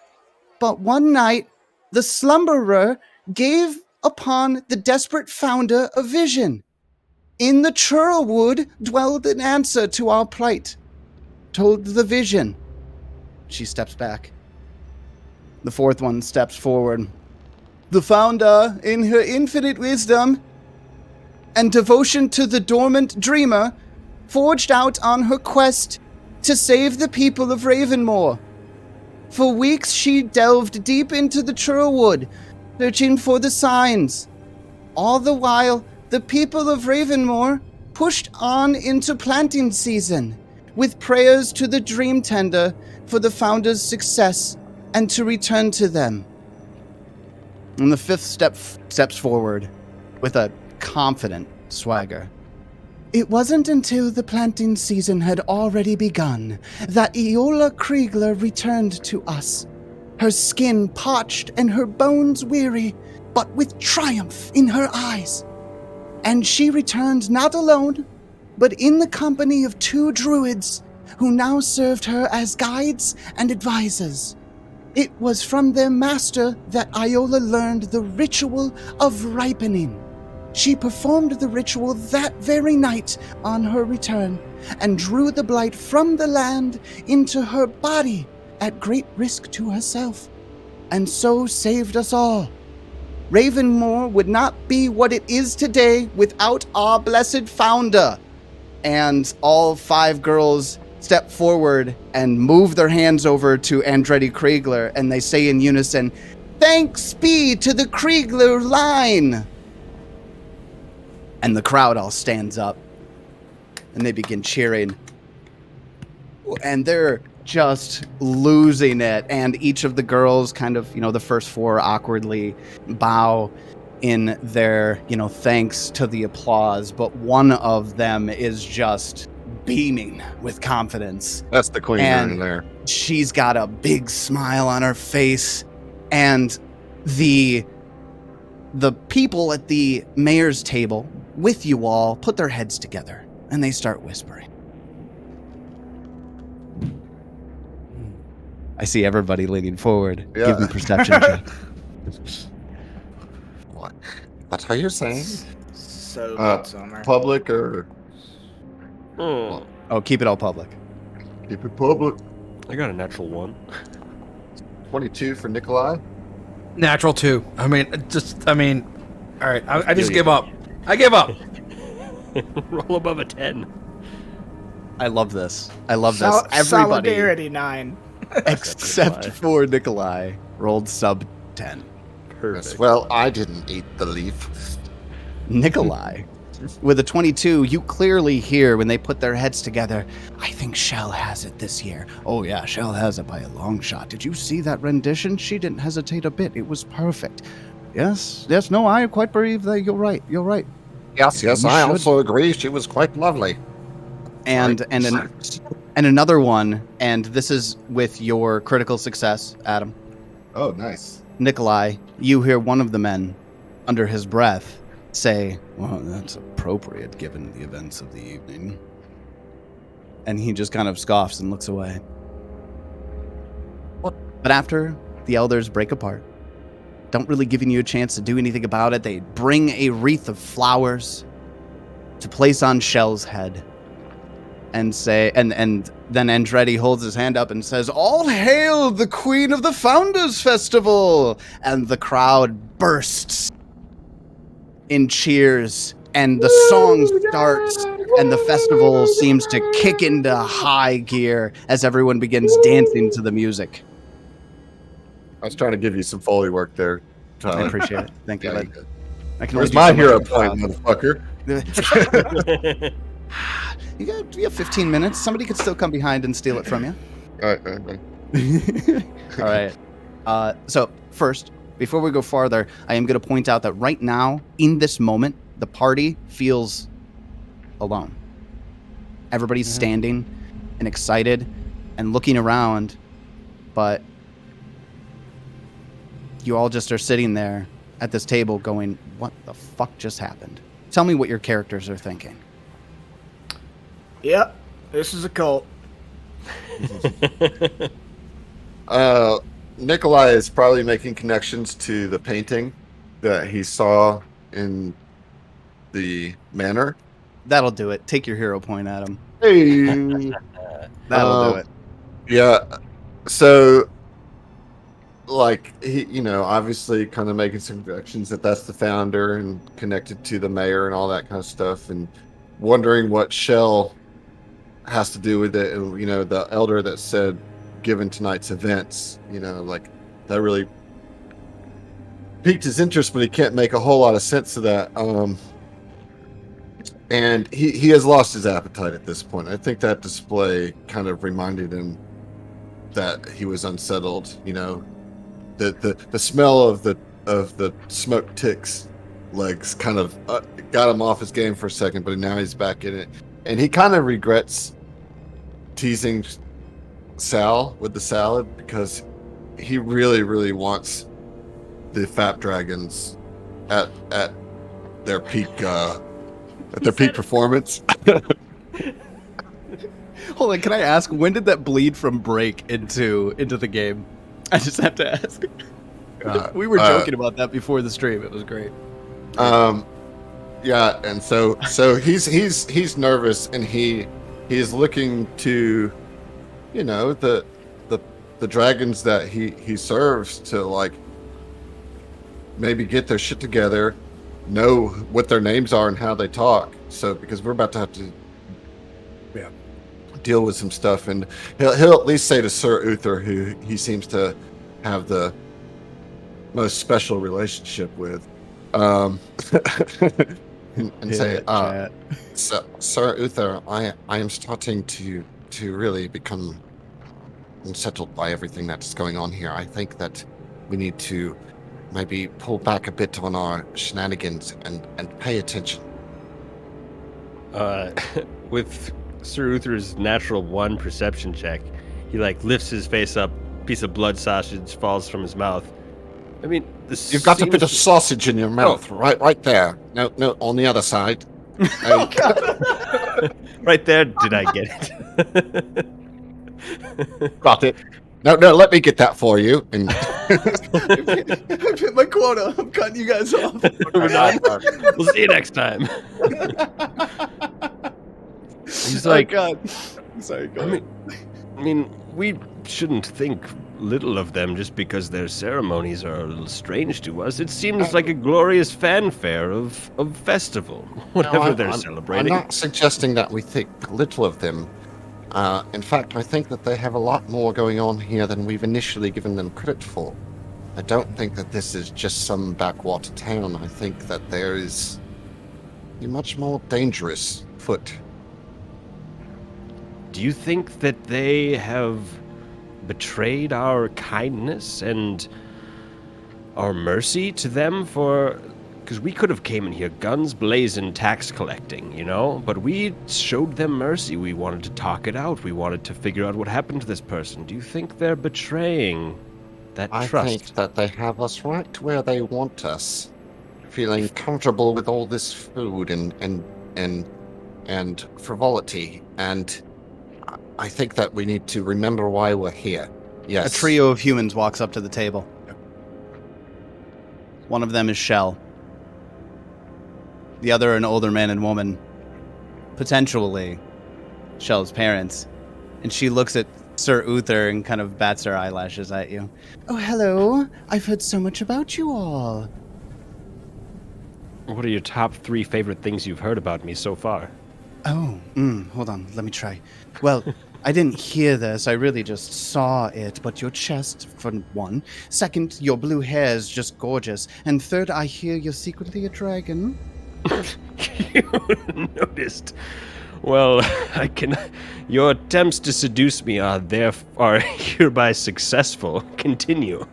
But one night, the slumberer gave upon the desperate founder a vision. In the churlwood dwelled an answer to our plight. Told the vision. She steps back. The fourth one steps forward. The founder, in her infinite wisdom and devotion to the dormant dreamer, forged out on her quest to save the people of Ravenmoor. For weeks she delved deep into the churlwood, searching for the signs. All the while, the people of Ravenmoor pushed on into planting season, with prayers to the dream tender for the founder's success and to return to them. And the fifth steps forward with a confident swagger. It wasn't until the planting season had already begun that Eola Kriegler returned to us, her skin parched and her bones weary, but with triumph in her eyes. And she returned not alone, but in the company of 2 druids, who now served her as guides and advisors. It was from their master that Iola learned the ritual of ripening. She performed the ritual that very night on her return, and drew the blight from the land into her body at great risk to herself, and so saved us all. Ravenmoor would not be what it is today without our blessed founder. And all 5 girls step forward and move their hands over to Andretti Kriegler, and they say in unison, "Thanks be to the Kriegler line!" And the crowd all stands up, and they begin cheering. And they're just losing it, and each of the girls kind of, the first 4 awkwardly bow in their, thanks to the applause, but one of them is just beaming with confidence. That's the queen in there. She's got a big smile on her face, and the people at the mayor's table with you all put their heads together, and they start whispering. I see everybody leaning forward. Yeah. Give me perception check. What are you saying? So good, Summer. Public or Oh, Keep it all public. keep it public? I got a natural 1. 22 for Nikolai. Natural 2. All right. I just give up. I give up. Roll above a 10. I love this. Everybody, Solidarity 9. except for Nikolai, rolled sub 10. Perfect. Yes, well, I didn't eat the leaf. Nikolai, with a 22, you clearly hear when they put their heads together, I think Shell has it this year. Oh yeah, Shell has it by a long shot. Did you see that rendition? She didn't hesitate a bit. It was perfect. Yes, no, I quite believe that you're right. Yes, You I should. also agree. She was quite lovely. And another one, and this is with your critical success, Adam. Oh, nice. Nikolai, you hear one of the men, under his breath, say, "Well, that's appropriate given the events of the evening." And he just kind of scoffs and looks away. What? But after the elders break apart, don't really giving you a chance to do anything about it, they bring a wreath of flowers to place on Shell's head. And say, and then Andretti holds his hand up and says, "All hail the Queen of the Founders Festival!" And the crowd bursts in cheers, and the song starts, and the festival seems to kick into high gear as everyone begins dancing to the music. I was trying to give you some Foley work there, Tyler. I appreciate it. Thank you. Yeah, bud. you did. I can Where's only do my so hero much point, motherfucker? You have 15 minutes. Somebody could still come behind and steal it from you. All right. All right. So first, before we go farther, I am going to point out that right now, in this moment, the party feels alone. Everybody's standing and excited and looking around, but you all just are sitting there at this table going, "What the fuck just happened?" Tell me what your characters are thinking. Yep, this is a cult. Nikolai is probably making connections to the painting that he saw in the manor. That'll do it. Take your hero point, Adam. Hey, That'll do it. yeah. So, like he, obviously, kind of making some connections that that's the founder and connected to the mayor and all that kind of stuff, and wondering what Shell has to do with it. And the elder that said, given tonight's events, like that really piqued his interest, but he can't make a whole lot of sense of that. And he has lost his appetite at this point. I think that display kind of reminded him that he was unsettled. The smell of the smoked tick's legs kind of got him off his game for a second, but now he's back in it, and he kind of regrets teasing Sal with the salad because he really, really wants the Fap Dragons at their peak performance. Hold on, can I ask, when did that bleed from break into the game? I just have to ask. We were joking about that before the stream. It was great. Yeah, and so he's nervous, and he's looking to, the dragons that he serves to, like, maybe get their shit together, know what their names are and how they talk. So because we're about to have to deal with some stuff, and he'll at least say to Sir Uther, who he seems to have the most special relationship with, and say, Sir Uther, I am starting to really become unsettled by everything that's going on here. I think that we need to maybe pull back a bit on our shenanigans and pay attention. With Sir Uther's natural 1 perception check, he lifts his face up, piece of blood sausage falls from his mouth. I mean, you've got a bit of sausage in your mouth, right there. No, on the other side. Right there. Did I get it? Got it. No, let me get that for you. And I've hit my quota. I'm cutting you guys off. We're done. We'll see you next time. He's like, God. Sorry, go ahead. I mean, we shouldn't think little of them just because their ceremonies are a little strange to us. It seems like a glorious fanfare of festival, whatever they're celebrating. I'm not suggesting that we think little of them. In fact, I think that they have a lot more going on here than we've initially given them credit for. I don't think that this is just some backwater town. I think that there is a much more dangerous foot. Do you think that they have betrayed our kindness and our mercy to them for... Because we could have came in here guns blazing, tax collecting, but we showed them mercy. We wanted to talk it out. We wanted to figure out what happened to this person. Do you think they're betraying that trust? I think that they have us right where they want us, feeling comfortable with all this food and frivolity, and I think that we need to remember why we're here. Yes. A trio of humans walks up to the table. One of them is Shell. The other, an older man and woman. Potentially Shell's parents. And she looks at Sir Uther and kind of bats her eyelashes at you. Oh, hello. I've heard so much about you all. What are your top 3 favorite things you've heard about me so far? Oh, hold on. Let me try. Well, I didn't hear this. I really just saw it. But your chest, for one. Second, your blue hair is just gorgeous. And third, I hear you're secretly a dragon. You noticed. Well, your attempts to seduce me are hereby successful. Continue.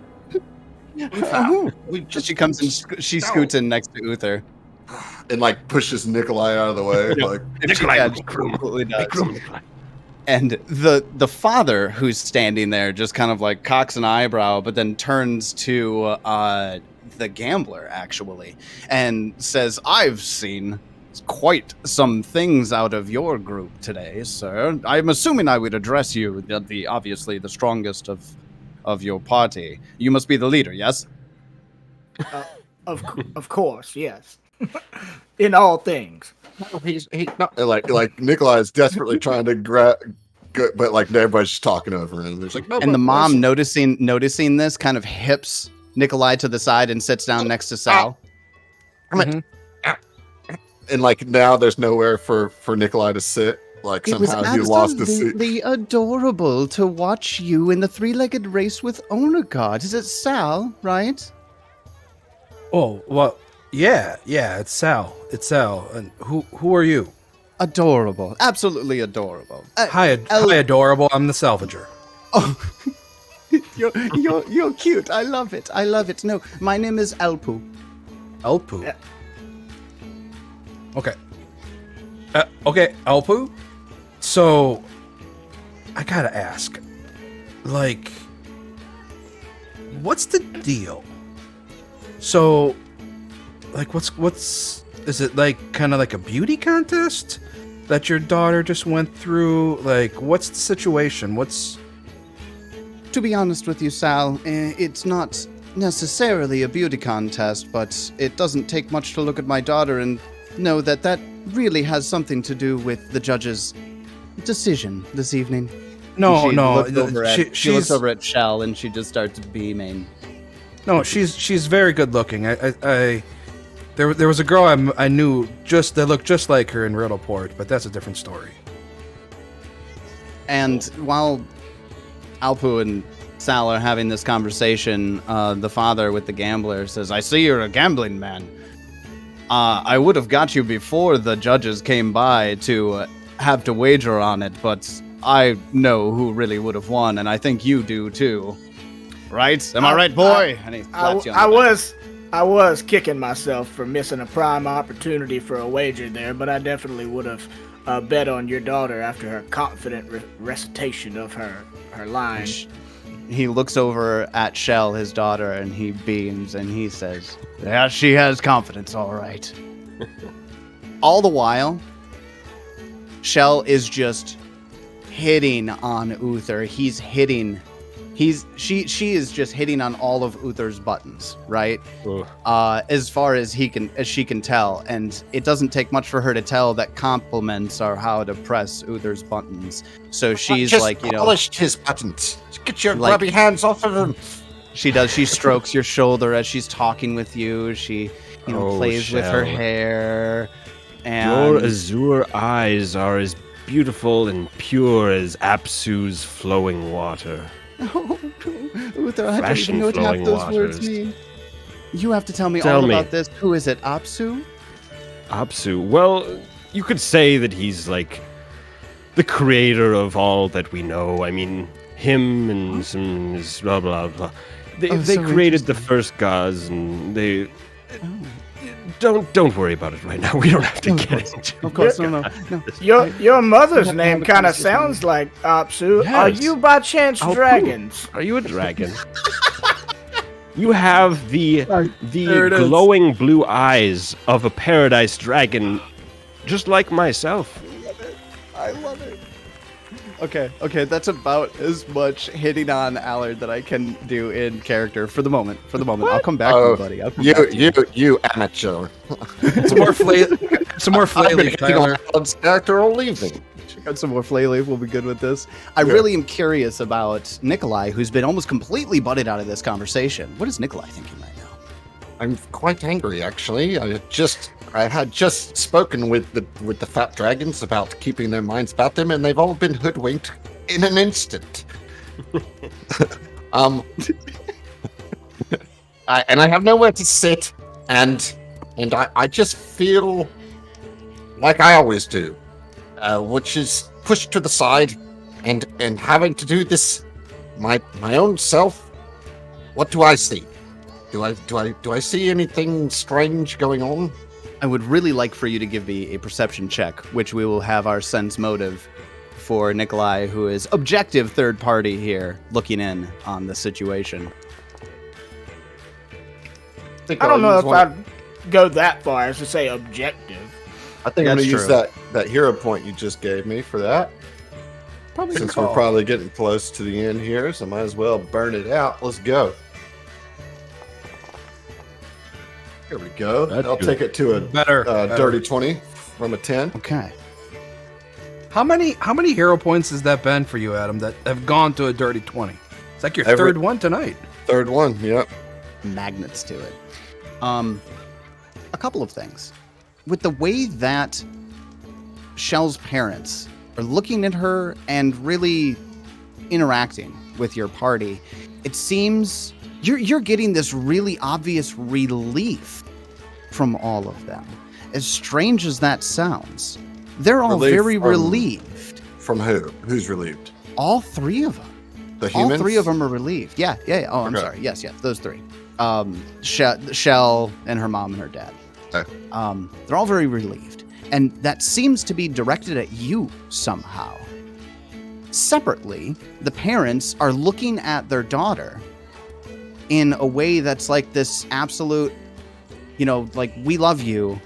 She comes and she scoots in next to Uther. And pushes Nikolai out of the way. Nikolai completely does. And the father who's standing there just kind of cocks an eyebrow, but then turns to the gambler actually and says, I've seen quite some things out of your group today, sir. I'm assuming I would address you, obviously the strongest of your party. You must be the leader, yes? Of course, yes. In all things. He's not like Nikolai is desperately trying to but like everybody's just talking over him. There's like, no, And the mom, listen. noticing this, kind of hips Nikolai to the side and sits down next to Sal. And like now there's nowhere for Nikolai to sit. Like somehow he lost his seat. It was absolutely adorable to watch you in the three-legged race with Onagard. Is it Sal, right? Oh, well, yeah, it's Sal. It's Sal. And who are you? Adorable. Absolutely adorable. Hi, adorable. I'm the salvager. Oh, you're cute. I love it. I love it. No, my name is Alpu. Alpu? Yeah. Okay. Okay, Alpu? So, I gotta ask, like, what's the deal? So, like, what's is it like kind of like a beauty contest that your daughter just went through? Like, what's the situation? To be honest with you, Sal, it's not necessarily a beauty contest, but it doesn't take much to look at my daughter and know that really has something to do with the judge's decision this evening. No, She looks over at Shell and she just starts beaming. No, she's very good looking. There was a girl I knew that looked just like her in Riddleport, but that's a different story. And while Alpu and Sal are having this conversation, the father with the gambler says, "I see you're a gambling man. I would have got you before the judges came by to have to wager on it, but I know who really would have won, and I think you do too. Right? Am I right, boy?" And he slaps you on the back. I was kicking myself for missing a prime opportunity for a wager there, but I definitely would have bet on your daughter after her confident recitation of her line. He looks over at Shell, his daughter, and he beams and he says, "Yeah, she has confidence, all right." All the while, Shell is just hitting on Uther. She is just hitting on all of Uther's buttons, right? As far as she can tell, and it doesn't take much for her to tell that compliments are how to press Uther's buttons. So she's like, polished his buttons. Get your grubby hands off of him. She does. She strokes your shoulder as she's talking with you. She, plays with her hair. And your azure eyes are as beautiful and pure as Apsu's flowing water. Oh, Uther, I don't Fresh even know and what half flowing those waters. words mean. You have to tell me Tell all me. about this. Who is it, Apsu? Apsu. Well, you could say that he's like the creator of all that we know. I mean, him and some his blah blah blah. They so created the interesting. first gods, and they don't worry about it right now. We don't have to get into. Of course, no. Your mother's Have name a kind of conversation. sounds like Apsu. Yes. Are you by chance Alpu. dragons? Are you a dragon? You have the There it is. glowing blue eyes of a paradise dragon, just like myself. I love it. Okay, that's about as much hitting on Allard that I can do in character for the moment. I'll come back to you, buddy. I'll come back to you. You amateur. Some more I've been flaily, hitting on Tyler. Alan's character all evening. Got some more flayleaf. We'll be good with this. I really am curious about Nikolai, who's been almost completely butted out of this conversation. What is Nikolai thinking right now? I'm quite angry, actually. I had just spoken with the fat dragons about keeping their minds about them, and they've all been hoodwinked in an instant. And I have nowhere to sit, and I just feel like I always do, which is pushed to the side, and having to do this my own self. What do I see? Do I see anything strange going on? I would really like for you to give me a perception check, which we will have our sense motive for Nikolai, who is objective third party here, looking in on the situation. I don't know if I'd go that far as to say objective. I think I'm That's going to use true. that hero point you just gave me for that. Probably Since call. we're probably getting close to the end here, so might as well burn it out. Let's go. Here we go. That's I'll good. take it to a Better. dirty 20 from a 10. Okay. How many hero points has that been for you, Adam, that have gone to a dirty 20? It's like your Every- third one tonight. Third one, yep. Magnets to it. A couple of things. With the way that Shell's parents are looking at her and really interacting with your party, it seems you're getting this really obvious relief from all of them. As strange as that sounds, they're all Relief very from- relieved. From who? Who's relieved? All three of them. The humans? All three of them are relieved. Yeah. Oh, I'm Okay. sorry. Yes, those three. Shell and her mom and her dad. Okay. They're all very relieved. And that seems to be directed at you somehow. Separately, the parents are looking at their daughter in a way that's like this absolute, like, we love you.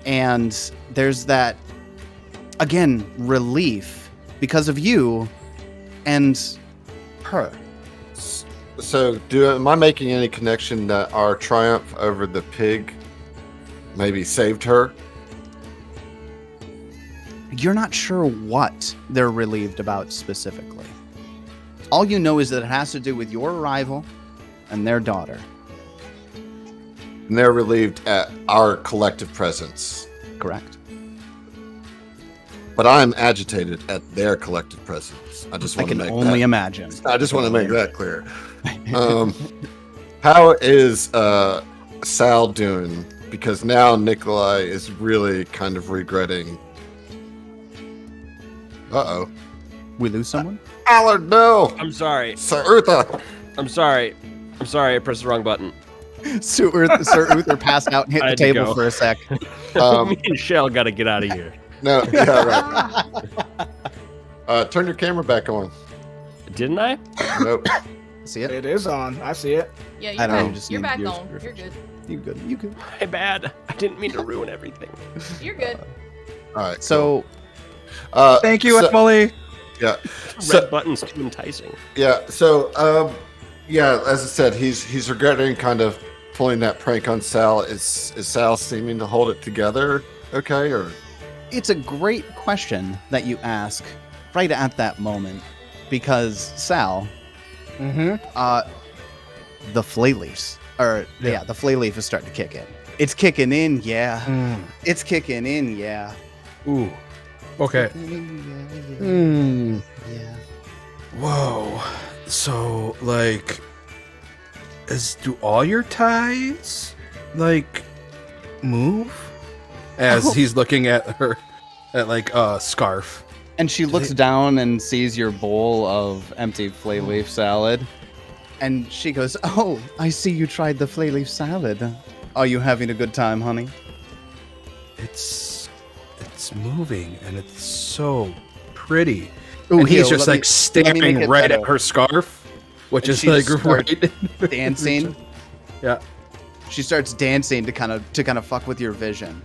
And there's that, again, relief because of you and her. So, am I making any connection that our triumph over the pig maybe saved her? You're not sure what they're relieved about specifically. All you know is that it has to do with your arrival and their daughter. And they're relieved at our collective presence. Correct? But I'm agitated at their collective presence. I just I want to can make only that. imagine. I just want to make that clear. How is Sal doing? Because now Nikolai is really kind of regretting. Uh-oh. We lose someone? Allard, no! I'm sorry. Sir Urtha! I'm sorry. I pressed the wrong button. Sir Uther passed out and hit I the had to table go. for a sec. Me and Shell got to get out of here. No, yeah, right. Turn your camera back on. Didn't I? Nope. See it? It is on. I see it. Yeah, I you're don't know, back. you just You're need back yours on. to You're good. You good? You good? My bad. I didn't mean to ruin everything. You're good. All right. So, Thank you, so- Emily. Yeah. Red So, button's too enticing. yeah. So, yeah. As I said, he's regretting kind of pulling that prank on Sal. Is Sal seeming to hold it together? Okay, or it's a great question that you ask right at that moment because Sal, the flay leaves, the flay leaf is starting to kick in. It's kicking in, yeah. It's kicking in, yeah. Ooh. Okay. Yeah. Whoa. So, like, do all your ties, like, move? As he's looking at her, at, like, a scarf. And she looks down and sees your bowl of empty flay leaf salad. And she goes, "Oh, I see you tried the flay leaf salad. Are you having a good time, honey?" It's moving, and it's so pretty. Ooh, And he's here, just, let me- like, let me make staring it right better. at her scarf, which And is, she like, just starts right... dancing. Yeah. She starts dancing to kind of fuck with your vision.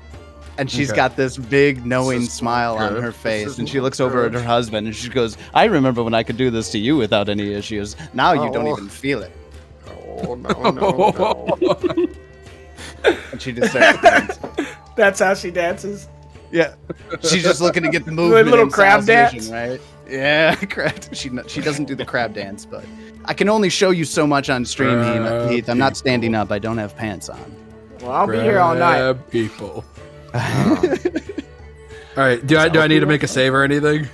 And she's Okay. got this big knowing This is smile on good. her This face, is and she looks over at her husband and she goes, "I remember when I could do this to you without any issues. Now you don't Oh. even feel it." oh no. And she just starts dancing. That's how she dances. Yeah, she's just looking to get the movement. little in crab Sal's dance? vision, right? Yeah, correct. She doesn't do the crab dance, but I can only show you so much on stream, Heath. I'm not standing up. I don't have pants on. Well, I'll be here all night. Grab people. All right. Do I need to make a save or anything?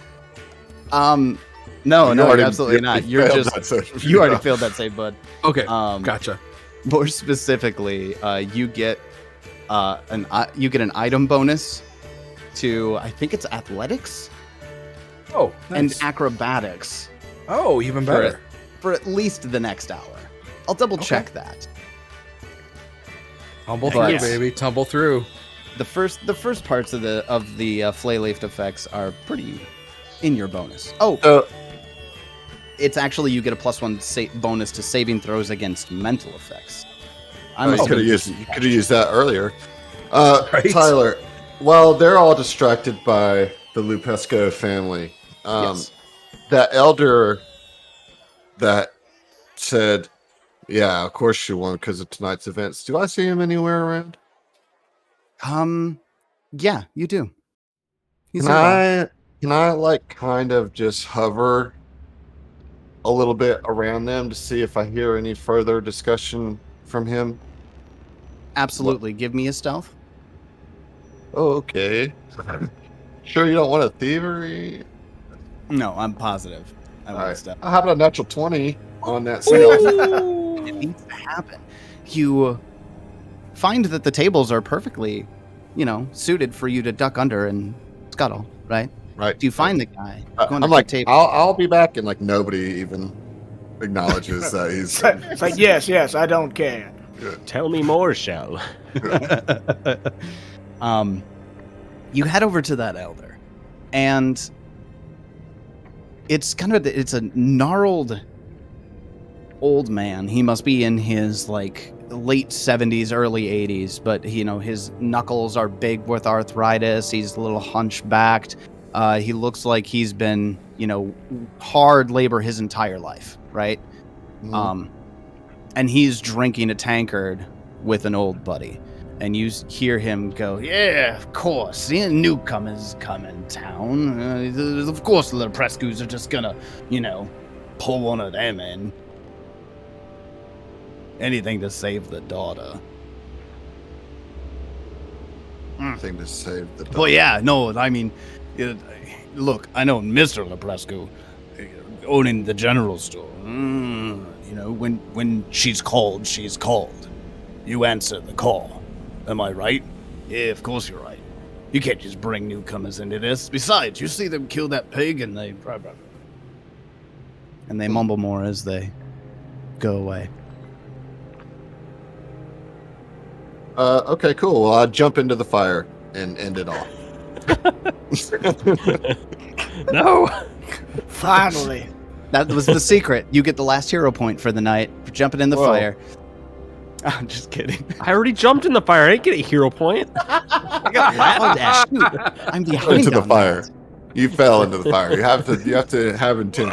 No, absolutely not. You're just you already failed that save, bud. Okay. Um, Gotcha. More specifically, you get an item bonus to, I think it's athletics Oh, and nice. acrobatics Oh, even better. for at least the next hour. I'll double check that. Tumble But- through, baby. Tumble through. The first parts of the flay leaf effects are pretty in your bonus. Oh, it's actually you get a +1 bonus to saving throws against mental effects. You could have used that earlier. Right. Tyler, Well, they're all distracted by the Lupesco family. Yes. That elder that said, "Yeah, of course you won because of tonight's events." Do I see him anywhere around? Yeah, you do. He's Can around. can I like kind of just hover a little bit around them to see if I hear any further discussion from him? Absolutely. Give me a stealth. Oh, okay. Sure you don't want a thievery? No, I'm positive. I All want a right. stealth. I have a natural 20 on that stealth. It needs to happen. You find that the tables are perfectly, suited for you to duck under and scuttle, right? Right. Do you find the guy going I'm to like, the table? I'll be back, and like nobody even acknowledges that he's. It's like, yes, I don't care. Tell me more, Shell. You head over to that elder, and it's a gnarled old man. He must be in his like late 70s, early 80s, but his knuckles are big with arthritis. He's a little hunchbacked. He looks like he's been, hard labor his entire life, right? Mhm. And he's drinking a tankard with an old buddy. And you hear him go, "Yeah, of course. The newcomers come in town. Of course the Prescus are just gonna, pull one of them in. Anything to save the daughter." Thing to save the. Well, yeah, no, I mean, look, I know Mr. Leprescu owning the general store. When she's called, she's called. You answer the call. Am I right? Yeah, of course you're right. You can't just bring newcomers into this. Besides, you see them kill that pig and they mumble more as they go away. Okay, cool. Well, I'll jump into the fire and end it all. No. Finally. That was the secret. You get the last hero point for the night for jumping in the Whoa. fire. I'm just kidding. I already jumped in the fire. I didn't get a hero point. I got laughed at. Shoot, I'm behind Into the on fire. that. You fell into the fire. You have to have intent.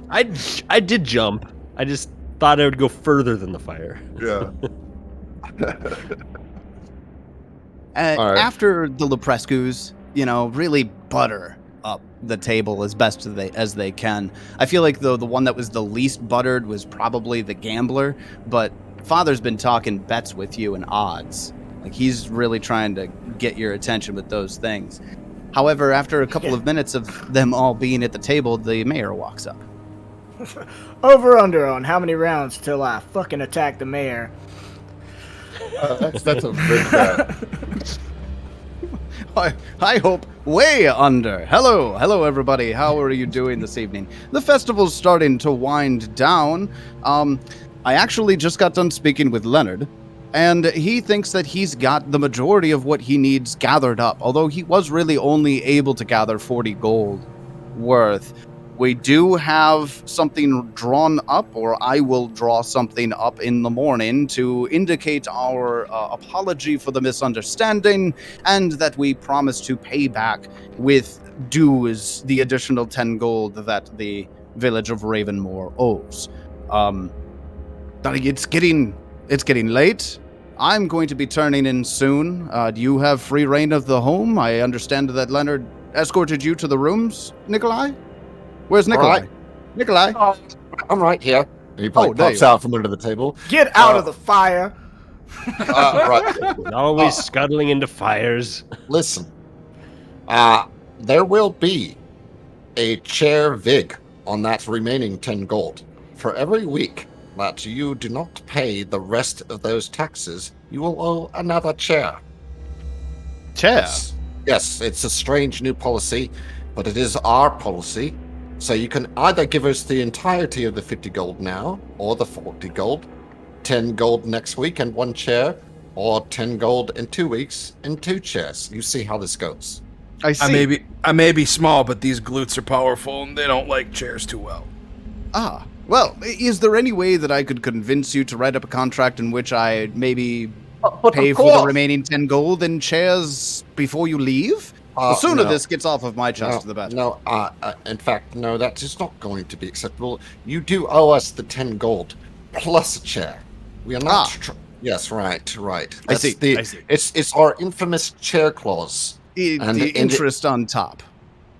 I did jump. I just thought I would go further than the fire. Yeah. All right. After the Leprescus, really butter up the table as best as they can. I feel like the one that was the least buttered was probably the gambler, but Father's been talking bets with you and odds. Like he's really trying to get your attention with those things. However, after a couple of minutes of them all being at the table, the mayor walks up. Over under on how many rounds till I fucking attack the mayor. That's a big bet. I hope way under. Hello everybody. How are you doing this evening? The festival's starting to wind down. I actually just got done speaking with Leonard, and he thinks that he's got the majority of what he needs gathered up, although he was really only able to gather 40 gold worth. We do have something drawn up, or I will draw something up in the morning to indicate our apology for the misunderstanding, and that we promise to pay back with dues the additional 10 gold that the village of Ravenmoor owes. It's getting late. I'm going to be turning in soon. Do you have free reign of the home? I understand that Leonard escorted you to the rooms, Nikolai? Where's Nikolai? All right. Nikolai? I'm right here. He probably there pops you out from under the table. Get out of the fire. Right. Always scuttling into fires. Listen, there will be a chair vig on that remaining 10 gold. For every week that you do not pay the rest of those taxes, you will owe another chair. Chair? Yes, it's a strange new policy, but it is our policy. So you can either give us the entirety of the 50 gold now, or the 40 gold, 10 gold next week and 1 chair, or 10 gold in 2 weeks and 2 chairs. You see how this goes. I see. I may be small, but these glutes are powerful, and they don't like chairs too well. Well, is there any way that I could convince you to write up a contract in which I maybe But pay of for the course. remaining 10 gold in chairs before you leave? The sooner No. this gets off of my chest, the better. No, in fact, no, that is not going to be acceptable. You do owe us the 10 gold plus a chair. We are not. Yes, right. I see. It's our infamous chair clause. The interest on top.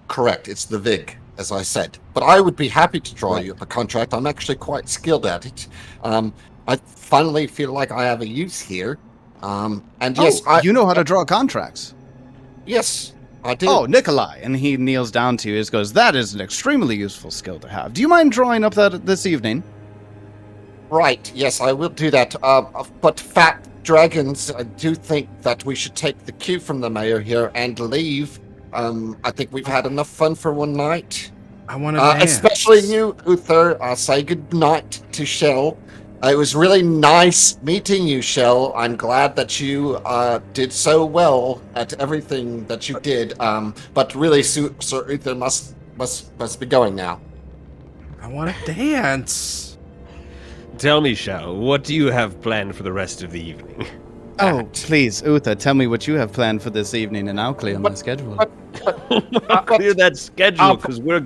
Correct. It's the VIG, as I said. But I would be happy to draw you up a contract. I'm actually quite skilled at it. I finally feel like I have a use here. And yes, you know how to draw contracts. Yes, I do. Oh, Nikolai. And he kneels down to you and goes, that is an extremely useful skill to have. Do you mind drawing up that this evening? Right, yes, I will do that. But Fat Dragons, I do think that we should take the cue from the mayor here and leave. I think we've had enough fun for one night. I want to dance. Especially you, Uther. Say good night to Shell. It was really nice meeting you, Shell. I'm glad that you did so well at everything that you did. But really, Sir Uther must be going now. I want to dance. Tell me, Shao, what do you have planned for the rest of the evening? Oh, please, Uther, tell me what you have planned for this evening, and I'll clear my schedule. Clear that schedule, because we're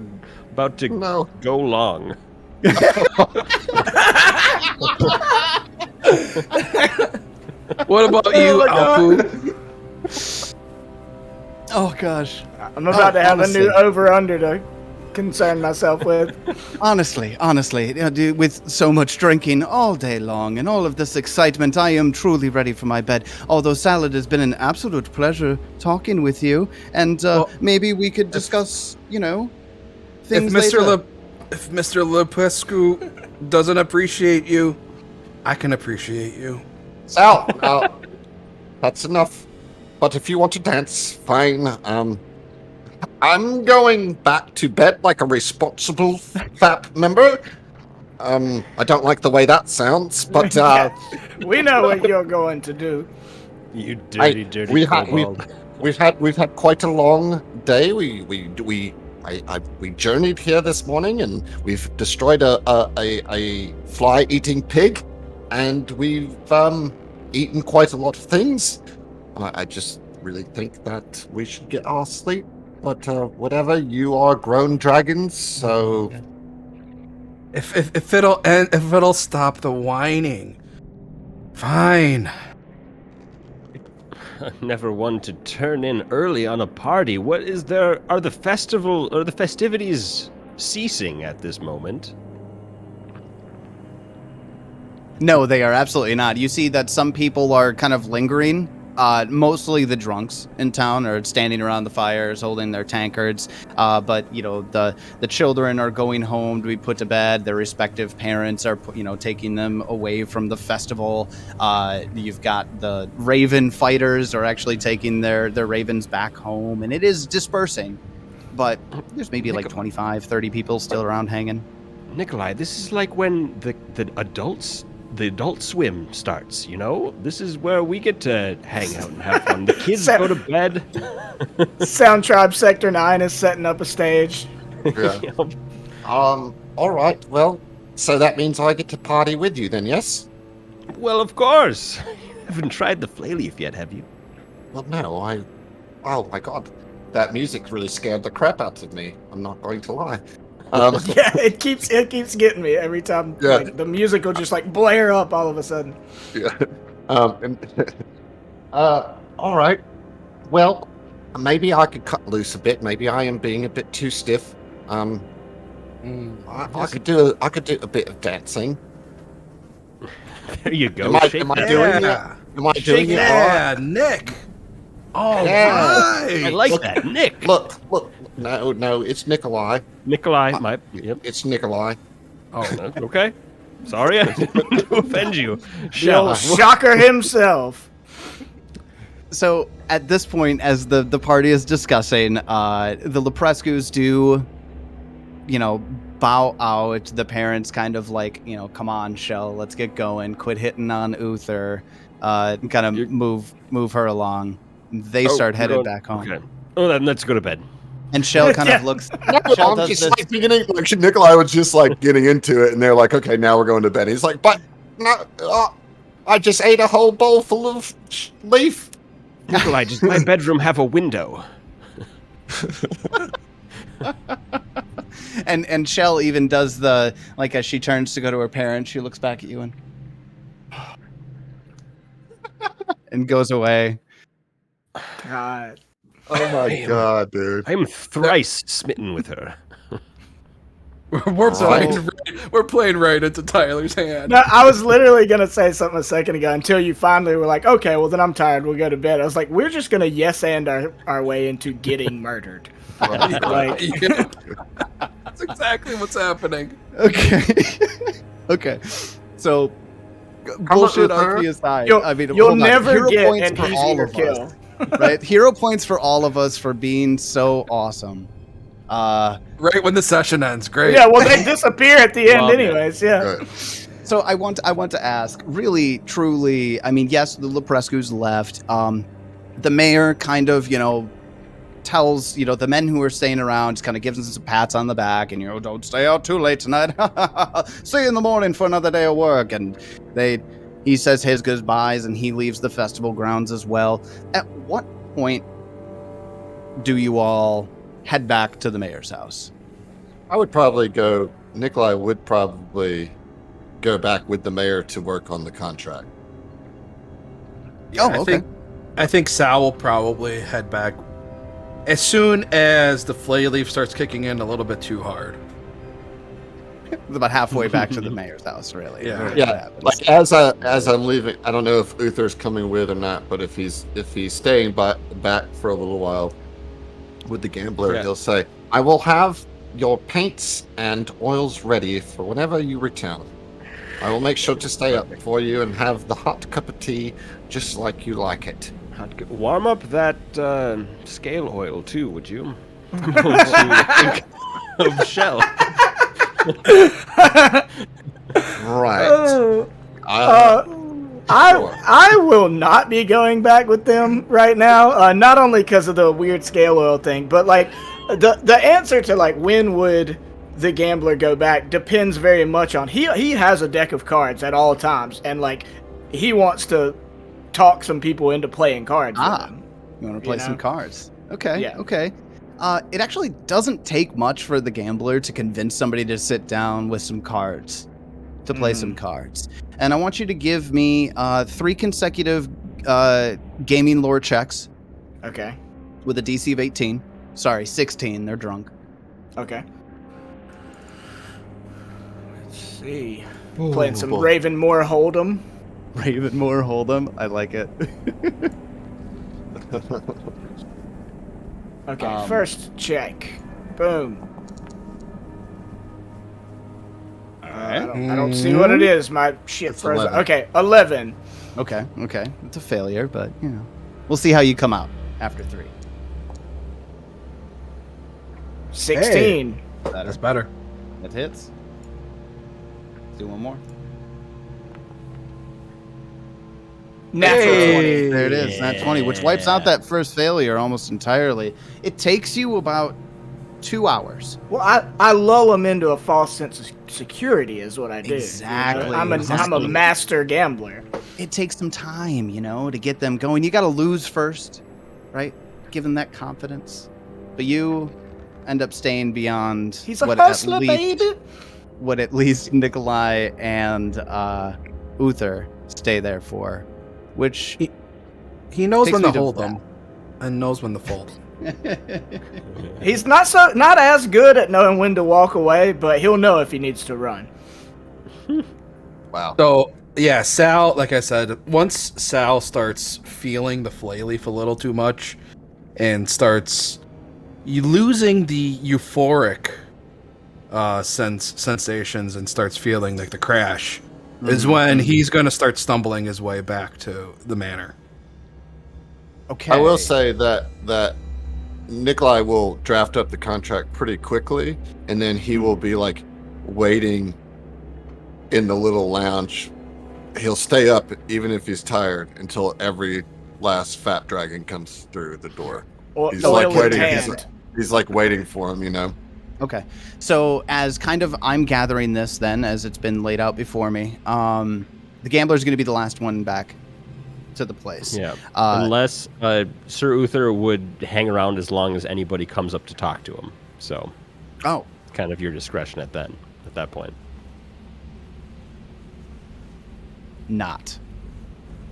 about to go long. What about you, Alpu? Oh, gosh. I'm about to have a new over-under to concern myself with. Honestly, dude, with so much drinking all day long and all of this excitement, I am truly ready for my bed. Although, Salad, has been an absolute pleasure talking with you, and maybe we could discuss, things later. If Mr. Lupescu doesn't appreciate you, I can appreciate you. Sal, that's enough. But if you want to dance, fine. I'm going back to bed like a responsible FAP member. I don't like the way that sounds, but we know what you're going to do. You dirty kobold. We've had quite a long day. We journeyed here this morning, and we've destroyed a fly-eating pig, and we've eaten quite a lot of things. I just really think that we should get our sleep. But whatever, you are grown dragons, so if it'll stop the whining, fine. Never one to turn in early on a party. What is there? Are the festivities ceasing at this moment? No, they are absolutely not. You see that some people are kind of lingering. Mostly the drunks in town are standing around the fires holding their tankards. But, the children are going home to be put to bed. Their respective parents are, taking them away from the festival. You've got the raven fighters are actually taking their ravens back home. And it is dispersing. But there's maybe like 25, 30 people still around hanging. Nikolai, this is like when the adult swim starts, This is where we get to hang out and have fun. The kids go to bed. Sound Tribe Sector 9 is setting up a stage. Yeah. All right. Well, so that means I get to party with you then, yes? Well, of course. You haven't tried the flay leaf yet, have you? Well, no. Oh my God, that music really scared the crap out of me. I'm not going to lie. Yeah, it keeps getting me every time. Yeah. Like, the music will just blare up all of a sudden. Yeah. All right. Well, maybe I could cut loose a bit. Maybe I am being a bit too stiff. I could do a bit of dancing. There you go. Am I doing it? Am I doing it? Yeah, Nick. Oh, Yeah. right. I like that, Nick. Look. No, it's Nikolai. Nikolai, yep. It's Nikolai. Oh, okay. Sorry, I didn't mean to offend you. The old shocker himself. So at this point, as the party is discussing, the Luprescus do, bow out. The parents kind of come on, Shell, let's get going. Quit hitting on Uther. Kind of move her along. They start headed back home. Okay. Oh, then let's go to bed. And Shell kind of looks. Shell I'm does just this. beginning. Nikolai was just getting into it, and they're like, "Okay, now we're going to bed." He's like, "But no, I just ate a whole bowl full of leaf. Nikolai, does my bedroom have a window? And Shell even does the, like, as she turns to go to her parents, she looks back at you and goes away. God. Oh my god, dude. I am thrice smitten with her. We're playing right into Tyler's hand. No, I was literally gonna say something a second ago until you finally were like, "Okay, well then I'm tired. We'll go to bed." I was like, "We're just gonna yes and our way into getting murdered." Like, Yeah. That's exactly what's happening. Okay. Okay. So, bullshit on the aside. you'll, I mean, you'll hold on. never Hero get points an for all easier of kill. us, right? Hero points for all of us for being so awesome. Right when the session ends. Great. Yeah, well they disappear at the end Love it. anyways. Yeah. Good. So I want to ask, really, truly. I mean, yes, the Leprescu's left. The mayor kind of, tells the men who are staying around, kind of gives them some pats on the back, and don't stay out too late tonight. See you in the morning for another day of work. And he says his goodbyes, and he leaves the festival grounds as well. At what point do you all head back to the mayor's house? I would probably go. Nikolai would probably go back with the mayor to work on the contract. Oh, okay. I think Sal will probably head back as soon as the flay leaf starts kicking in a little bit too hard. About halfway back to the mayor's house, really. Yeah. Where that Yeah, happens. like as I'm leaving, I don't know if Uther's coming with or not, but if he's staying back for a little while with the gambler, Yeah. he'll say, "I will have your paints and oils ready for whenever you return. I will make sure to stay up for you and have the hot cup of tea just like you like it." Warm up that scale oil too, would you? I'm going to think of Shell. Right. I will not be going back with them right now. Not only because of the weird scale oil thing, but like the answer to like when would the gambler go back depends very much on he has a deck of cards at all times, and like he wants to talk some people into playing cards. With him. You want to play You some know? cards? Okay. Yeah. Okay. It actually doesn't take much for the gambler to convince somebody to sit down with some cards, to play some cards. And I want you to give me 3 consecutive gaming lore checks Okay. with a DC of 18. Sorry, 16. They're drunk. Okay. Let's see. Playing some Ravenmoor Hold'em. Ravenmoor Hold'em. I like it. Okay, first check. Boom. I don't see what it is. My shit It's froze. 11. Okay, 11. Okay. It's a failure, but, we'll see how you come out after 3. 16. That's better. That hits. Let's do one more. Natural 20. There it is, nat 20, which wipes out that first failure almost entirely. It takes you about 2 hours. Well, I lull them into a false sense of security is what I do. Exactly, I'm a master gambler. It takes some time, to get them going. You got to lose first, right? Give them that confidence. But you end up staying beyond He's a hustler, baby. what at least Nikolai and Uther stay there for, which He knows takes when me to to hold that. them and knows when to fold. He's not as good at knowing when to walk away, but he'll know if he needs to run. Wow. So, yeah, Sal, like I said, once Sal starts feeling the flay leaf a little too much and starts losing the euphoric sensations and starts feeling like the crash, is when he's going to start stumbling his way back to the manor. okay. I will say that Nikolai will draft up the contract pretty quickly, and then he will be like waiting in the little lounge. He'll stay up even if he's tired until every last fat dragon comes through the door. He's like waiting. He's like waiting for him, Okay. So as kind of I'm gathering this then, as it's been laid out before me, the gambler's going to be the last one back to the place. Yeah. Unless Sir Uther would hang around as long as anybody comes up to talk to him. So, kind of your discretion at that point. Not.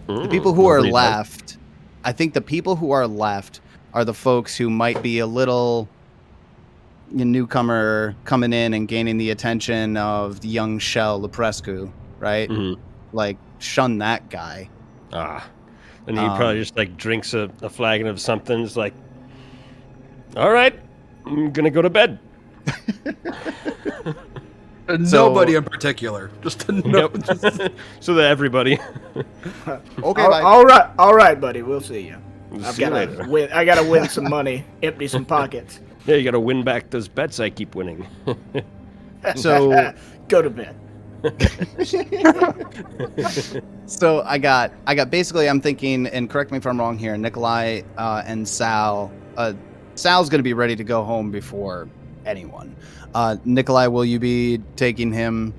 The people who are left, I think the people who are left are the folks who might be a little newcomer coming in and gaining the attention of the young Shell Leprescu, right? Mm-hmm. Like, shun that guy. And he probably just like drinks a flagon of something. It's like, all right, I'm gonna go to bed. Nobody in particular, just to know. So that everybody. Okay, bye. All right, buddy. We'll see you. I gotta win some money, empty some pockets. Yeah, you gotta win back those bets I keep winning. So go to bed. So I got basically, I'm thinking, and correct me if I'm wrong here, Nikolai and Sal. Sal's going to be ready to go home before anyone. Nikolai, will you be taking him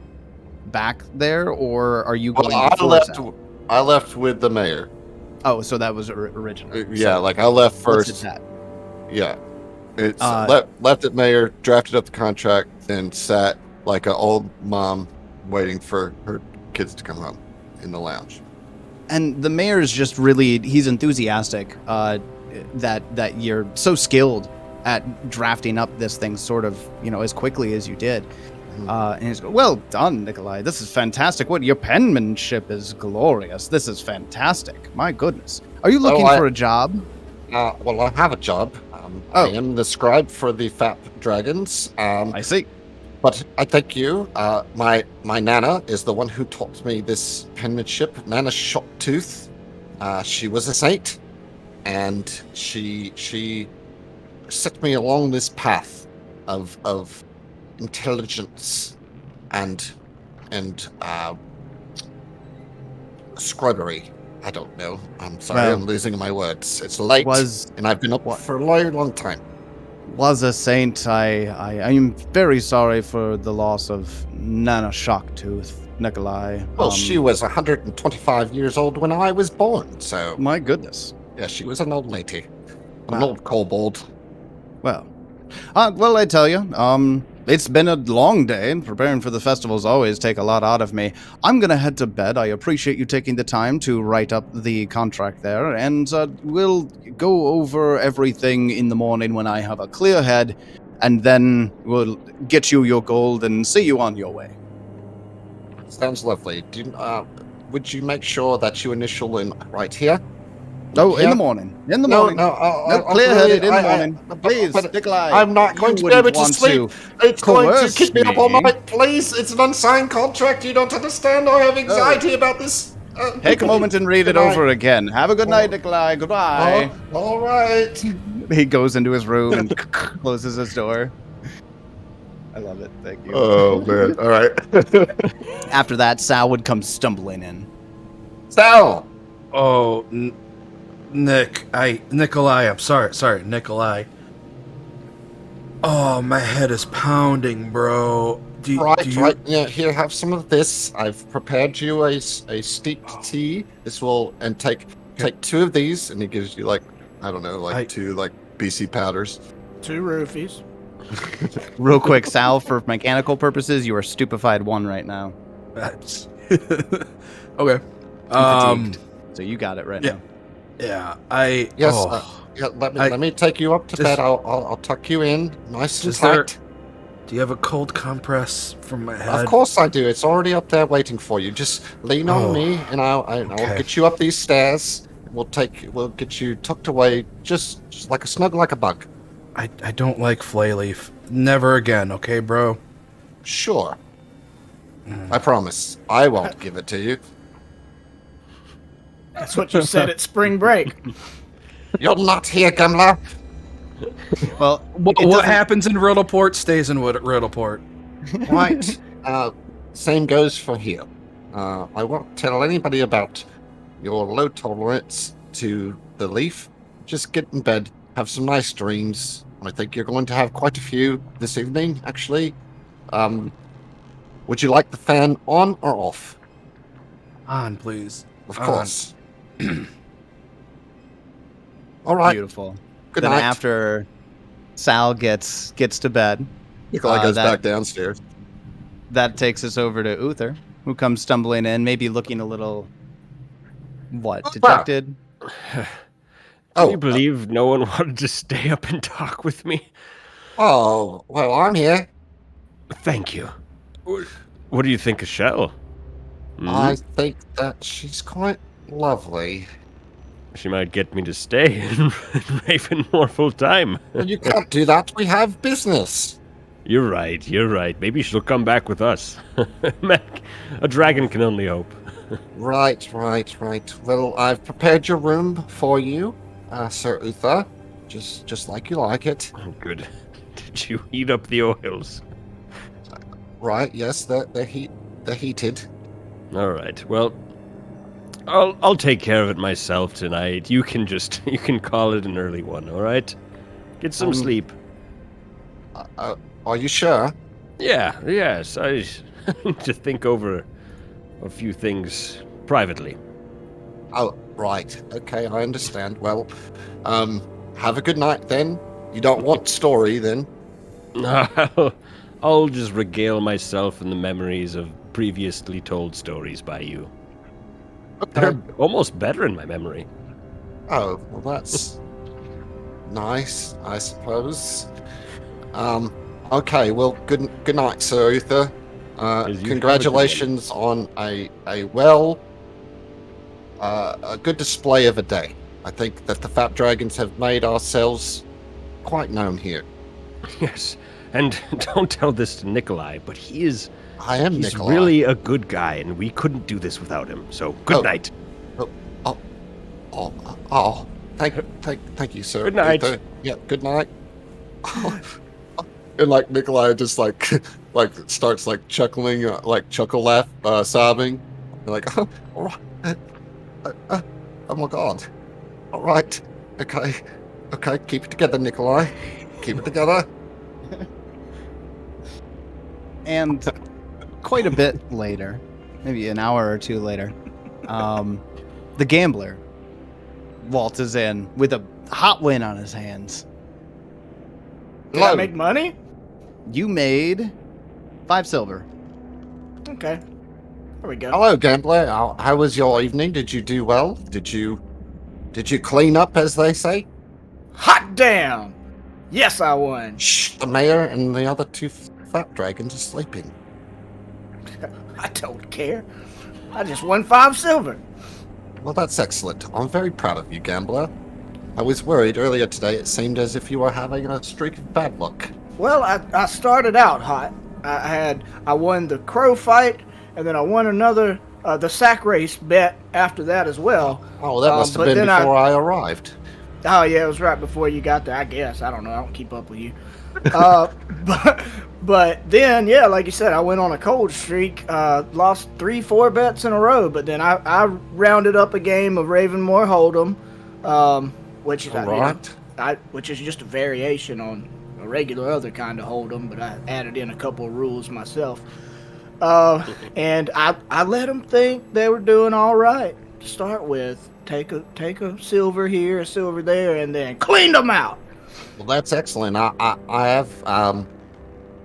back there, or are you going before Sal? I left with the mayor. Oh, so that was original. Yeah, so like I left first. What's that? Yeah. It's left at mayor, drafted up the contract, then sat like an old mom waiting for her kids to come home in the lounge. And the mayor's just really, he's enthusiastic that you're so skilled at drafting up this thing sort of, as quickly as you did. And he's going, well done, Nikolai. This is fantastic. Your penmanship is glorious. This is fantastic. My goodness. Are you looking for a job? Well, I have a job. I am the scribe for the Fat Dragons. I see. But I thank you. My Nana is the one who taught me this penmanship. Nana Shottooth. She was a saint, and she set me along this path of intelligence and scribery. I don't know. I'm sorry. Well, I'm losing my words. It's late, and I've been up for a long, long time. Was a saint. I am very sorry for the loss of Nana Shocktooth, Nikolai. Well, she was 125 years old when I was born, so... My goodness. Yeah, she was an old lady. An old kobold. Well, I tell you, it's been a long day, and preparing for the festivals always take a lot out of me. I'm going to head to bed. I appreciate you taking the time to write up the contract there, and we'll go over everything in the morning when I have a clear head, and then we'll get you your gold and see you on your way. Sounds lovely. Would you make sure that you initial in right here? Oh, in the morning. In the morning. No, clear-headed in the morning. Please, Nikolai. I'm not going to be able to sleep. It's going to keep me up all night. Please, it's an unsigned contract. You don't understand. I have anxiety about this. Take a moment and read it over again. Have a good night, Nikolai. Goodbye. All right. He goes into his room and closes his door. I love it. Thank you. Oh, man. All right. After that, Sal would come stumbling in. Sal! Oh, Nikolai, I'm sorry, Nikolai. Oh, my head is pounding, bro. Right. Yeah, here, have some of this. I've prepared you a steeped tea. This will, and take 2 of these, and he gives you two BC powders. 2 roofies. Real quick, Sal, for mechanical purposes, you are stupefied 1 right now. Okay. Fatigued. So you got it right now. Yeah, let me take you up to bed. I'll tuck you in nice and tight. Do you have a cold compress for my head? Of course I do. It's already up there waiting for you. Just lean on me, and I'll get you up these stairs. We'll get you tucked away, just like a snug like a bug. I don't like Flayleaf. Never again, okay, bro? Sure. I promise. I won't give it to you. That's what you said at spring break. You're not here, Gimler. Well, what happens in Riddleport stays in Riddleport. Right. Same goes for here. I won't tell anybody about your low tolerance to the leaf. Just get in bed, have some nice dreams. I think you're going to have quite a few this evening, actually. Would you like the fan on or off? On, please. Of On. course. All right. Beautiful. Good Then night. after Sal gets to bed, Nikolai goes that- back downstairs. that takes us over to Uther, who comes stumbling in, maybe looking a little dejected. Can you believe no one wanted to stay up and talk with me? Oh, well, I'm here. Thank you. What do you think of Shell? I think that she's quite lovely. She might get me to stay in Ravenmoor full time. Well, you can't do that. We have business. You're right. Maybe she'll come back with us. A dragon can only hope. Right. Well, I've prepared your room for you, Sir Uther. Just like you like it. Oh, good. Did you heat up the oils? Right, yes, they're heated. All right. Well, I'll take care of it myself tonight. You can call it an early one, all right? Get some sleep. Are you sure? Yes. I need to think over a few things privately. Oh, right. Okay, I understand. Well, have a good night then. You don't want story then? I'll just regale myself in the memories of previously told stories by you. Okay. They're almost better in my memory. Oh, well, that's nice, I suppose. Okay, well, good night, Sir Uther. As you Congratulations on a good display of a day. I think that the Fat Dragons have made ourselves quite known here. Yes, and don't tell this to Nikolai, but he's Nikolai. really a good guy, and we couldn't do this without him. So good night. Thank you, sir. Good night. Yeah, good night. And like Nikolai just like starts like chuckling, like chuckle laugh, sobbing. You're like, oh, all right. Oh my god. All right. Okay. Keep it together, Nikolai. Keep it together. And quite a bit later, maybe an hour or two later, the gambler waltzes in with a hot win on his hands. Did I make money? You made 5 silver. Okay. There we go. Hello, gambler. How was your evening? Did you do well? Did you clean up, as they say? Hot damn! Yes, I won. Shh, the mayor and the other 2 fat dragons are sleeping. I don't care. I just won 5 silver. Well, that's excellent. I'm very proud of you, gambler. I was worried earlier today. It seemed as if you were having a streak of bad luck. Well, I started out hot. I won the crow fight, and then I won another the sack race bet after that as well. Oh, that must have been before I arrived. Oh yeah, it was right before you got there. I guess I don't know. I don't keep up with you. But then yeah, like you said, I went on a cold streak. Lost 3-4 bets in a row. But then I rounded up a game of Ravenmoor Hold'em, which is which is just a variation on a regular other kind of Hold'em. But I added in a couple of rules myself. And I let them think they were doing all right to start with. Take a silver here, a silver there, and then cleaned them out. Well, that's excellent. I have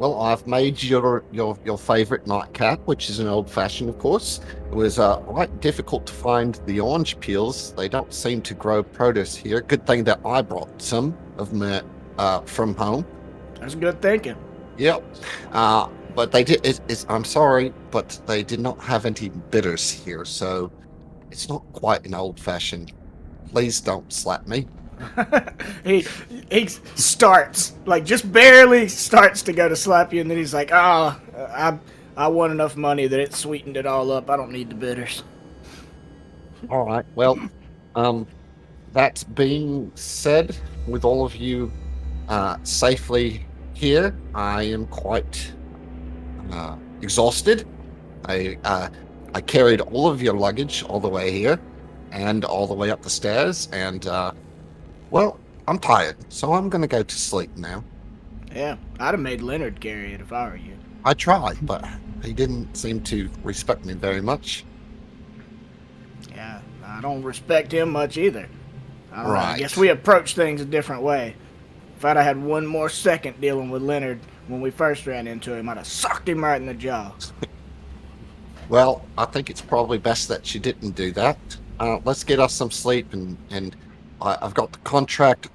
I've made your favorite nightcap, which is an old fashioned, of course. It was quite difficult to find the orange peels. They don't seem to grow produce here. Good thing that I brought some of my from home. That's good thinking. Yep. But they did. I'm sorry, but they did not have any bitters here, so it's not quite an old fashioned. Please don't slap me. he starts, like, just barely starts to go to slap you, and then he's like, I won enough money that it sweetened it all up. I don't need the bitters. All right. Well, that being said, with all of you safely here, I am quite exhausted. I carried all of your luggage all the way here and all the way up the stairs, and well, I'm tired, so I'm gonna go to sleep now. Yeah, I'd have made Leonard carry it if I were you. I tried, but he didn't seem to respect me very much. Yeah, I don't respect him much either. I don't know. I Right. guess we approach things a different way. If I'd have had one more second dealing with Leonard when we first ran into him, I'd have socked him right in the jaw. Well, I think it's probably best that you didn't do that. Let's get us some sleep, and I've got the contract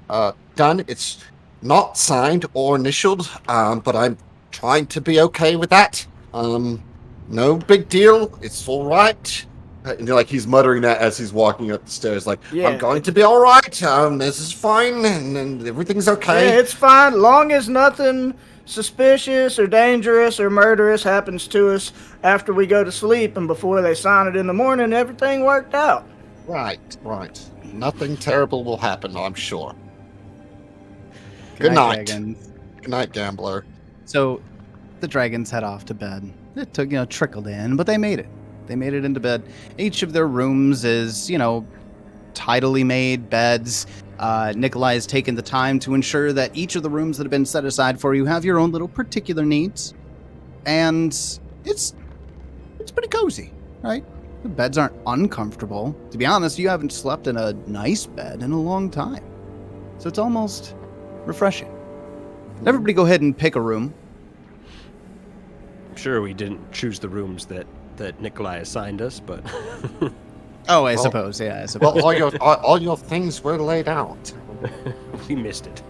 done. It's not signed or initialed, but I'm trying to be okay with that. No big deal. It's all right. And like he's muttering that as he's walking up the stairs, like, Yeah, I'm going to be all right. This is fine, and everything's okay. yeah, it's fine. Long as nothing suspicious or dangerous or murderous happens to us after we go to sleep and before they sign it in the morning, everything worked out. Right. Nothing terrible will happen, I'm sure. Good Good night. Dragons. Good night, gambler. So the dragons head off to bed. It took, trickled in, but they made it. They made it into bed. Each of their rooms is, tidily made beds. Nikolai has taken the time to ensure that each of the rooms that have been set aside for you have your own little particular needs. And it's pretty cozy, right? The beds aren't uncomfortable. To be honest, you haven't slept in a nice bed in a long time. So it's almost refreshing. Everybody go ahead and pick a room. I'm sure we didn't choose the rooms that Nikolai assigned us, but Oh, I Well- suppose. Yeah, I suppose. Well, all your things were laid out. we missed it.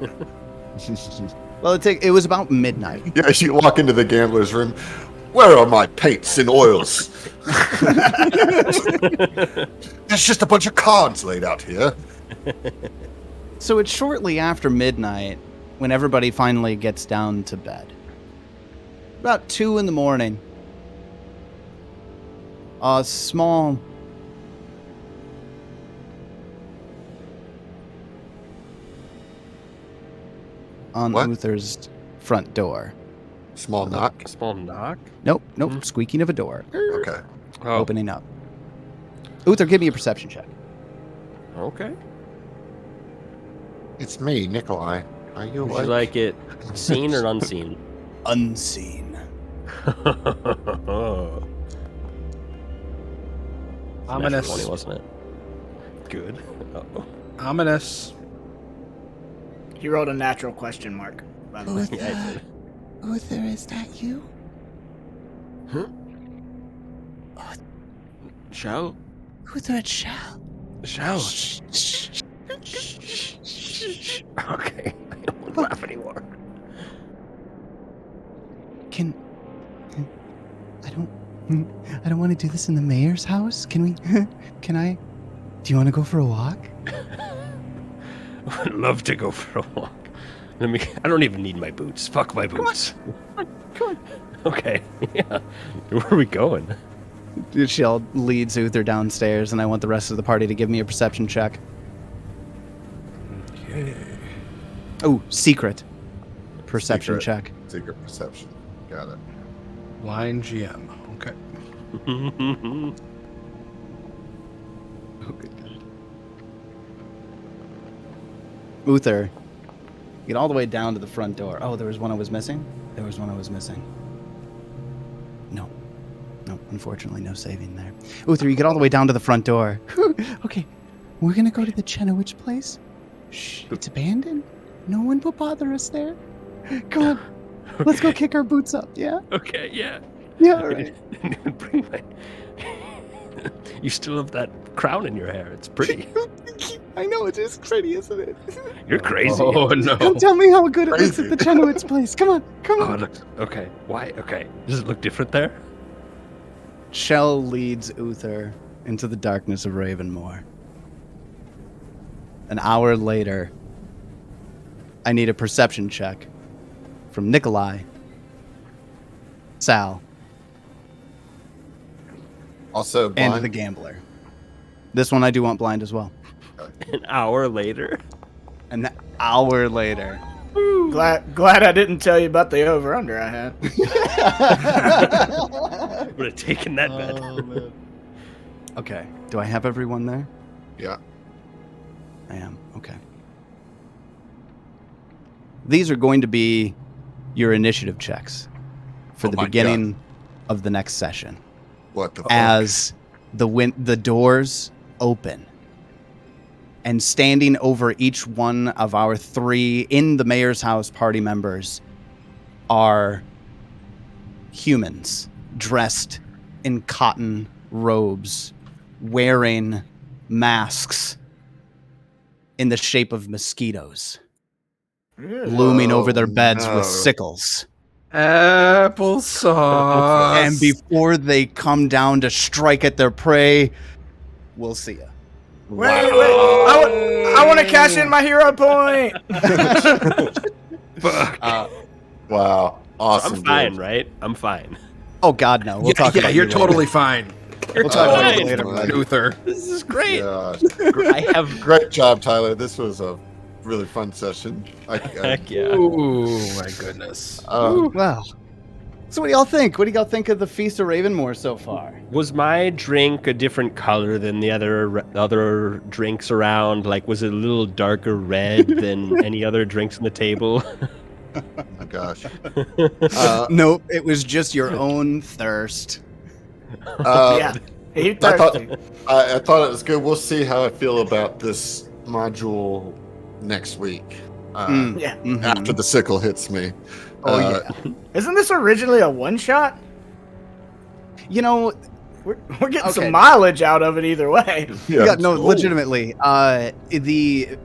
Well, it was about midnight. Yeah, as you walk into the gambler's room, where are my paints and oils? There's just a bunch of cards laid out here. So it's shortly after midnight when everybody finally gets down to bed. About 2 a.m. A small on What? Uther's front door. Small knock. Small knock. Nope, squeaking of a door. Okay. Oh, Opening up. Uther, give me a perception check. okay. It's me, Nikolai. Are you Would awake? you like it seen or unseen? Unseen. Ominous. 20, wasn't it? Good. Uh-oh. Ominous. He wrote a natural question mark, by the way. Yeah, I did. Uther, is that you? Shall? Uther, it's Shell. Shall? Okay. I don't want to laugh anymore. I don't want to do this in the mayor's house. Do you want to go for a walk? I would love to go for a walk. I don't even need my boots. Fuck my boots. Come on. Okay. Yeah. Where are we going? Shell leads Uther downstairs, and I want the rest of the party to give me a perception check. Okay. Oh, secret. Perception Secret. check. Secret perception. Got it. Blind GM. Okay. Uther, get all the way down to the front door. Oh, there was one I was missing? There was one I was missing. No, unfortunately, no saving there. Uther, you get all the way down to the front door. Okay, we're gonna go to the Chenowich place. Shh, it's abandoned. No one will bother us there. Come on, let's go kick our boots up, yeah? Okay, yeah. Yeah, all right. Bring my... You still have that crown in your hair. It's pretty. I know, it is pretty, isn't it? You're crazy. Oh no. Come tell me how good it looks at the Chenowich place. Come on, come Oh, on. it looks... Okay. Why? Okay. Does it look different there? Shell leads Uther into the darkness of Ravenmoor. An hour later, I need a perception check from Nikolai, Sal, Also, and blind. the gambler. This one I do want blind as well. An hour later. An hour later. Glad I didn't tell you about the over-under I had. Would have taken that bet. Man. Okay, do I have everyone there? Yeah. I am. Okay. These are going to be your initiative checks for Oh the my beginning of the next session. What the fuck? As the doors open. And standing over each one of our 3 in the mayor's house party members are humans dressed in cotton robes, wearing masks in the shape of mosquitoes, looming over their beds with sickles. Applesauce. And before they come down to strike at their prey, we'll see ya. Wait! I want to cash in my hero point. Wow. Awesome. I'm fine, dude. right? I'm fine. Oh God, no. We'll talk about you're you totally later. fine. We'll talk about fine. you later. Man. Luther. This is great. Yeah. I have. Great job, Tyler. This was a really fun session. Heck yeah. Ooh, my goodness. Wow. So what do y'all think? What do y'all think of the Feast of Ravenmoor so far? Was my drink a different color than the other drinks around? Like, was it a little darker red than any other drinks on the table? Oh my gosh. Nope, it was just your own thirst. Yeah, he I thought thirsty. I thought it was good. We'll see how I feel about this module next week. Yeah. Mhm. After the sickle hits me. Oh yeah. Isn't this originally a one shot? You know, We're getting Okay. some mileage out of it either way. yeah, no, legitimately.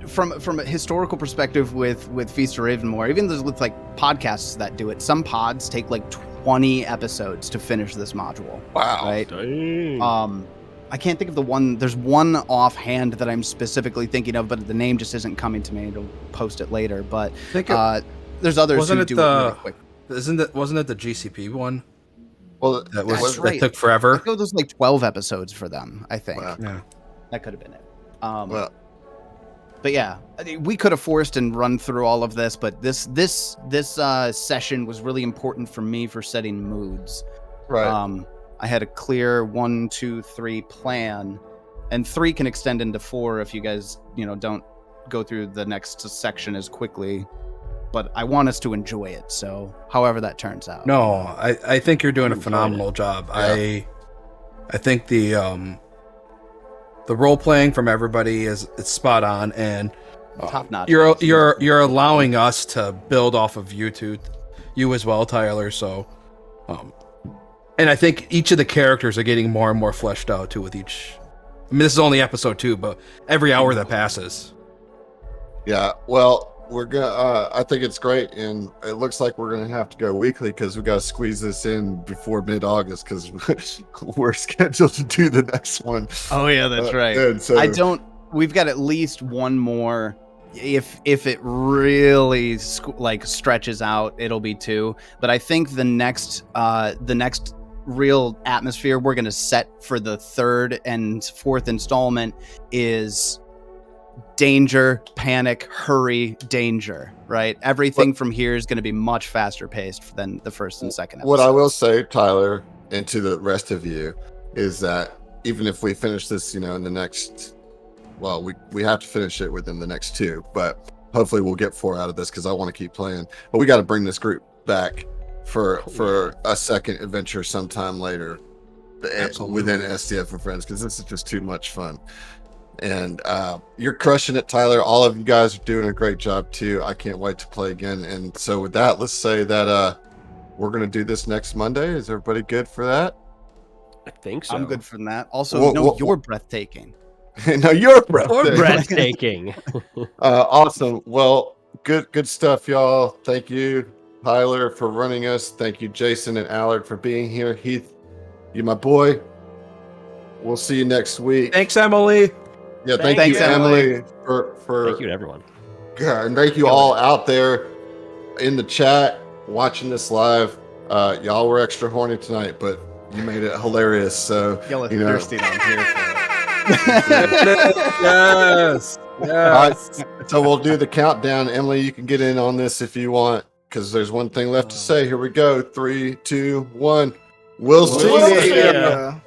From a historical perspective with Feast of Ravenmoor, even with like podcasts that do it, some pods take like 20 episodes to finish this module. Wow. Right? Dang. I can't think of the one. There's one offhand that I'm specifically thinking of, but the name just isn't coming to me. I'll post it later. But I think it, there's others wasn't who it do the- it really quick. wasn't it the GCP one Well, that That's was right. that took I forever? think there's like 12 episodes for them. I think Wow. Yeah. that could have been it. Well, But yeah, I mean, we could have forced and run through all of this, but this session was really important for me for setting moods. right. I had a clear 1, 2, 3 plan, and 3 can extend into 4 if you guys, don't go through the next section as quickly. But I want us to enjoy it, so however that turns out. No, I think you're doing a Enjoyed phenomenal job. Yeah. I think the role playing from everybody it's spot on, and Top notch. you're allowing us to build off of you as well, Tyler. So, and I think each of the characters are getting more and more fleshed out too with each. I mean, this is only episode 2, but every hour that passes. Yeah. Well, we're gonna. I think it's great, and it looks like we're gonna have to go weekly because we got to squeeze this in before mid-August because we're scheduled to do the next one. Oh yeah, that's right. And so We've got at least one more. If it really stretches out, it'll be 2. But I think the next real atmosphere we're gonna set for the 3rd and 4th installment is danger, panic, hurry, danger. Right? Everything from here is going to be much faster paced than the 1st and 2nd. What I will say, Tyler, and to the rest of you, is that even if we finish this, in the next, well, we have to finish it within the next 2, but hopefully we'll get 4 out of this because I want to keep playing. But we got to bring this group back for a second adventure sometime later, Absolutely. within STF and Friends, because this is just too much fun. And you're crushing it, Tyler. All of you guys are doing a great job too. I can't wait to play again. And so with that, let's say that we're gonna do this next Monday. Is everybody good for that? I think so. I'm good for that. Also, Whoa. you're breathtaking. No, you're breathtaking. Breathtaking. Awesome. Well, good stuff, y'all. Thank you, Tyler, for running us. Thank you, Jason and Allard, for being here. Heath, you my boy. We'll see you next week. Thanks, Emily. Yeah, Thank thank you, you, Emily, for Thank you to everyone. Yeah, and thank you all out there in the chat watching this live. Y'all were extra horny tonight, but you made it hilarious. So Y'all are you know. thirsty down here for Yes. All right, so we'll do the countdown. Emily, you can get in on this if you want, because there's one thing left to say. Here we go. 3, 2, 1. We'll see We'll you. see ya. Yeah.